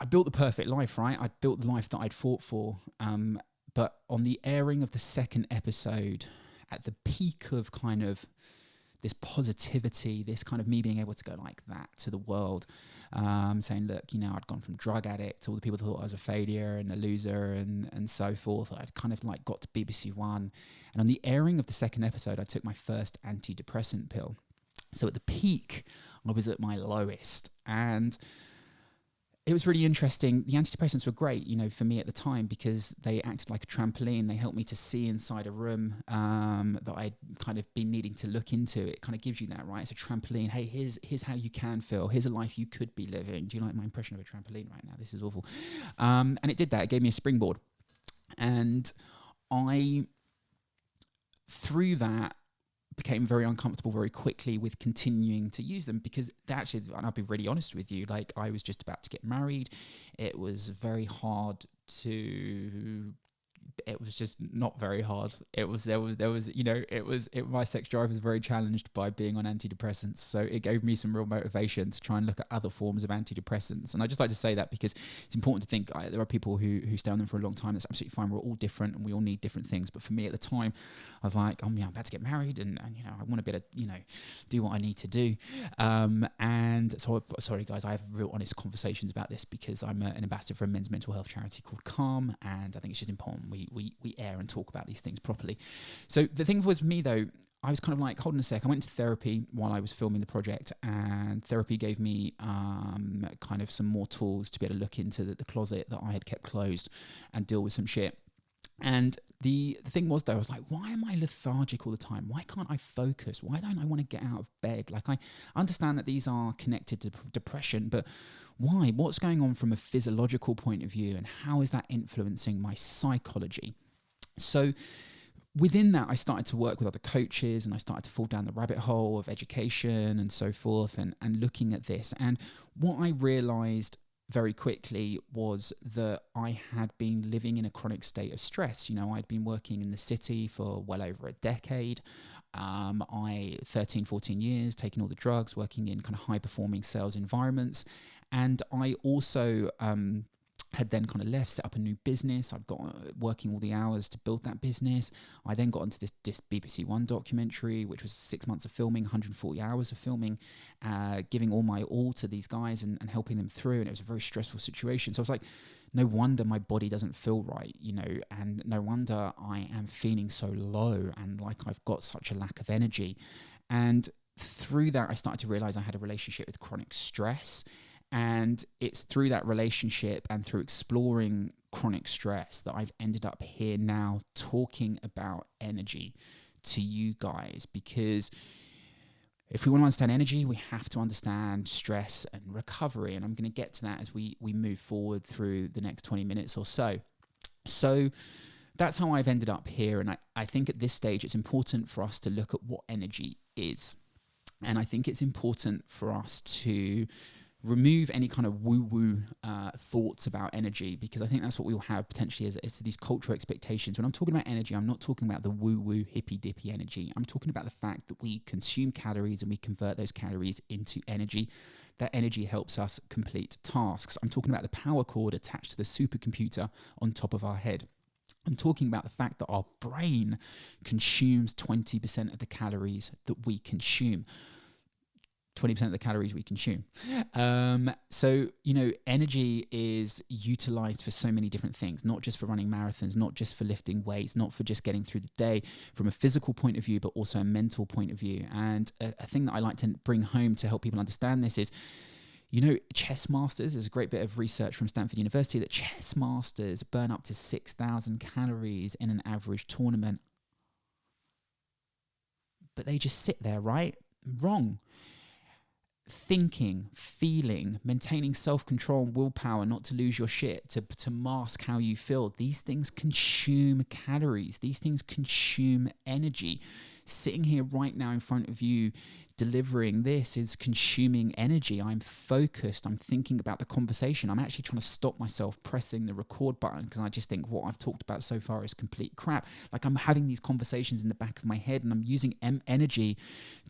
I built the perfect life, right? I built the life that I'd fought for. But on the airing of the second episode, at the peak of kind of this positivity, this kind of me being able to go like that to the world, saying, look, I'd gone from drug addict to all the people that thought I was a failure and a loser and so forth. I'd kind of like got to BBC One. And on the airing of the second episode, I took my first antidepressant pill. So at the peak, I was at my lowest. And it was really interesting. The antidepressants were great, for me at the time, because they acted like a trampoline. They helped me to see inside a room that I'd kind of been needing to look into. It kind of gives you that, right? It's a trampoline. Hey, here's how you can feel. Here's a life you could be living. Do you like my impression of a trampoline right now? This is awful. And it did that. It gave me a springboard. And through that, became very uncomfortable very quickly with continuing to use them, because actually, and I'll be really honest with you, like I was just about to get married. It was very hard to it was just not very hard. There was my sex drive was very challenged by being on antidepressants. So it gave me some real motivation to try and look at other forms of antidepressants. And I just like to say that because it's important to think there are people who stay on them for a long time. That's absolutely fine. We're all different and we all need different things. But for me at the time, I was like, I'm about to get married and I want to be able to, do what I need to do. And so, sorry guys, I have real honest conversations about this because I'm an ambassador for a men's mental health charity called Calm. And I think it's just important we air and talk about these things properly. So the thing was me though, I was kind of like, hold on a sec. I went to therapy while I was filming the project, and therapy gave me kind of some more tools to be able to look into the closet that I had kept closed and deal with some shit. And the thing was though, I was like, why am I lethargic all the time? Why can't I focus? Why don't I want to get out of bed? Like, I understand that these are connected to depression, but why? What's going on from a physiological point of view, and how is that influencing my psychology? So within that, I started to work with other coaches, and I started to fall down the rabbit hole of education and so forth, and looking at this. And what I realized very quickly was that I had been living in a chronic state of stress. I'd been working in the city for well over a decade. 13, 14 years, taking all the drugs, working in kind of high performing sales environments. And I also had then kind of left, set up a new business. I'd got working all the hours to build that business. I then got into this BBC One documentary, which was 6 months of filming, 140 hours of filming, giving all my all to these guys and helping them through. And it was a very stressful situation. So I was like, no wonder my body doesn't feel right, and no wonder I am feeling so low and like I've got such a lack of energy. And through that, I started to realize I had a relationship with chronic stress. And it's through that relationship and through exploring chronic stress that I've ended up here now talking about energy to you guys. Because if we want to understand energy, we have to understand stress and recovery. And I'm going to get to that as we move forward through the next 20 minutes or so. So that's how I've ended up here. And I think at this stage, it's important for us to look at what energy is. And I think it's important for us to remove any kind of woo-woo thoughts about energy, because I think that's what we will have potentially as these cultural expectations. When I'm talking about energy, I'm not talking about the woo-woo hippy-dippy energy. I'm talking about the fact that we consume calories and we convert those calories into energy. That energy helps us complete tasks. I'm talking about the power cord attached to the supercomputer on top of our head. I'm talking about the fact that our brain consumes 20% of the calories that we consume. 20% of the calories we consume. So, energy is utilized for so many different things, not just for running marathons, not just for lifting weights, not for just getting through the day from a physical point of view, but also a mental point of view. And a thing that I like to bring home to help people understand this is, chess masters, there's a great bit of research from Stanford University that chess masters burn up to 6,000 calories in an average tournament. But they just sit there, right? Wrong. Thinking, feeling, maintaining self-control and willpower not to lose your shit, to mask how you feel. These things consume calories. These things consume energy. Sitting here right now in front of you, delivering this is consuming energy. I'm focused. I'm thinking about the conversation. I'm actually trying to stop myself pressing the record button because I just think what I've talked about so far is complete crap. Like, I'm having these conversations in the back of my head and I'm using energy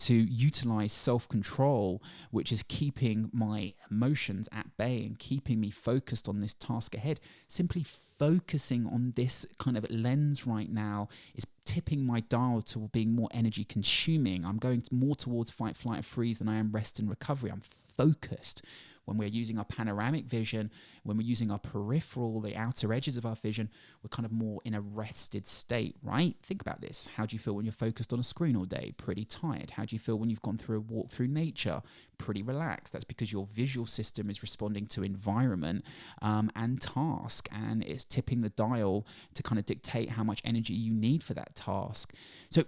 to utilize self-control, which is keeping my emotions at bay and keeping me focused on this task ahead. Simply focusing on this kind of lens right now is tipping my dial to being more energy consuming. I'm going more towards fight, flight, or freeze than I am rest and recovery. I'm focused. When we're using our panoramic vision, when we're using our peripheral, the outer edges of our vision, we're kind of more in a rested state, right? Think about this. How do you feel when you're focused on a screen all day? Pretty tired. How do you feel when you've gone through a walk through nature? Pretty relaxed. That's because your visual system is responding to environment and task, and it's tipping the dial to kind of dictate how much energy you need for that task. So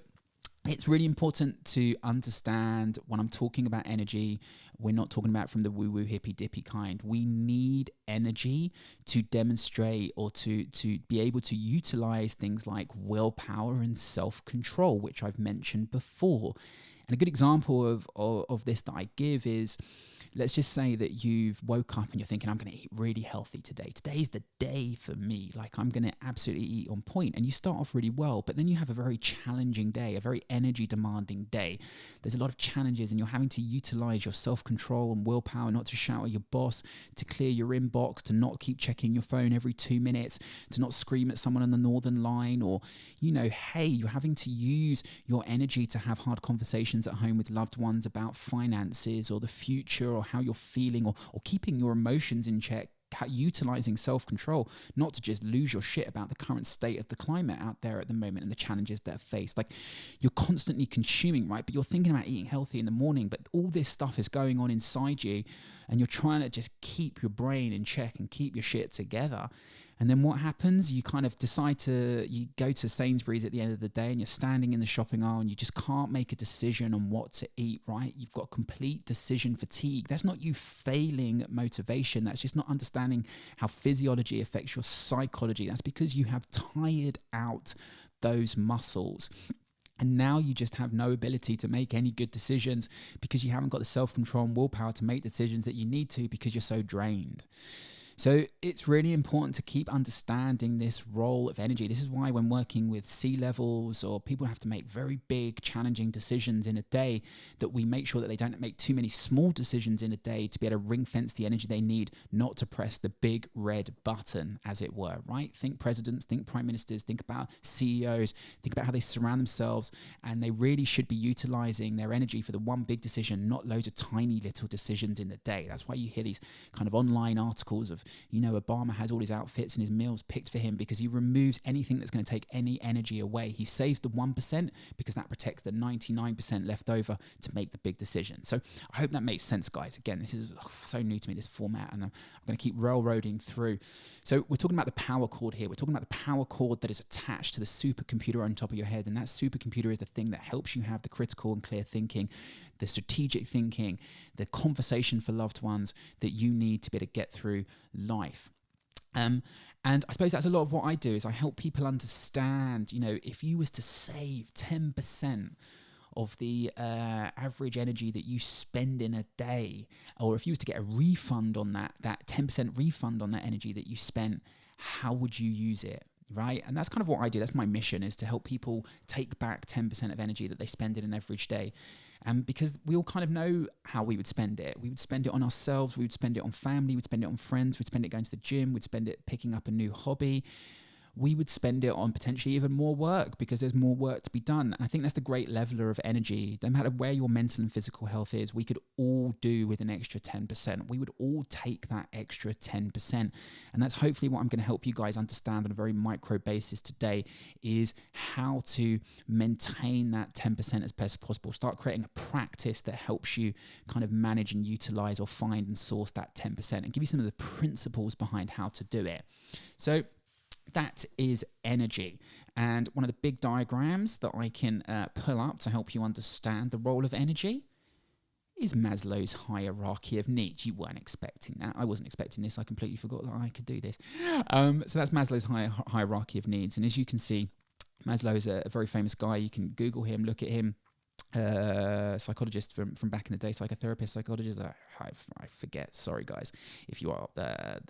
it's really important to understand when I'm talking about energy, we're not talking about from the woo-woo hippy-dippy kind. We need energy to demonstrate or to be able to utilize things like willpower and self-control, which I've mentioned before. And a good example of this that I give is, let's just say that you've woke up and you're thinking, I'm going to eat really healthy today. Today's the day for me. Like, I'm going to absolutely eat on point. And you start off really well, but then you have a very challenging day, a very energy demanding day. There's a lot of challenges, and you're having to utilize your self-control and willpower not to shout at your boss, to clear your inbox, to not keep checking your phone every 2 minutes, to not scream at someone on the Northern Line, or, hey, you're having to use your energy to have hard conversations at home with loved ones about finances or the future or how you're feeling, or keeping your emotions in check, utilizing self-control, not to just lose your shit about the current state of the climate out there at the moment and the challenges that are faced. Like, you're constantly consuming, right? But you're thinking about eating healthy in the morning, but all this stuff is going on inside you, and you're trying to just keep your brain in check and keep your shit together. And then what happens? You kind of you go to Sainsbury's at the end of the day, and you're standing in the shopping aisle, and you just can't make a decision on what to eat, right? You've got complete decision fatigue. That's not you failing at motivation. That's just not understanding how physiology affects your psychology. That's because you have tired out those muscles. And now you just have no ability to make any good decisions because you haven't got the self-control and willpower to make decisions that you need to, because you're so drained. So it's really important to keep understanding this role of energy. This is why when working with C-levels or people have to make very big, challenging decisions in a day, that we make sure that they don't make too many small decisions in a day to be able to ring fence the energy they need, not to press the big red button, as it were, right? Think presidents, think prime ministers, think about CEOs, think about how they surround themselves, and they really should be utilizing their energy for the one big decision, not loads of tiny little decisions in the day. That's why you hear these kind of online articles of, Obama has all his outfits and his meals picked for him because he removes anything that's going to take any energy away. He saves the 1% because that protects the 99% left over to make the big decision. So I hope that makes sense, guys. Again, this is so new to me, this format, and I'm going to keep railroading through. So we're talking about the power cord here. We're talking about the power cord that is attached to the supercomputer on top of your head, and that supercomputer is the thing that helps you have the critical and clear thinking, the strategic thinking, the conversation for loved ones that you need to be able to get through life. And I suppose that's a lot of what I do, is I help people understand, if you was to save 10% of the average energy that you spend in a day, or if you was to get a refund on that 10% refund on that energy that you spent, how would you use it? Right? And that's kind of what I do. That's my mission, is to help people take back 10% of energy that they spend in an average day. Because we all kind of know how we would spend it. We would spend it on ourselves. We would spend it on family. We'd spend it on friends. We'd spend it going to the gym. We'd spend it picking up a new hobby. We would spend it on potentially even more work because there's more work to be done. And I think that's the great leveler of energy. No matter where your mental and physical health is, we could all do with an extra 10%. We would all take that extra 10%. And that's hopefully what I'm going to help you guys understand on a very micro basis today, is how to maintain that 10% as best as possible. Start creating a practice that helps you kind of manage and utilize or find and source that 10%, and give you some of the principles behind how to do it. So that is energy. And one of the big diagrams that I can pull up to help you understand the role of energy is Maslow's hierarchy of needs. You weren't expecting that. I wasn't expecting this. I completely forgot that I could do this. So that's Maslow's hierarchy of needs. And as you can see, Maslow is a very famous guy. You can Google him, look at him. Psychologist from back in the day, psychotherapist, psychologist. I forget. Sorry, guys, if you are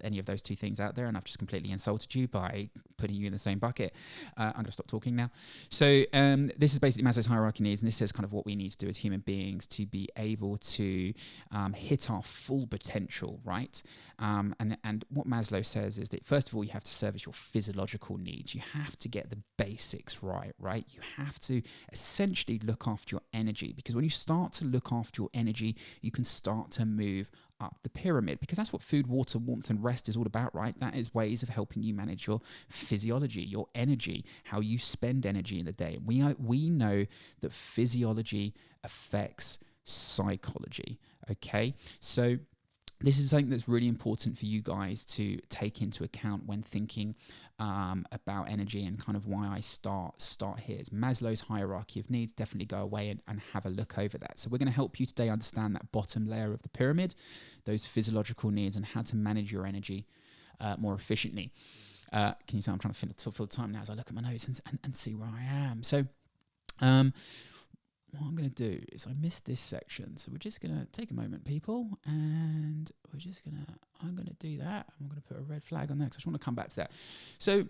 any of those two things out there, and I've just completely insulted you by putting you in the same bucket. I'm going to stop talking now. So this is basically Maslow's hierarchy needs, and this says kind of what we need to do as human beings to be able to hit our full potential, right? And what Maslow says is that first of all, you have to service your physiological needs. You have to get the basics right? You have to essentially look after your energy, because when you start to look after your energy, you can start to move up the pyramid, because that's what food, water, warmth, and rest is all about, right? That is ways of helping you manage your physiology, your energy, how you spend energy in the day. We know that physiology affects psychology, okay? So this is something that's really important for you guys to take into account when thinking about energy, and kind of why I start here. It's Maslow's hierarchy of needs. Definitely go away and have a look over that. So we're going to help you today understand that bottom layer of the pyramid, those physiological needs, and how to manage your energy more efficiently. Can you tell I'm trying to fill time now as I look at my notes and see where I am. So what I'm going to do is I missed this section. So we're just going to take a moment, people, and I'm going to do that. I'm going to put a red flag on that because I just want to come back to that. So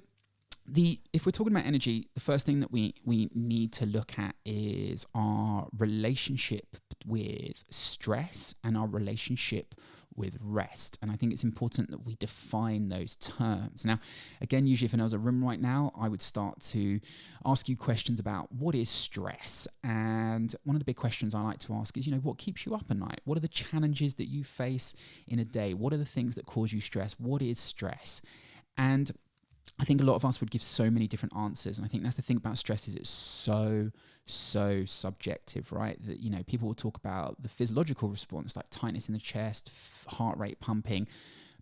if we're talking about energy, the first thing that we need to look at is our relationship with stress and our relationship with rest. And I think it's important that we define those terms. Now, again, usually if I was a room right now, I would start to ask you questions about what is stress. And one of the big questions I like to ask is, what keeps you up at night? What are the challenges that you face in a day? What are the things that cause you stress? What is stress? And I think a lot of us would give so many different answers. And I think that's the thing about stress is it's so subjective, right? That, people will talk about the physiological response, like tightness in the chest, heart rate pumping.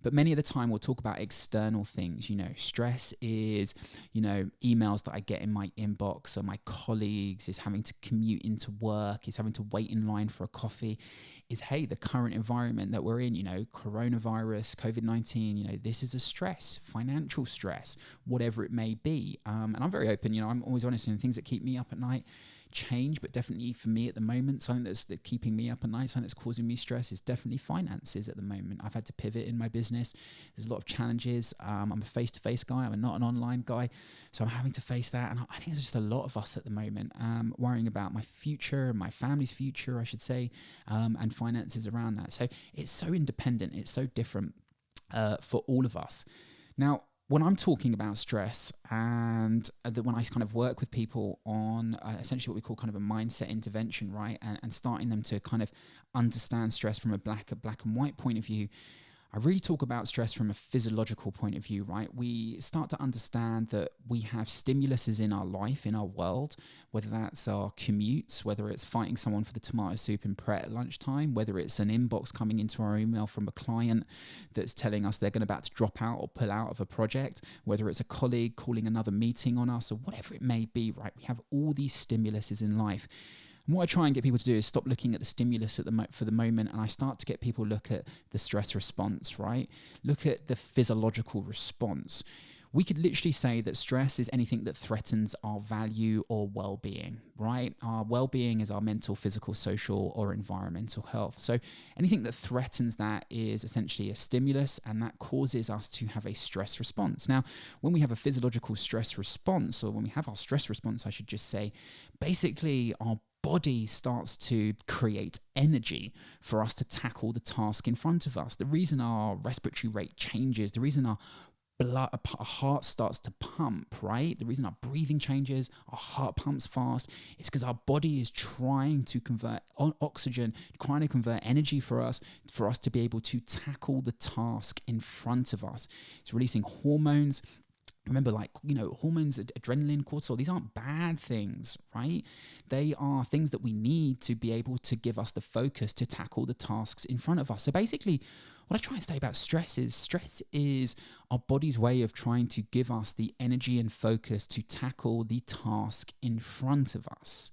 But many of the time we'll talk about external things. Stress is, emails that I get in my inbox, or my colleagues, is having to commute into work, is having to wait in line for a coffee, is, hey, the current environment that we're in, coronavirus, COVID-19, this is a stress, financial stress, whatever it may be. And I'm very open, I'm always honest in things that keep me up at night. Change, but definitely for me at the moment, something that's keeping me up at night, something that's causing me stress is definitely finances at the moment. I've had to pivot in my business. There's a lot of challenges. I'm a face-to-face guy. I'm not an online guy. So I'm having to face that. And I think there's just a lot of us at the moment worrying about my future, my family's future, I should say, and finances around that. So it's so independent. It's so different for all of us. Now, when I'm talking about stress and when I kind of work with people on essentially what we call kind of a mindset intervention, right, and starting them to kind of understand stress from a black and white point of view, I really talk about stress from a physiological point of view, right? We start to understand that we have stimuluses in our life, in our world, whether that's our commutes, whether it's fighting someone for the tomato soup in Pret at lunchtime, whether it's an inbox coming into our email from a client that's telling us they're about to drop out or pull out of a project, whether it's a colleague calling another meeting on us, or whatever it may be, right? We have all these stimuluses in life. And what I try and get people to do is stop looking at the stimulus for the moment, and I start to get people look at the stress response, right? Look at the physiological response. We could literally say that stress is anything that threatens our value or well-being, right? Our well-being is our mental, physical, social, or environmental health. So anything that threatens that is essentially a stimulus, and that causes us to have a stress response. Now, when we have a physiological stress response, or when we have our stress response, I should just say, basically our body starts to create energy for us to tackle the task in front of us. The reason our respiratory rate changes, the reason our heart starts to pump, right? The reason our breathing changes, our heart pumps fast, it's because our body is trying to convert oxygen, trying to convert energy for us to be able to tackle the task in front of us. It's releasing hormones. Remember, hormones, adrenaline, cortisol, these aren't bad things, right? They are things that we need to be able to give us the focus to tackle the tasks in front of us. So basically, what I try and say about stress is our body's way of trying to give us the energy and focus to tackle the task in front of us.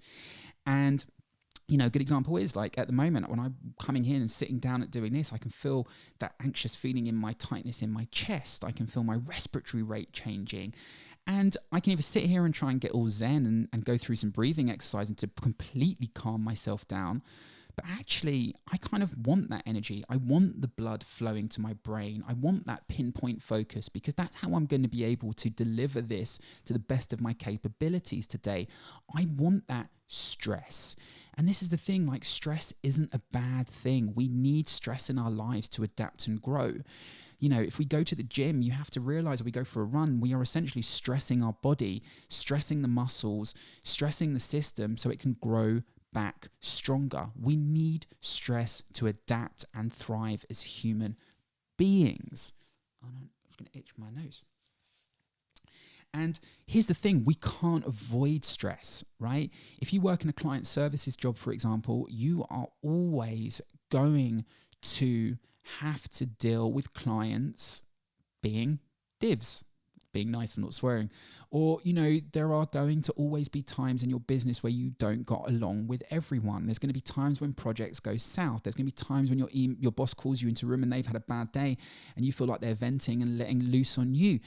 And a good example is at the moment when I'm coming here and sitting down at doing this, I can feel that anxious feeling in my tightness in my chest. I can feel my respiratory rate changing. And I can either sit here and try and get all zen and go through some breathing exercise and to completely calm myself down. But actually, I kind of want that energy. I want the blood flowing to my brain. I want that pinpoint focus because that's how I'm going to be able to deliver this to the best of my capabilities today. I want that stress. And this is the thing, stress isn't a bad thing. We need stress in our lives to adapt and grow. If we go to the gym, you have to realize we go for a run, we are essentially stressing our body, stressing the muscles, stressing the system so it can grow back stronger. We need stress to adapt and thrive as human beings. I'm going to itch my nose. And here's the thing, we can't avoid stress, right? If you work in a client services job, for example, you are always going to have to deal with clients being divs. Being nice, I'm not swearing. Or, there are going to always be times in your business where you don't get along with everyone. There's going to be times when projects go south. There's going to be times when your boss calls you into a room and they've had a bad day and you feel like they're venting and letting loose on you.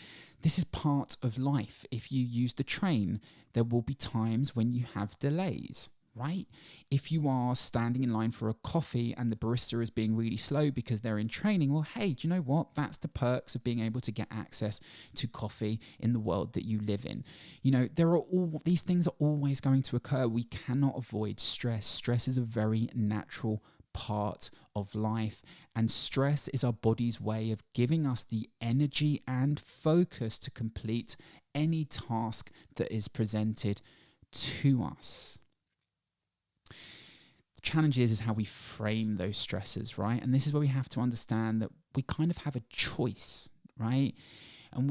This is part of life. If you use the train, there will be times when you have delays, right? If you are standing in line for a coffee and the barista is being really slow because they're in training, well, hey, do you know what? That's the perks of being able to get access to coffee in the world that you live in. You know, these things are always going to occur. We cannot avoid stress. Stress is a very natural part of life, and stress is our body's way of giving us the energy and focus to complete any task that is presented to us. The challenge is how we frame those stresses, right? And this is where we have to understand that we kind of have a choice, right? And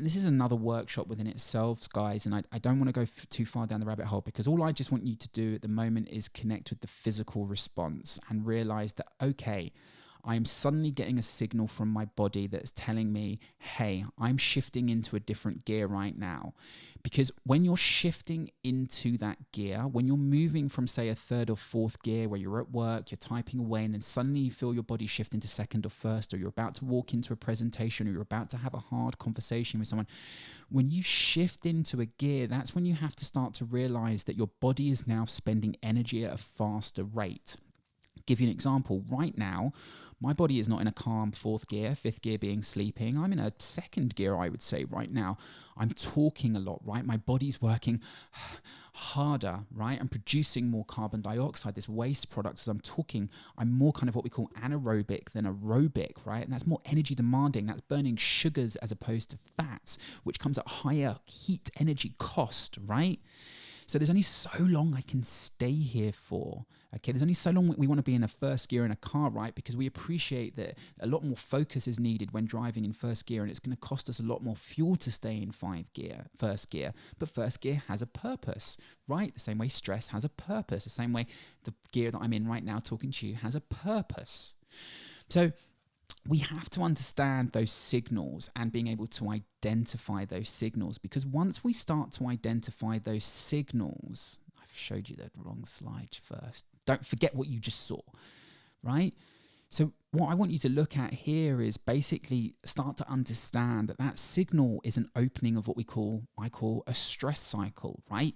this is another workshop within itself, guys, and I don't want to go too far down the rabbit hole, because all I just want you to do at the moment is connect with the physical response and realize that, okay, I'm suddenly getting a signal from my body that's telling me, hey, I'm shifting into a different gear right now. Because when you're shifting into that gear, when you're moving from, say, a third or fourth gear where you're at work, you're typing away, and then suddenly you feel your body shift into second or first, or you're about to walk into a presentation, or you're about to have a hard conversation with someone. When you shift into a gear, that's when you have to start to realize that your body is now spending energy at a faster rate. Give you an example. Right now, my body is not in a calm fourth gear, fifth gear being sleeping. I'm in a second gear, I would say, right now. I'm talking a lot, right? My body's working harder, right? I'm producing more carbon dioxide, this waste product as I'm talking. I'm more kind of what we call anaerobic than aerobic, right? And that's more energy demanding. That's burning sugars as opposed to fats, which comes at higher heat energy cost, right? So there's only so long I can stay here for. Okay, there's only so long we want to be in a first gear in a car, right? Because we appreciate that a lot more focus is needed when driving in first gear, and it's going to cost us a lot more fuel to stay in first gear. But first gear has a purpose, right? The same way stress has a purpose, the same way the gear that I'm in right now talking to you has a purpose. So we have to understand those signals and being able to identify those signals, because once we start to identify those signals, I've showed you the wrong slide first. Don't forget what you just saw, right? So what I want you to look at here is basically start to understand that signal is an opening of what I call a stress cycle, right?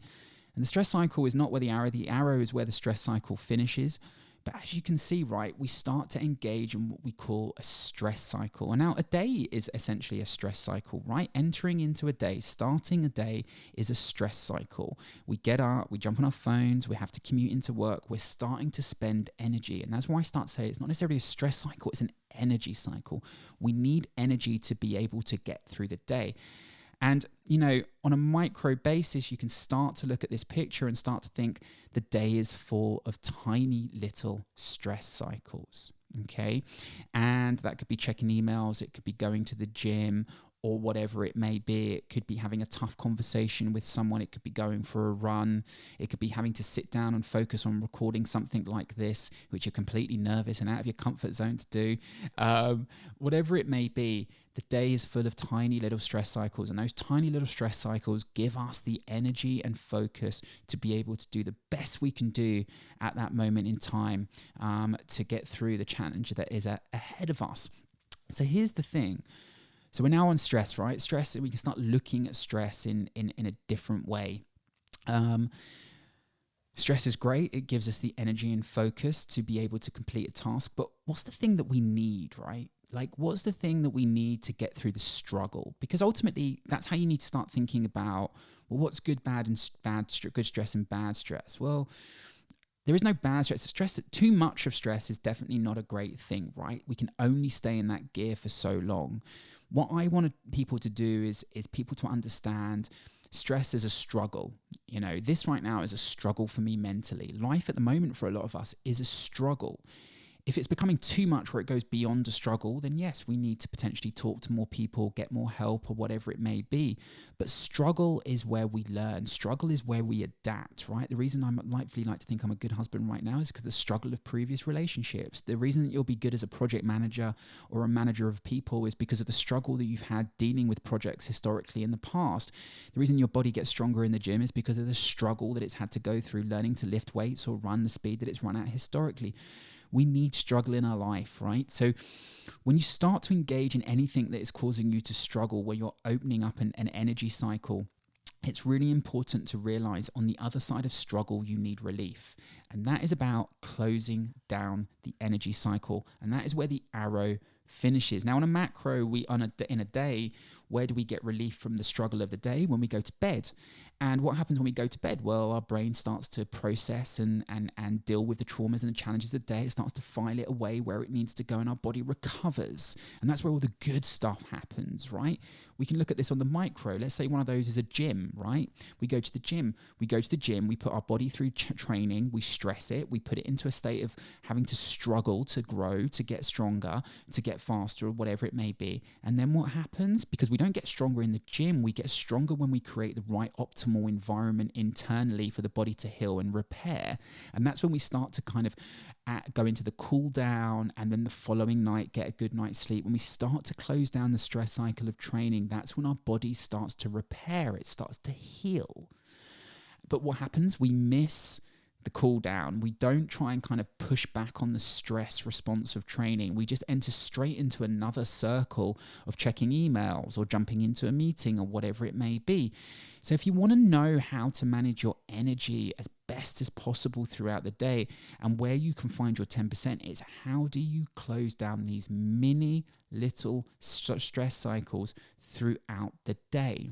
And the stress cycle is not where the arrow is where the stress cycle finishes. But as you can see, right, we start to engage in what we call a stress cycle. And now a day is essentially a stress cycle, right? Entering into a day, starting a day is a stress cycle. We get up, we jump on our phones, we have to commute into work. We're starting to spend energy. And that's why I start to say it's not necessarily a stress cycle, it's an energy cycle. We need energy to be able to get through the day. And, you know, on a micro basis, you can start to look at this picture and start to think the day is full of tiny little stress cycles, okay? And that could be checking emails, it could be going to the gym, or whatever it may be. It could be having a tough conversation with someone. It could be going for a run. It could be having to sit down and focus on recording something like this, which you're completely nervous and out of your comfort zone to do. Whatever it may be, the day is full of tiny little stress cycles, and those tiny little stress cycles give us the energy and focus to be able to do the best we can do at that moment in time to get through the challenge that is ahead of us. So here's the thing. So we're now on stress, right? Stress, we can start looking at stress in a different way. Stress is great. It gives us the energy and focus to be able to complete a task. But what's the thing that we need, right? Like, what's the thing that we need to get through the struggle? Because ultimately, that's how you need to start thinking about, well, what's good, bad, and good stress and bad stress? Well, there is no bad stress. Too much of stress is definitely not a great thing, right? We can only stay in that gear for so long. What I wanted people to do is people to understand stress is a struggle. You know, this right now is a struggle for me mentally. Life at the moment for a lot of us is a struggle. If it's becoming too much where it goes beyond a struggle, then yes, we need to potentially talk to more people, get more help, or whatever it may be. But struggle is where we learn. Struggle is where we adapt, right? The reason I'm likely like to think I'm a good husband right now is because of the struggle of previous relationships. The reason that you'll be good as a project manager or a manager of people is because of the struggle that you've had dealing with projects historically in the past. The reason your body gets stronger in the gym is because of the struggle that it's had to go through learning to lift weights or run the speed that it's run at historically. We need struggle in our life, right? So when you start to engage in anything that is causing you to struggle, where you're opening up an energy cycle, it's really important to realize on the other side of struggle, you need relief. And that is about closing down the energy cycle. And that is where the arrow finishes. Now, on a macro, in a day, where do we get relief from the struggle of the day? When we go to bed. And what happens when we go to bed? Well, our brain starts to process and deal with the traumas and the challenges of the day. It starts to file it away where it needs to go, and our body recovers. And that's where all the good stuff happens, right? We can look at this on the micro. Let's say one of those is a gym, right? We go to the gym, we put our body through training, we stress it, we put it into a state of having to struggle to grow, to get stronger, to get faster, or whatever it may be. And then what happens? Because we don't get stronger in the gym, we get stronger when we create the right optimal environment internally for the body to heal and repair. And that's when we start to kind of go into the cool down, and then the following night get a good night's sleep. When we start to close down the stress cycle of training, that's when our body starts to repair, it starts to heal. But what happens? We miss the cool down. We don't try and kind of push back on the stress response of training. We just enter straight into another circle of checking emails or jumping into a meeting or whatever it may be. So if you want to know how to manage your energy as best as possible throughout the day, and where you can find your 10%, is how do you close down these mini little stress cycles throughout the day.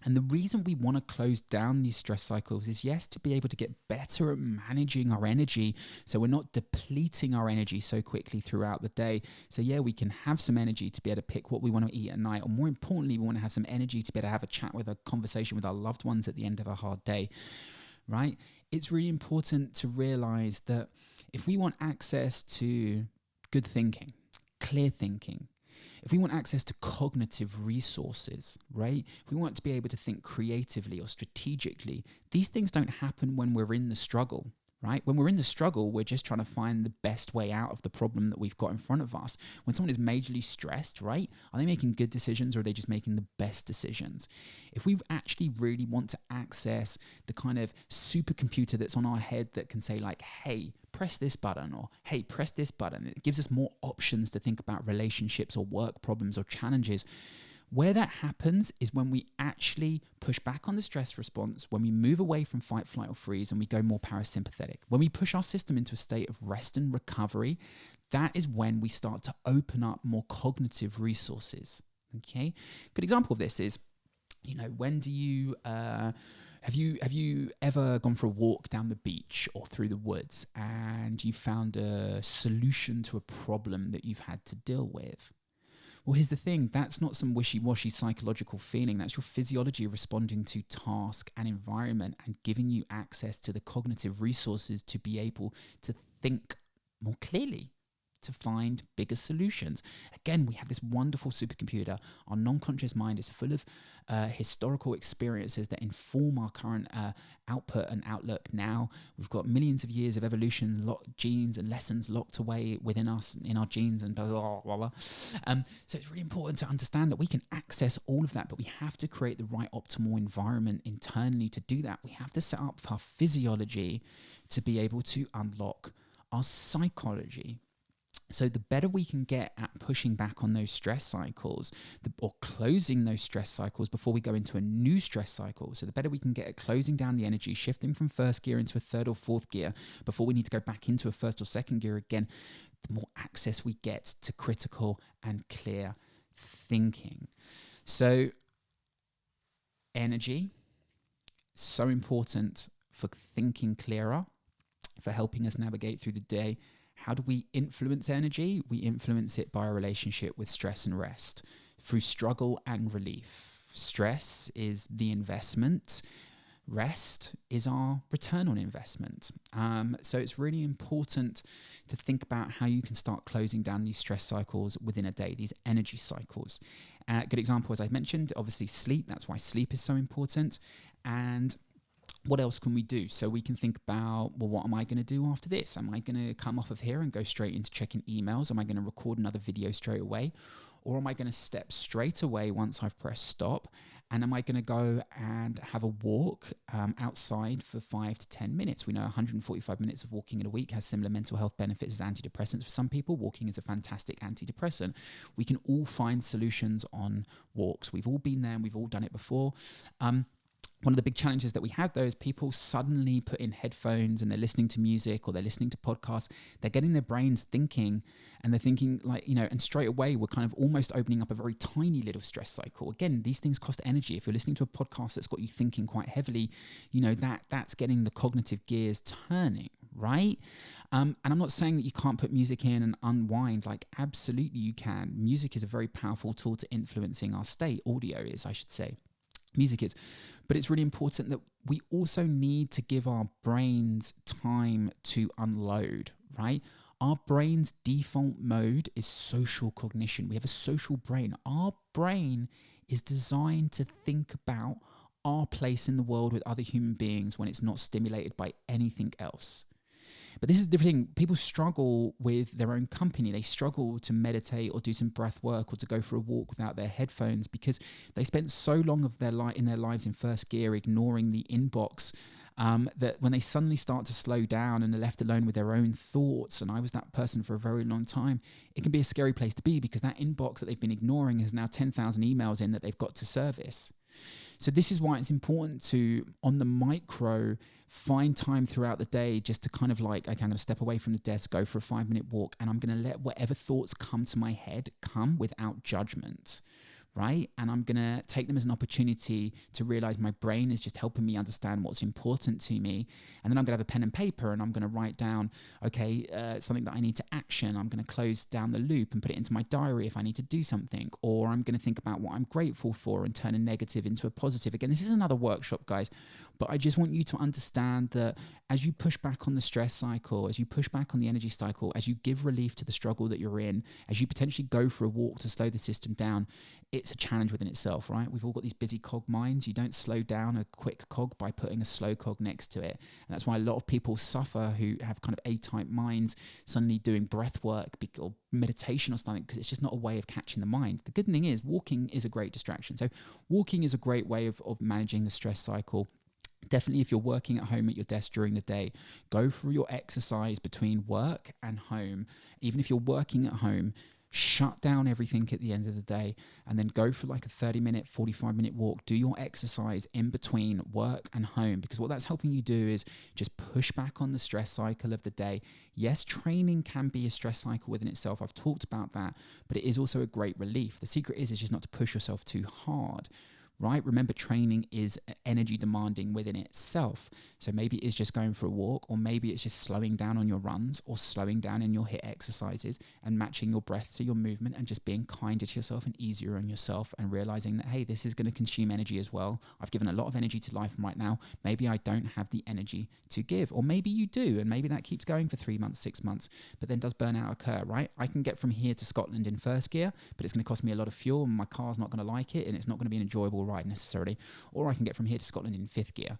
And the reason we want to close down these stress cycles is, yes, to be able to get better at managing our energy, so we're not depleting our energy so quickly throughout the day. So yeah, we can have some energy to be able to pick what we want to eat at night, or more importantly, we want to have some energy to be able to have a conversation with our loved ones at the end of a hard day, right? It's really important to realize that if we want access to good thinking, clear thinking, if we want access to cognitive resources, right? If we want to be able to think creatively or strategically, these things don't happen when we're in the struggle, right? When we're in the struggle, we're just trying to find the best way out of the problem that we've got in front of us. When someone is majorly stressed, right? Are they making good decisions, or are they just making the best decisions? If we actually really want to access the kind of supercomputer that's on our head that can say like, hey, press this button, or hey, press this button, it gives us more options to think about relationships or work problems or challenges. Where that happens is when we actually push back on the stress response, when we move away from fight, flight, or freeze, and we go more parasympathetic. When we push our system into a state of rest and recovery, that is when we start to open up more cognitive resources. Okay? Good example of this is, when do you... Have you ever gone for a walk down the beach or through the woods and you found a solution to a problem that you've had to deal with? Well, here's the thing. That's not some wishy-washy psychological feeling. That's your physiology responding to task and environment and giving you access to the cognitive resources to be able to think more clearly, to find bigger solutions. Again, we have this wonderful supercomputer. Our non-conscious mind is full of historical experiences that inform our current output and outlook now. We've got millions of years of evolution, genes and lessons locked away within us, in our genes, and blah, blah, blah, blah. So it's really important to understand that we can access all of that, but we have to create the right optimal environment internally to do that. We have to set up our physiology to be able to unlock our psychology. So the better we can get at pushing back on those stress cycles, or closing those stress cycles before we go into a new stress cycle. So the better we can get at closing down the energy, shifting from first gear into a third or fourth gear before we need to go back into a first or second gear again, the more access we get to critical and clear thinking. So energy, so important for thinking clearer, for helping us navigate through the day. How do we influence energy? We influence it by a relationship with stress and rest, through struggle and relief. Stress is the investment. Rest is our return on investment. So it's really important to think about how you can start closing down these stress cycles within a day, these energy cycles. Good example, as I mentioned, obviously sleep. That's why sleep is so important. And what else can we do? So we can think about, well, what am I going to do after this? Am I going to come off of here and go straight into checking emails? Am I going to record another video straight away? Or am I going to step straight away once I've pressed stop? And am I going to go and have a walk outside for 5 to 10 minutes? We know 145 minutes of walking in a week has similar mental health benefits as antidepressants. For some people, walking is a fantastic antidepressant. We can all find solutions on walks. We've all been there and we've all done it before. One of the big challenges that we have though is people suddenly put in headphones and they're listening to music or they're listening to podcasts. They're getting their brains thinking, and they're thinking like, and straight away we're kind of almost opening up a very tiny little stress cycle. Again, these things cost energy. If you're listening to a podcast that's got you thinking quite heavily, that's getting the cognitive gears turning, right? And I'm not saying that you can't put music in and unwind. Like, absolutely you can. Music is a very powerful tool to influencing our state. Audio is, I should say. Music is. But it's really important that we also need to give our brains time to unload, right? Our brain's default mode is social cognition. We have a social brain. Our brain is designed to think about our place in the world with other human beings when it's not stimulated by anything else. But this is the different thing. People struggle with their own company. They struggle to meditate or do some breath work or to go for a walk without their headphones because they spent so long of their in their lives in first gear ignoring the inbox that when they suddenly start to slow down and are left alone with their own thoughts, and I was that person for a very long time, it can be a scary place to be because that inbox that they've been ignoring has now 10,000 emails in that they've got to service. So this is why it's important to, on the micro, find time throughout the day just to kind of like, okay, I'm going to step away from the desk, go for a 5-minute walk, and I'm going to let whatever thoughts come to my head come without judgment, right? And I'm going to take them as an opportunity to realize my brain is just helping me understand what's important to me. And then I'm going to have a pen and paper and I'm going to write down, okay, something that I need to action. I'm going to close down the loop and put it into my diary if I need to do something. Or I'm going to think about what I'm grateful for and turn a negative into a positive. Again, this is another workshop, guys, but I just want you to understand that as you push back on the stress cycle, as you push back on the energy cycle, as you give relief to the struggle that you're in, as you potentially go for a walk to slow the system down, it's a challenge within itself, right? We've all got these busy cog minds. You don't slow down a quick cog by putting a slow cog next to it. And that's why a lot of people suffer who have kind of A-type minds suddenly doing breath work or meditation or something because it's just not a way of catching the mind. The good thing is walking is a great distraction. So walking is a great way of managing the stress cycle. Definitely, if you're working at home at your desk during the day, go for your exercise between work and home. Even if you're working at home, shut down everything at the end of the day and then go for like a 30-minute, 45-minute walk. Do your exercise in between work and home, because what that's helping you do is just push back on the stress cycle of the day. Yes, training can be a stress cycle within itself. I've talked about that, but it is also a great relief. The secret is just not to push yourself too hard. Right? Remember, training is energy demanding within itself. So maybe it's just going for a walk, or maybe it's just slowing down on your runs or slowing down in your HIIT exercises and matching your breath to your movement and just being kinder to yourself and easier on yourself and realizing that, hey, this is going to consume energy as well. I've given a lot of energy to life right now. Maybe I don't have the energy to give, or maybe you do. And maybe that keeps going for 3 months, 6 months, but then does burnout occur, right? I can get from here to Scotland in first gear, but it's going to cost me a lot of fuel and my car's not going to like it and it's not going to be an enjoyable ride necessarily. Or I can get from here to Scotland in 5th gear.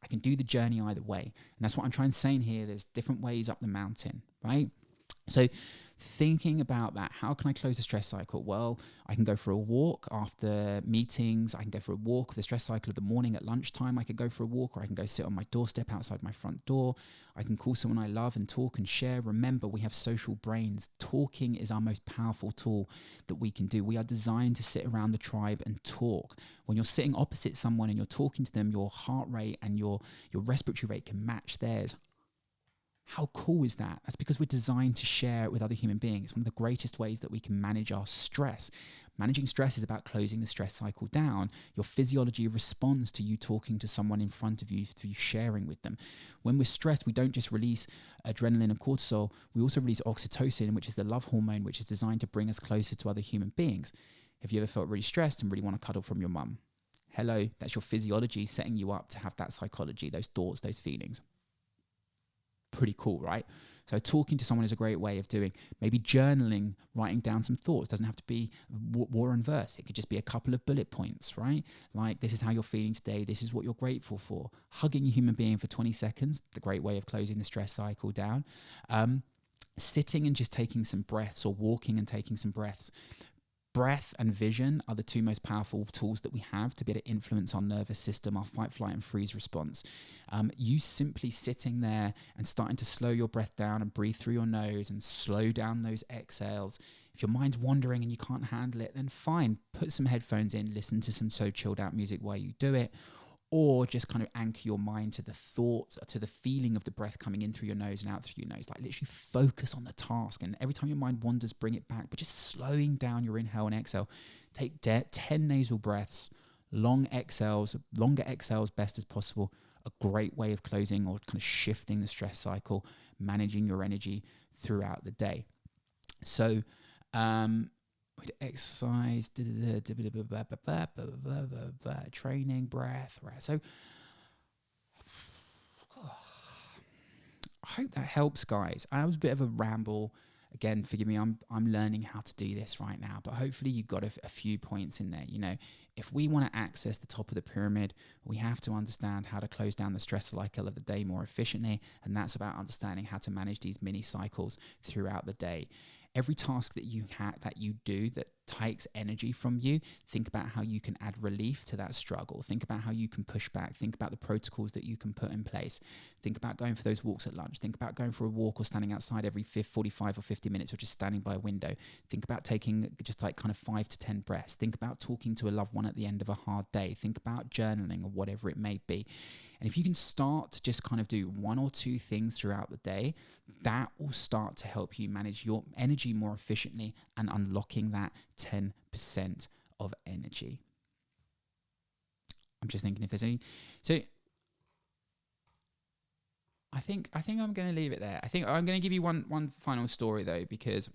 I can do the journey either way. And that's what I'm trying to say in here. There's different ways up the mountain, right? So thinking about that, how can I close the stress cycle? Well, I can go for a walk after meetings. I can go for a walk, the stress cycle of the morning at lunchtime. I could go for a walk, or I can go sit on my doorstep outside my front door. I can call someone I love and talk and share. Remember, we have social brains. Talking is our most powerful tool that we can do. We are designed to sit around the tribe and talk. When you're sitting opposite someone and you're talking to them, your heart rate and your respiratory rate can match theirs. How cool is that? That's because we're designed to share it with other human beings. It's one of the greatest ways that we can manage our stress. Managing stress is about closing the stress cycle down. Your physiology responds to you talking to someone in front of you, to you sharing with them. When we're stressed, we don't just release adrenaline and cortisol, we also release oxytocin, which is the love hormone, which is designed to bring us closer to other human beings. Have you ever felt really stressed and really want to cuddle from your mum? Hello, that's your physiology setting you up to have that psychology, those thoughts, those feelings. Pretty cool, right? So talking to someone is a great way of doing, maybe journaling, writing down some thoughts. Doesn't have to be war and verse. It could just be a couple of bullet points, right? Like, this is how you're feeling today. This is what you're grateful for. Hugging a human being for 20 seconds, the great way of closing the stress cycle down. Sitting and just taking some breaths, or walking and taking some breaths. Breath and vision are the two most powerful tools that we have to be able to influence our nervous system, our fight, flight, and freeze response. You simply sitting there and starting to slow your breath down and breathe through your nose and slow down those exhales. If your mind's wandering and you can't handle it, then fine, put some headphones in, listen to some so chilled out music while you do it. Or just kind of anchor your mind to the thought, to the feeling of the breath coming in through your nose and out through your nose. Like literally focus on the task. And every time your mind wanders, bring it back. But just slowing down your inhale and exhale. Take 10 nasal breaths, longer exhales best as possible. A great way of closing or kind of shifting the stress cycle, managing your energy throughout the day. So, exercise, training, breath, right? So I hope that helps, guys. I was a bit of a ramble. Again, forgive me, I'm learning how to do this right now, but hopefully you got a few points in there. You know, if we want to access the top of the pyramid, we have to understand how to close down the stress cycle of the day more efficiently, and that's about understanding how to manage these mini cycles throughout the day. Every task that you do that takes energy from you, think about how you can add relief to that struggle. Think about how you can push back. Think about the protocols that you can put in place. Think about going for those walks at lunch. Think about going for a walk or standing outside every 45 or 50 minutes or just standing by a window. Think about taking just like kind of 5 to 10 breaths. Think about talking to a loved one at the end of a hard day. Think about journaling or whatever it may be. And if you can start to just kind of do 1 or 2 things throughout the day, that will start to help you manage your energy more efficiently and unlocking that 10% of energy. I'm just thinking if there's any. So I think I'm going to leave it there. I think I'm going to give you one final story though, because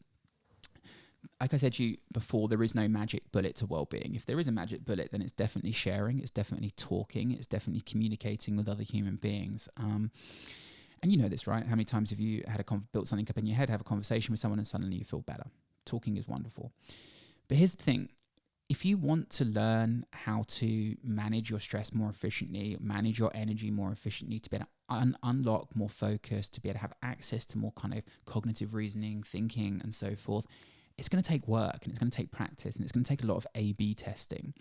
like I said to you before, there is no magic bullet to well-being. If there is a magic bullet, then it's definitely sharing, it's definitely talking, it's definitely communicating with other human beings. And you know this, right? How many times have you had built something up in your head, have a conversation with someone, and suddenly you feel better? Talking is wonderful. But here's the thing. If you want to learn how to manage your stress more efficiently, manage your energy more efficiently, to be able to unlock more focus, to be able to have access to more kind of cognitive reasoning, thinking, and so forth, it's going to take work and it's going to take practice and it's going to take a lot of A/B testing.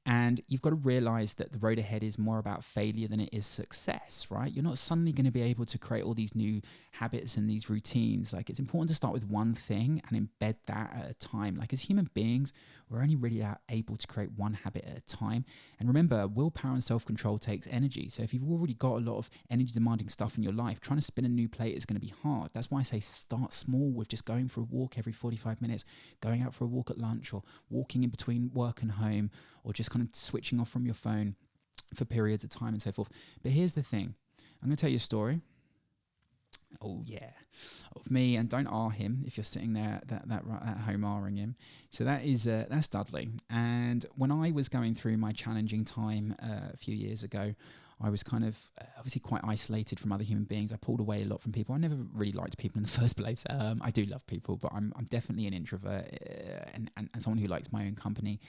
And you've got to realize that the road ahead is more about failure than it is success, right? You're not suddenly going to be able to create all these new habits and these routines. Like, it's important to start with one thing and embed that at a time. Like, as human beings, we're only really able to create one habit at a time. And remember, willpower and self-control takes energy. So if you've already got a lot of energy demanding stuff in your life, trying to spin a new plate is going to be hard. That's why I say start small with just going for a walk every 45 minutes, going out for a walk at lunch, or walking in between work and home, or just kind of switching off from your phone for periods of time and so forth. But here's the thing. I'm going to tell you a story. Oh yeah, of me, and don't R him if you're sitting there at home R-ing him. So that's Dudley. And when I was going through my challenging time a few years ago, I was kind of obviously quite isolated from other human beings. I pulled away a lot from people. I never really liked people in the first place. I do love people, but I'm definitely an introvert and someone who likes my own company.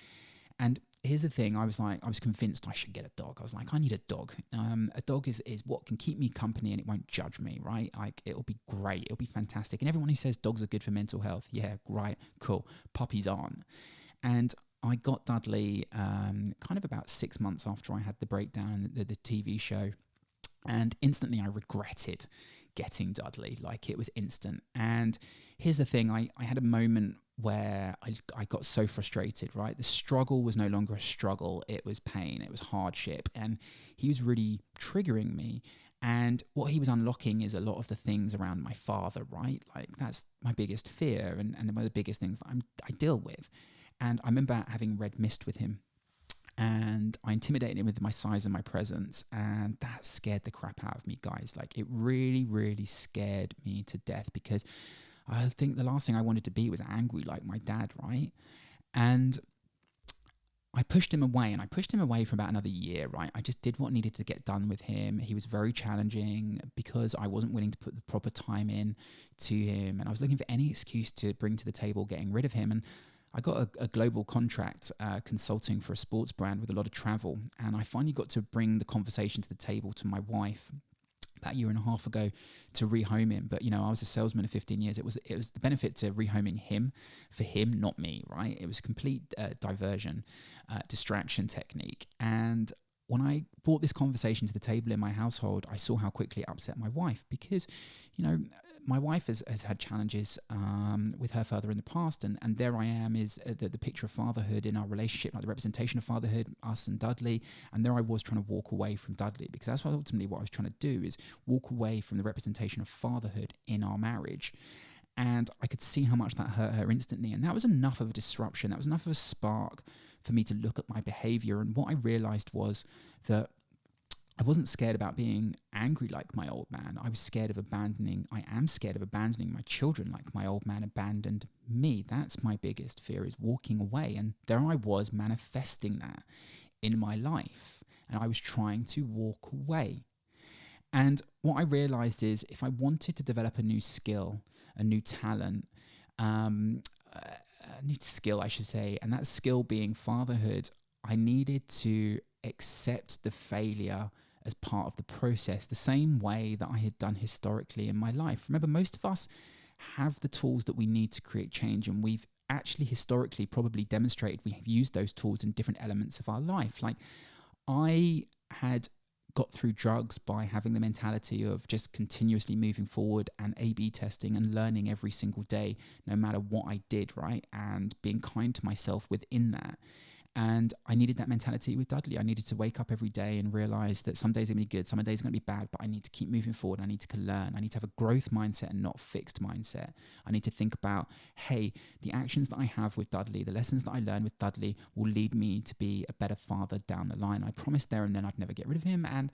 And here's the thing, I was convinced I should get a dog. I was like, I need a dog. A dog is what can keep me company and it won't judge me, right? Like, it'll be great. It'll be fantastic. And everyone who says dogs are good for mental health, yeah, right, cool. Puppies aren't. And I got Dudley kind of about 6 months after I had the breakdown in the TV show. And instantly I regretted getting Dudley. Like, it was instant. And here's the thing, I had a moment where I got so frustrated, right? The struggle was no longer a struggle. It was pain. It was hardship. And he was really triggering me. And what he was unlocking is a lot of the things around my father, right? Like, that's my biggest fear and one of the biggest things that I deal with. And I remember having read Mist with him. And I intimidated him with my size and my presence. And that scared the crap out of me, guys. Like, it really, really scared me to death, because I think the last thing I wanted to be was angry like my dad, right? And I pushed him away, and I pushed him away for about another year, right? I just did what needed to get done with him. He was very challenging because I wasn't willing to put the proper time in to him. And I was looking for any excuse to bring to the table getting rid of him. And I got a global contract consulting for a sports brand with a lot of travel. And I finally got to bring the conversation to the table to my wife. about a year and a half ago to rehome him. But, I was a salesman of 15 years. It was the benefit to rehoming him for him, not me, right? It was a complete diversion, distraction technique. And when I brought this conversation to the table in my household, I saw how quickly it upset my wife because, my wife has had challenges with her father in the past, and there I am is the picture of fatherhood in our relationship, like the representation of fatherhood, us and Dudley, and there I was trying to walk away from Dudley because that's ultimately what I was trying to do, is walk away from the representation of fatherhood in our marriage. And I could see how much that hurt her instantly, and that was enough of a disruption, that was enough of a spark for me to look at my behavior. And what I realized was that I wasn't scared about being angry like my old man. I am scared of abandoning my children like my old man abandoned me. That's my biggest fear, is walking away. And there I was manifesting that in my life. And I was trying to walk away. And what I realized is if I wanted to develop a new skill, a new talent, a new skill, I should say, and that skill being fatherhood, I needed to accept the failure as part of the process, the same way that I had done historically in my life. Remember, most of us have the tools that we need to create change, and we've actually historically probably demonstrated we have used those tools in different elements of our life. Like, I had got through drugs by having the mentality of just continuously moving forward and A/B testing and learning every single day, no matter what I did, right? And being kind to myself within that. And I needed that mentality with Dudley. I needed to wake up every day and realize that some days are going to be good, some days are going to be bad, but I need to keep moving forward. I need to learn. I need to have a growth mindset and not fixed mindset. I need to think about, hey, the actions that I have with Dudley, the lessons that I learn with Dudley will lead me to be a better father down the line. I promised there and then I'd never get rid of him. And,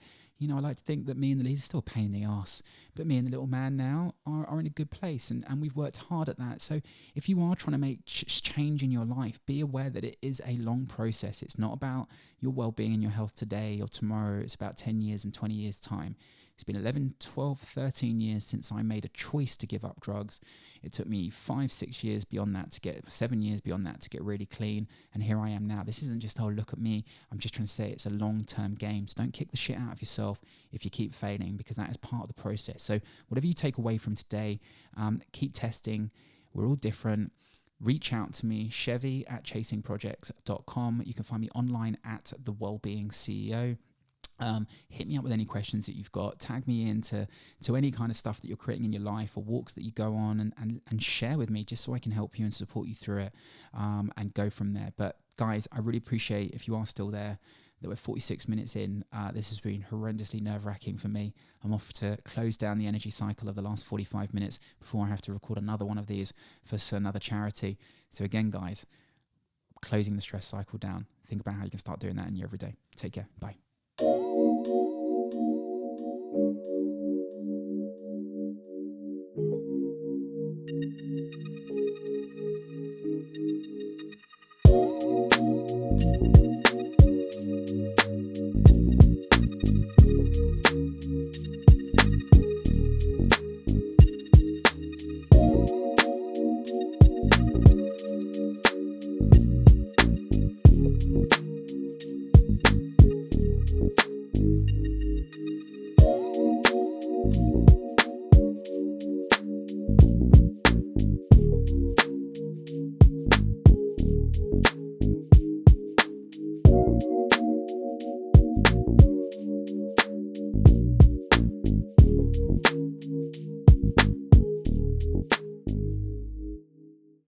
I like to think that me and the he's still a pain in the ass, but me and the little man now are in a good place. And we've worked hard at that. So if you are trying to make change in your life, be aware that it is a long process. It's not about your well-being and your health today or tomorrow. It's about 10 years and 20 years time. It's been 11, 12, 13 years since I made a choice to give up drugs. It took me 5, 6 years beyond that to get, 7 years beyond that to get really clean. And here I am now. This isn't just, oh, look at me. I'm just trying to say it's a long-term game. So don't kick the shit out of yourself if you keep failing, because that is part of the process. So whatever you take away from today, keep testing. We're all different. Reach out to me, Chevy at chasingprojects.com. You can find me online at the Wellbeing CEO. Hit me up with any questions that you've got. Tag me into any kind of stuff that you're creating in your life or walks that you go on, and share with me just so I can help you and support you through it, and go from there. But guys, I really appreciate if you are still there, that we're 46 minutes in. This has been horrendously nerve-wracking for me. I'm off to close down the energy cycle of the last 45 minutes before I have to record another one of these for another charity. So again, guys, closing the stress cycle down. Think about how you can start doing that in your everyday. Take care. Bye.